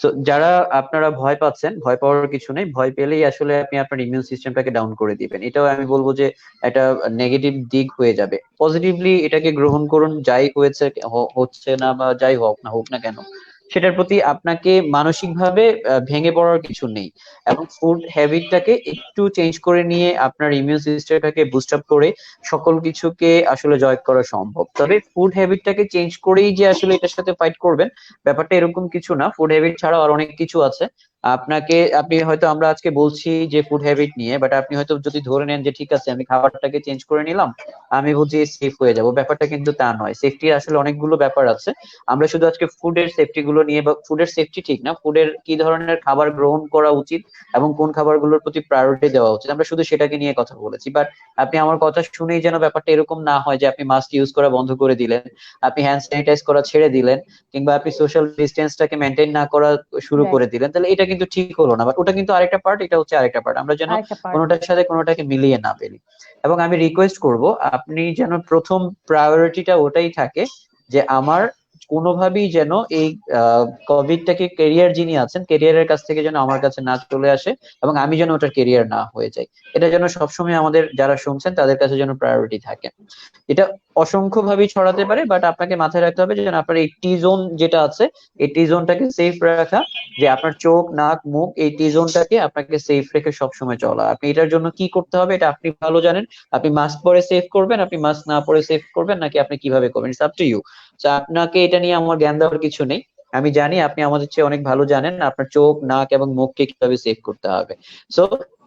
সো যারা আপনারা ভয় পাচ্ছেন, ভয় পাওয়ার কিছু নেই। ভয় পেলেই আসলে আপনি আপনার ইমিউন সিস্টেমটাকে ডাউন করে দিবেন, এটাও আমি বলবো যে একটা নেগেটিভ দিক হয়ে যাবে। পজিটিভলি এটাকে গ্রহণ করুন, যাই হয়েছে হচ্ছে না বা যাই হোক না কেন, সেটার প্রতি আপনাকে মানসিকভাবে ভেঙে পড়ার কিছু নেই। এবং ফুড হ্যাবিটটাকে একটু চেঞ্জ করে নিয়ে আপনার ইমিউন সিস্টেমটাকে বুস্ট আপ করে সকল কিছুকে আসলে জয় করা সম্ভব। তবে ফুড হ্যাবিটটাকে চেঞ্জ করেই যে আসলে এটার সাথে ফাইট করবেন, ব্যাপারটা এরকম কিছু না। ফুড হ্যাবিট ছাড়াও আর অনেক কিছু আছে। আপনি হয়তো, আমরা আজকে বলছি যে ফুড হ্যাবিট নিয়ে, বাট আপনি হয়তো যদি ধরে নেন যে ঠিক আছে আমি খাবারটাকে চেঞ্জ করে নিলাম, আমি বুঝি সেফ হয়ে যাব, ব্যাপারটা কিন্তু তা নয়। সেফটির আসলে অনেকগুলো ব্যাপার আছে। আমরা শুধু আজকে ফুডের সেফটি গুলো নিয়ে, বা ফুডের সেফটি ঠিক না, ফুডের কি ধরনের খাবার গ্রহণ করা উচিত এবং কোন খাবারগুলোর প্রতি প্রায়োরিটি দেওয়া উচিত, আমরা শুধু সেটাকে নিয়ে কথা বলেছি। বাট আপনি আমার কথা শুনেই যেন ব্যাপারটা এরকম না হয় যে আপনি মাস্ক ইউজ করা বন্ধ করে দিলেন, আপনি হ্যান্ড স্যানিটাইজ করা ছেড়ে দিলেন, কিংবা আপনি সোশ্যাল ডিস্টেন্সটাকে মেনটেন না করা শুরু রাইট, করে দিলেন, তাহলে এটা কিন্তু ঠিক হলো না। বাট ওটা কিন্তু আরেকটা পার্ট, এটা হচ্ছে আরেকটা পার্ট। আমরা যেন আরেকটা পার্ট। কোনোটার সাথে কোনোটাকে মিলিয়ে না ফেলি। এবং আমি রিকোয়েস্ট করব আপনি যেন প্রথম প্রায়োরিটিটা ওটাই থাকে যে আমার কোনোভাবেই যেন এই কোভিডটাকে, ক্যারিয়ার যিনি আছেন ক্যারিয়ারের কাছ থেকে যেন আমার কাছে না চলে আসে, এবং আমি যেন ওটার ক্যারিয়ার না হয়ে যাই। এটা যেন সবসময় আমাদের যারা শুনছেন তাদের কাছে যেন প্রায়োরিটি থাকে। এটা অসংখ্য ভাবেই ছড়াতে পারে, বাট আপনাকে মাথায় রাখতে হবে যে আপনার এই টি জোন যেটা আছে, এই টি জোনটাকে সেফ রাখা, যে আপনার চোখ, নাক, মুখ, এই টি জোনটাকে আপনাকে সেফ রেখে সবসময় চলা। আপনি এটার জন্য কি করতে হবে এটা আপনি ভালো জানেন। আপনি মাস্ক পরে সেফ করবেন, আপনি মাস্ক না পরে সেফ করবেন, নাকি আপনি কিভাবে করবেন, ইটস আপ টু ইউ। আপনাকে এটা নিয়ে আমার জ্ঞান দেওয়ার কিছু নেই। আমি জানি আপনি আমাদের চেয়ে অনেক ভালো জানেন আপনার চোখ, নাক এবং মুখকে কিভাবে সেভ করতে হবে। সো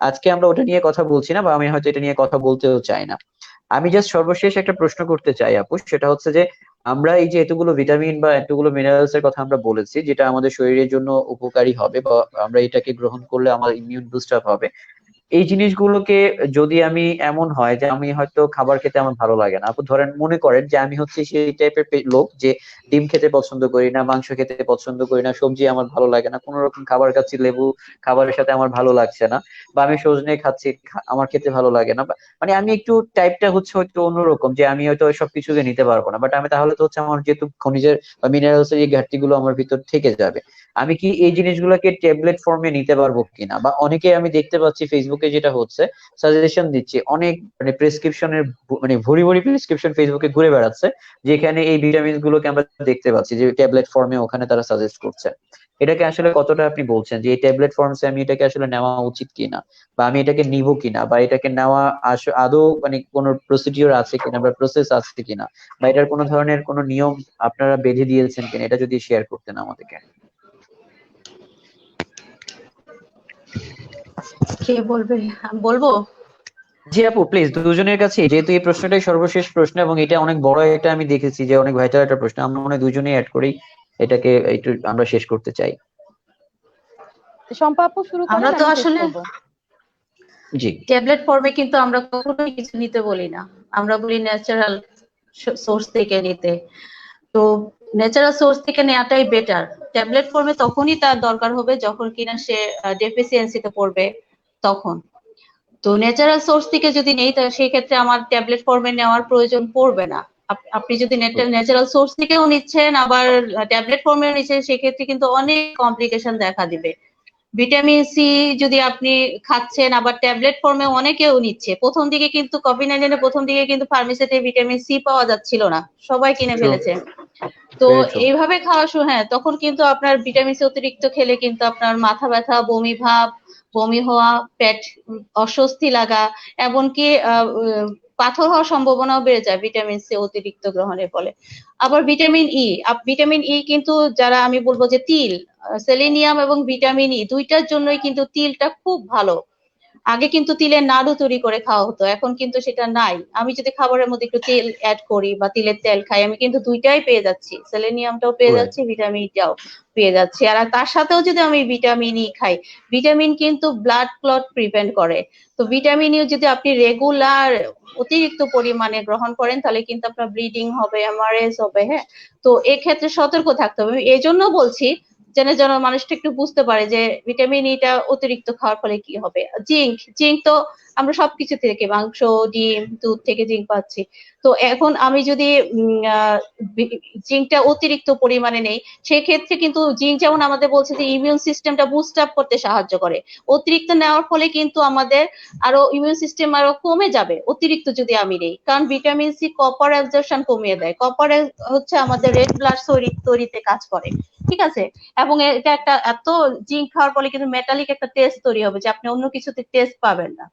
আজকে আমরা ওটা নিয়ে কথা বলছি না, বা আমি হয়তো এটা নিয়ে কথা বলতেও চাই না। আমি জাস্ট সর্বশেষ একটা প্রশ্ন করতে চাই আপু, সেটা হচ্ছে যে আমরা এই যে এতগুলো ভিটামিন বা এতগুলো মিনারেলস এর কথা আমরা বলেছি, যেটা আমাদের শরীরের জন্য উপকারী হবে, বা আমরা এটাকে গ্রহণ করলে আমার ইমিউন বুস্ট আপ হবে, এই জিনিসগুলোকে যদি আমি, এমন হয় যে আমি হয়তো খাবার খেতে আমার ভালো লাগে না, আপু ধরেন মনে করেন যে আমি হচ্ছে সেই টাইপের লোক যে ডিম খেতে পছন্দ করি না, মাংস খেতে পছন্দ করি না, সবজি আমার ভালো লাগে না, কোন রকম খাবার খাচ্ছি লেবু খাবারের সাথে আমার ভালো লাগছে না, বা আমি সজনে খাচ্ছি আমার খেতে ভালো লাগে না, মানে আমি একটু টাইপটা হচ্ছে হয়তো অন্যরকম, যে আমি হয়তো সব কিছুকে নিতে পারবো না। বাট আমি তাহলে তো হচ্ছে আমার যেহেতু খনিজের বা মিনারেলস এর এই ঘাটতিগুলো আমার ভিতর থেকে যাবে, আমি কি এই জিনিসগুলোকে ট্যাবলেট ফর্মে নিতে পারবো কিনা? বা অনেকে আমি দেখতে পাচ্ছি ফেসবুকে যেটা হচ্ছে, সাজেশন দিচ্ছে অনেক, মানে প্রেসক্রিপশনের, মানে ভরি ভরি প্রেসক্রিপশন ফেসবুকে ঘুরে বেড়াচ্ছে, যেখানে এই ভিটামিন গুলোকে আমরা দেখতে পাচ্ছি যে ট্যাবলেট ফর্মে ওখানে তারা সাজেস্ট করছে। এটাকে আসলে কতটা আপনি বলছেন যে এই ট্যাবলেট ফর্মসে আমি এটাকে আসলে নেওয়া উচিত কিনা, বা আমি এটাকে নিব কিনা, বা এটাকে নেওয়া আদৌ মানে কোনো প্রসিডিওর আছে কিনা বা প্রসেস আছে কিনা, বা এটার কোনো ধরনের কোনো নিয়ম আপনারা বেঁধে দিয়েছেন কিনা, এটা যদি শেয়ার করতেন আমাদেরকে। কে বলবে? আমি বলবো। জি আপু প্লিজ, দুজনের কাছে, যেহেতু এই প্রশ্নটাই সর্বশেষ প্রশ্ন এবং এটা অনেক বড় একটা, আমি দেখেছি যে অনেক ভাইটাল একটা প্রশ্ন, আমরা মনে হয় দুজনেই অ্যাড করেই এটাকে একটু আমরা শেষ করতে চাই। শম্পা আপু শুরু আমরা করেন, তো আমি শেষ আসলে করব। জি। ট্যাবলেট ফর্মে কিন্তু আমরা কখনোই কিছু নিতে বলি না, আমরা বলি ন্যাচারাল সোর্স থেকে নিতে। তো ন্যাচারাল সোর্স থেকে নেওয়াটাই বেটার। ট্যাবলেট ফর্মে তখনই তার দরকার হবে যখন কিনা সে ডেফিসিয়েন্সিতে পড়বে, তখন। তো ন্যাচারাল সোর্স থেকে যদি নেই তাহলে সেই ক্ষেত্রে আমার ট্যাবলেট ফর্মে নেওয়ার প্রয়োজন পড়বে না। আপনি যদি ন্যাচারাল সোর্স থেকেও নিচ্ছেন আবার ট্যাবলেট ফর্মেও নিচ্ছেন, সেক্ষেত্রে কিন্তু অনেক কমপ্লিকেশন দেখা দিবে। ভিটামিন সি যদি আপনি খাচ্ছেন আবার ট্যাবলেট ফর্মে অনেকেও নিচ্ছে, প্রথম দিকে কিন্তু কোভিড-19 এর প্রথম দিকে কিন্তু ফার্মেসিতে ভিটামিন সি পাওয়া যাচ্ছিল না, সবাই কিনে ফেলেছে। তো এইভাবে খাওয়া হ্যাঁ, তখন কিন্তু আপনার ভিটামিন সি অতিরিক্ত খেলে কিন্তু আপনার মাথা ব্যথা, বমি ভাব, বমি হওয়া, পেট অস্বস্তি লাগা, এমনকি পাথর হওয়ার সম্ভাবনাও বেড়ে যায় ভিটামিন সি অতিরিক্ত গ্রহণের ফলে। আবার ভিটামিন ই কিন্তু যারা, আমি বলবো যে তিল, সেলেনিয়াম এবং ভিটামিন ই দুইটার জন্যই কিন্তু তিলটা খুব ভালো। আগে কিন্তু তিলের নাড়ু তৈরি করে খাওয়া হতো, এখন কিন্তু সেটা নাই। আমি যদি খাবারের মধ্যে একটু তেল অ্যাড করি বা তিলের তেল খাই, আমি কিন্তু দুইটাই পেয়ে যাচ্ছি, সেলেনিয়ামটাও পেয়ে রাইট। যাচ্ছি, ভিটামিনটাও পেয়ে যাচ্ছি। আর তার সাথেও যদি আমি ভিটামিন ই খাই, ভিটামিন কিন্তু ব্লাড ক্লট প্রিভেন্ট করে। তো ভিটামিন ইও যদি আপনি রেগুলার অতিরিক্ত পরিমাণে গ্রহণ করেন, তাহলে কিন্তু আপনার ব্লিডিং হবে, এমআরএস হবে। হ্যাঁ, তো এক্ষেত্রে সতর্ক থাকতে হবে। এই জন্য বলছি যেন মানুষটা একটু বুঝতে পারে যে ভিটামিন ইটা অতিরিক্ত খাওয়ার ফলে কি হবে। জিঙ্ক তো আমরা সবকিছু থেকে, মাংস, ডিম, দুধ থেকে জিঙ্ক পাচ্ছি। তো এখন আমি যদি জিঙ্কটা অতিরিক্ত পরিমাণে নেই, সেক্ষেত্রে কিন্তু জিঙ্ক যেমন আমাদের বলছে যে ইমিউন সিস্টেমটা বুস্ট আপ করতে সাহায্য করে, অতিরিক্ত নেওয়ার ফলে কিন্তু আমাদের আরো ইমিউন সিস্টেম আরো কমে যাবে অতিরিক্ত যদি আমি নেই। কারণ ভিটামিন সি কপার অ্যাবজর্পশন কমিয়ে দেয়, কপার হচ্ছে আমাদের রেড ব্লাড তৈরিতে কাজ করে, ঠিক আছে। এবং এটা একটা এত জিঙ্ক খাওয়ার ফলে কিন্তু মেটালিক একটা টেস্ট তৈরি হবে, যে আপনি অন্য কিছুতে টেস্ট পাবেন না।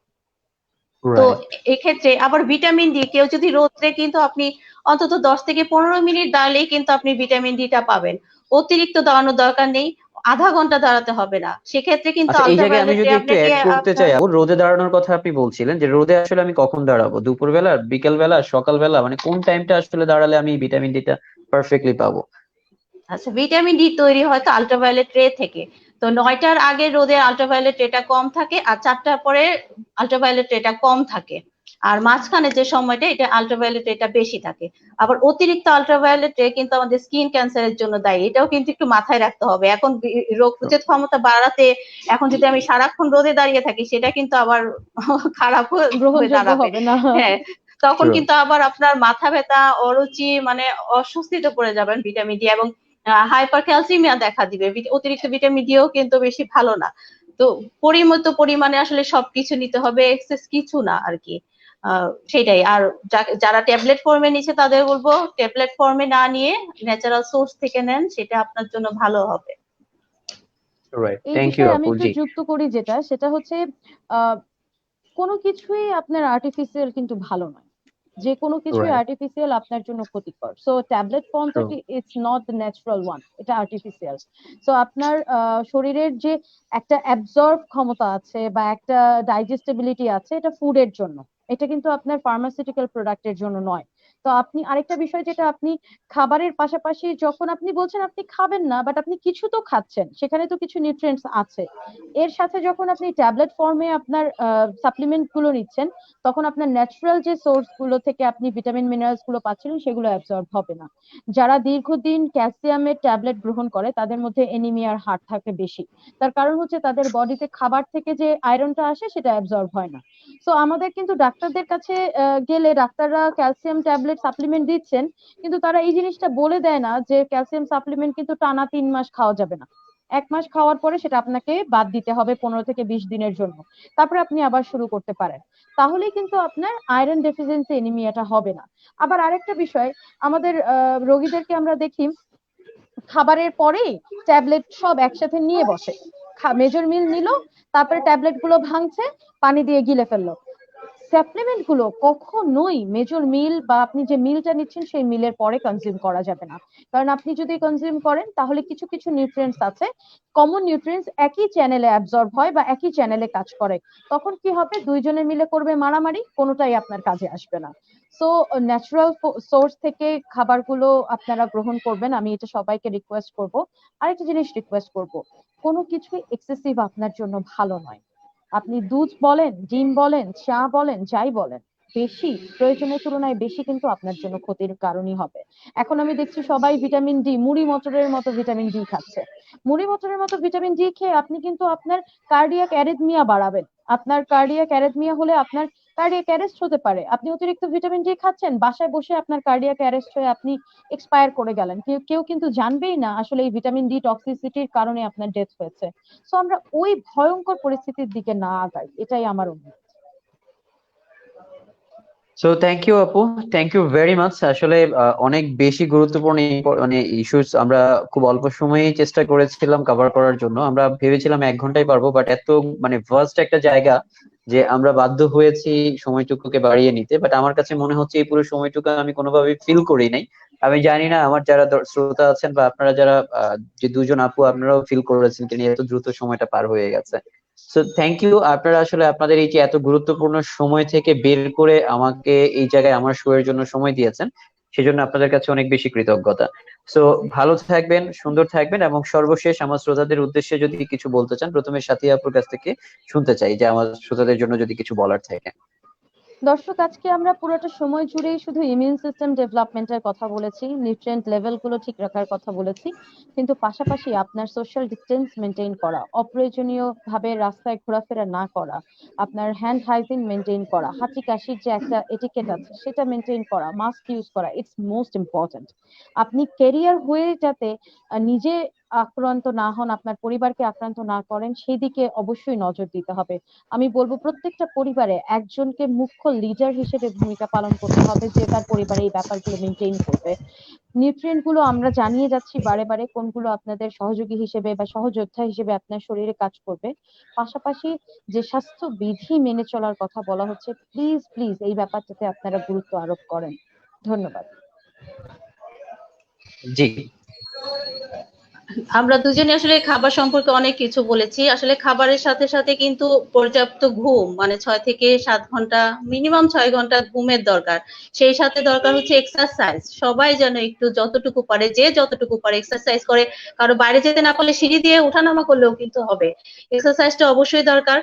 তো রাইট। এক্ষেত্রে আবার ভিটামিন ডি, কেউ যদি রোদ্রে কিন্তু আপনি অন্তত 10 থেকে 15 মিনিট দাঁড়ালেই কিন্তু আপনি ভিটামিন ডিটা পাবেন। অতিরিক্ত দাঁড়ানোর দরকার নেই, আধা ঘন্টা দাঁড়াতে হবে না, সেক্ষেত্রে কিন্তু আচ্ছা, এই জায়গায় আমি আল্ট্রাভায়োলেট রে যদি একটু আপনাকে অ্যাড করতে আপনার চাই আপু, রোদে দাঁড়ানোর কথা আপনি বলছিলেন, যে রোদে আসলে আমি কখন দাঁড়াবো? দুপুরবেলা, বিকেলবেলা, সকালবেলা, মানে কোন টাইমটা আসলে দাঁড়ালে আমি ভিটামিন ডিটা পারফেক্টলি পাবো? আচ্ছা, ভিটামিন ডি তৈরি হয় তো আল্ট্রাভায়োলেট রে থেকে। তো 9টার আগে রোদে আল্ট্রাভায়োলেট রেটা কম থাকে, আর 4টার পরে আল্ট্রাভায়োলেট রেটা কম থাকে। আর মাঝখানে যে সময়টা, এটা আল্ট্রাভায়োলেট রেটা বেশি থাকে। আবার অতিরিক্ত আল্ট্রাভায়োলেট রে কিন্তু আমাদের স্কিন ক্যান্সারের জন্য দায়ী, এটাও কিন্তু একটু মাথায় রাখতে হবে। এখন রোগ প্রতিরোধ ক্ষমতা বাড়াতে এখন যদি আমি সারাক্ষণ রোদে দাঁড়িয়ে থাকি, সেটা কিন্তু আবার খারাপ হয়ে গ্রহণযোগ্য দাঁড়াবে। হবে না। হ্যাঁ, তখন True. কিন্তু আবার আপনার মাথা ব্যথা, অরুচি, মানে অস্বস্তিতে পড়ে যাবেন ভিটামিন ডি, এবং হাইপার ক্যালসিমিয়া দেখা দিবে। অতিরিক্ত ভিটামিন ডিও কিন্তু বেশি ভালো না। তো পরিমিত পরিমাণে আসলে সবকিছু নিতে হবে, এক্সেস কিছু না আর কি। সেটাই। আর যারা ট্যাবলেট ফর্মে নিচ্ছে তাদের বলবো ট্যাবলেট ফর্মে না নিয়ে ন্যাচারাল সোর্স থেকে নেন, সেটা আপনার জন্য ভালো হবে। রাইট, এই থ্যাংক ইউ বিষয়ে আমি আপু। একটু জি। যুক্ত করি, সেটা হচ্ছে আহ কোনো কিছুই আপনার আর্টিফিশিয়াল কিন্তু ভালো নয়, যে কোনো কিছুই রাইট। আর্টিফিশিয়াল আপনার জন্য ক্ষতিকর। সো ট্যাবলেট ফর্ম তো true. It's not the natural one, এটা আর্টিফিশিয়াল। সো আপনার শরীরের যে একটা অ্যাবজর্ব ক্ষমতা আছে বা একটা ডাইজেস্টেবিলিটি আছে, এটা ফুডের জন্য, এটা কিন্তু আপনার ফার্মাসিউটিক্যাল প্রোডাক্টের জন্য নয়। তো আপনি আরেকটা বিষয়, যেটা আপনি খাবারের পাশাপাশি যখন আপনি বলছেন আপনি খাবেন না, বাট আপনি কিছু তো খাচ্ছেন, সেখানে তো কিছু নিউট্রিয়েন্টস আছে। এর সাথে যখন আপনি ট্যাবলেট ফর্মে আপনার সাপ্লিমেন্ট গুলো নিচ্ছেন, তখন আপনার ন্যাচারাল যে সোর্স গুলো থেকে আপনি ভিটামিন মিনারেলস গুলো পাচ্ছিলেন, সেগুলো অ্যাবজর্ব হবে না। যারা দীর্ঘদিন ক্যালসিয়ামের ট্যাবলেট গ্রহণ করে, তাদের মধ্যে এনিমিয়ার হার থাকে বেশি। তার কারণ হচ্ছে তাদের বডিতে খাবার থেকে যে আয়রনটা আসে, সেটা অ্যাবজর্ব হয় না। তো আমাদের কিন্তু ডাক্তারদের কাছে গেলে ডাক্তাররা ক্যালসিয়াম ট্যাবলেট সাপ্লিমেন্ট দিচ্ছেন, কিন্তু তারা এই জিনিসটা বলে দেয় না যে ক্যালসিয়াম সাপ্লিমেন্ট কিন্তু টানা 3 মাস খাওয়া যাবে না। 1 মাস খাওয়ার পরে সেটা আপনাকে বাদ দিতে হবে 15 থেকে 20 দিনের জন্য। তারপরে আপনি আবার শুরু করতে পারেন। তাহলেই কিন্তু আপনার আয়রন ডেফিসিয়েন্সি এনিমিয়াটা হবে না। আবার আরেকটা বিষয়, আমাদের রোগীদেরকে আমরা দেখি খাবারের পরেই ট্যাবলেট সব একসাথে নিয়ে বসে। মেজর মিল নিল, তারপরে ট্যাবলেট গুলো ভাঙছে, পানি দিয়ে গিলে ফেললো। সাপ্লিমেন্ট গুলো কখনোই মেজর মিল বা আপনি যে মিলটা নিচ্ছেন সেই মিলের পরে কনজিউম করা যাবে না। কারণ আপনি যদি কনজিউম করেন, তাহলে কিছু কিছু নিউট্রিয়েন্টস আছে, কমন নিউট্রিয়েন্টস একই চ্যানেলে অ্যাবজর্ব হয় বা একই চ্যানেলে কাজ করে। তখন কি হবে, দুইজনে মিলে করবে মারামারি, কোনোটাই আপনার কাজে আসবে না। সো ন্যাচারাল সোর্স থেকে খাবারগুলো আপনারা গ্রহণ করবেন, আমি এটা সবাইকে রিকোয়েস্ট করব। আরেকটা জিনিস রিকোয়েস্ট করব, কোনো কিছুই এক্সেসিভ আপনার জন্য ভালো নয়। আপনি দুধ বলেন, ডিম বলেন, চা বলেন, যাই বলেন, বেশি প্রয়োজনের তুলনায় বেশি কিন্তু আপনার জন্য ক্ষতির কারণই হবে। এখন আমি দেখছি সবাই ভিটামিন ডি, মুড়ি মটরের মতো ভিটামিন ডি খাচ্ছে। মুড়ি মটরের মতো ভিটামিন ডি খেয়ে আপনি কিন্তু আপনার কার্ডিয়াক অ্যারিথমিয়া বাড়াবেন। আপনার কার্ডিয়াক অ্যারিথমিয়া হলে আপনার কার্ডিয়াক অ্যারেস্ট হতে পারে। আপনি অতিরিক্ত ভিটামিন ডি খাচ্ছেন, বাসায় বসে আপনার কার্ডিয়াক অ্যারেস্ট হয়ে আপনি এক্সপায়ার করে গেলেন, কেউ কেউ কিন্তু জানবেই না আসলে এই ভিটামিন ডি টক্সিসিটির কারণে আপনার ডেথ হয়েছে। সো আমরা ওই ভয়ঙ্কর পরিস্থিতির দিকে না আগাই, এটাই আমার অনুরোধ। সো থ্যাংক ইউ আপু, থ্যাংক ইউ ভেরি মাচ। আসলে অনেক বেশি গুরুত্বপূর্ণ মানে ইস্যুস আমরা খুব অল্প সময়েই চেষ্টা করেছিলাম কভার করার জন্য। আমরা ভেবেছিলাম 1 ঘন্টায় পারবো, বাট এত মানে ভাস্ট একটা জায়গা যে আমরা বাধ্য হয়েছি সময়টুকুকে বাড়িয়ে নিতে। বাট আমার কাছে মনে হচ্ছে এই পুরো সময়টুকু আমি কোনোভাবে ফিল করি নাই। আমি জানি না আমার যারা শ্রোতা আছেন বা আপনারা যারা যে দুজন আপু আপনারাও ফিল করেছেন কিনা এত দ্রুত সময়টা পার হয়ে গেছে। সো থ্যাংক ইউ, আপনারা আসলে আপনাদের এই যে এত গুরুত্বপূর্ণ সময় থেকে বের করে আমাকে এই জায়গায় আমার শো এর জন্য সময় দিয়েছেন, সেজন্য আপনাদের কাছে অনেক বেশি কৃতজ্ঞতা। সো ভালো থাকবেন, সুন্দর থাকবেন, এবং সর্বশেষ আমার শ্রোতাদের উদ্দেশ্যে যদি কিছু বলতে চান, প্রথমে সাথী আপুর কাছ থেকে শুনতে চাই যে আমার শ্রোতাদের জন্য যদি কিছু বলার থাকে। দর্শক, আজকে আমরা পুরোটা সময় জুড়েই শুধু ইমিউন সিস্টেম ডেভেলপমেন্টের কথা বলেছি, নিউট্রিয়েন্ট লেভেলগুলো ঠিক রাখার কথা বলেছি, কিন্তু পাশাপাশি আপনার সোশ্যাল ডিস্টেন্স মেনটেন করা, অপ্রয়োজনীয় ভাবে রাস্তায় ঘোরাফেরা না করা, আপনার হ্যান্ড হাইজিন মেনটেন করা, হাঁচি কাশির যে একটা এটিকেট আছে সেটা মেনটেন করা, মাস্ক ইউজ করা, ইটস মোস্ট ইম্পর্টেন্ট। আপনি ক্যারিয়ার হয়ে যাতে নিজে আক্রান্ত না হন, আপনার পরিবারকে আক্রান্ত না করেন, সেই দিকে অবশ্যই নজর দিতে হবে। আমি বলবো প্রত্যেকটা পরিবারে একজনকে মুখ্য লিডার হিসেবে ভূমিকা পালন করতে হবে, যে তার পরিবারে এই ব্যাপারগুলো মেনটেন করবে। নিউট্রিয়েন্ট গুলো আমরা জানিয়ে যাচ্ছি বারে বারে কোনগুলো আপনাদের সহযোগী হিসেবে বা সহযোদ্ধা হিসেবে আপনার শরীরে কাজ করবে। পাশাপাশি যে স্বাস্থ্য বিধি মেনে চলার কথা বলা হচ্ছে, প্লিজ প্লিজ এই ব্যাপারটাতে আপনারা গুরুত্ব আরোপ করেন। ধন্যবাদ। জি, আমরা দুজনে আসলে খাবার সম্পর্কে অনেক কিছু বলেছি। আসলে খাবারের সাথে সাথে কিন্তু পর্যাপ্ত ঘুম, মানে 6 থেকে 7 ঘন্টা, মিনিমাম 6 ঘন্টা ঘুমের দরকার। সেই সাথে দরকার হচ্ছে এক্সারসাইজ। সবাই যেন একটু যতটুকু পারে, যে যতটুকু পারে এক্সারসাইজ করে। কারো বাইরে যেতে না পারলে সিঁড়ি দিয়ে ওঠানামা করলেও কিন্তু হবে। এক্সারসাইজটা অবশ্যই দরকার।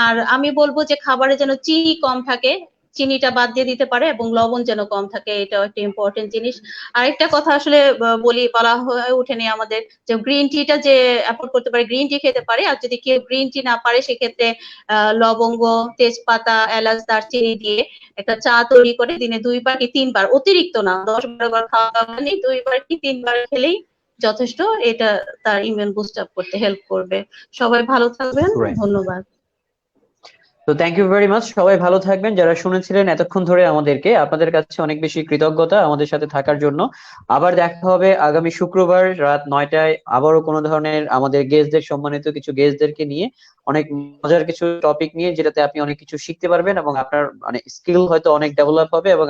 আর আমি বলবো যে খাবারে যেন চিনি কম থাকে, চিনিটা বাদ দিয়ে দিতে পারে, এবং লবণ যেন কম থাকে, এটাও একটা ইম্পর্টেন্ট জিনিস। আরেকটা কথা আসলে বলা হয়ে ওঠেনি আমাদের, যে গ্রিন টিটা যে অ্যাফোর্ড করতে পারে গ্রিন টি খেতে পারে, আর যদি কেউ গ্রিন টি না পারে সেক্ষেত্রে লবঙ্গ, তেজপাতা, এলাচ, দারচিনি দিয়ে একটা চা তৈরি করে দিনে 2 বার কি 3 বার, অতিরিক্ত না, 10-12 বার খাওয়া দরকার নেই, 2 বার কি 3 বার খেলেই যথেষ্ট। এটা তার ইমিউন বুস্ট আপ করতে হেল্প করবে। সবাই ভালো থাকবেন, রাইট। ধন্যবাদ। তো থ্যাংক ইউ ভেরি মাচ, সবাই ভালো থাকবেন। যারা শুনেছিলেন এতক্ষণ ধরে আমাদেরকে, আপনাদের কাছে অনেক বেশি কৃতজ্ঞতা আমাদের সাথে থাকার জন্য। আবার দেখা হবে আগামী শুক্রবার রাত 9টায়, আবারও কোনো ধরনের আমাদের গেস্টদের, সম্মানিত কিছু গেস্টদেরকে নিয়ে, অনেক মজার কিছু টপিক নিয়ে, যেটাতে আপনি অনেক কিছু শিখতে পারবেন এবং আপনার মানে স্কিল হয়তো অনেক ডেভেলপ হবে, এবং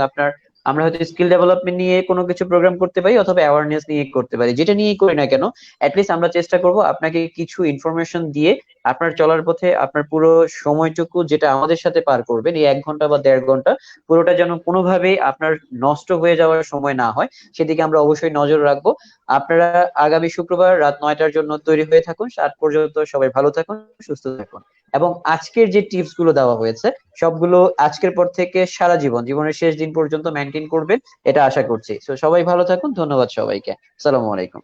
আমরা হয়তো স্কিল ডেভেলপমেন্ট নিয়ে কোনো কিছু প্রোগ্রাম করতে পারি, অথবা অ্যাওয়ারনেস নিয়ে করতে পারি, যেটা নিয়েই করি না কেন, অ্যাটলিস্ট আমরা চেষ্টা করব আপনাকে কিছু ইনফরমেশন দিয়ে আপনার চলার পথে আপনার পুরো সময়টুকু যেটা আমাদের সাথে পার করবেন, এই 1 ঘন্টা বা 1.5 ঘন্টা, পুরোটা যেন কোনোভাবেই আপনার নষ্ট হয়ে যাওয়ার সময় না হয়, সেদিকে আমরা অবশ্যই নজর রাখবো। আপনারা আগামী শুক্রবার রাত 9টার জন্য তৈরি হয়ে থাকুন। সাত পর্যন্ত সবাই ভালো থাকুন, সুস্থ থাকুন, এবং আজকের যে টিপস গুলো দেওয়া হয়েছে সবগুলো আজকের পর থেকে সারা জীবন, জীবনের শেষ দিন পর্যন্ত মেনটেন করবেন, এটা আশা করছি। তো সবাই ভালো থাকুন, ধন্যবাদ সবাইকে, আসসালামু আলাইকুম।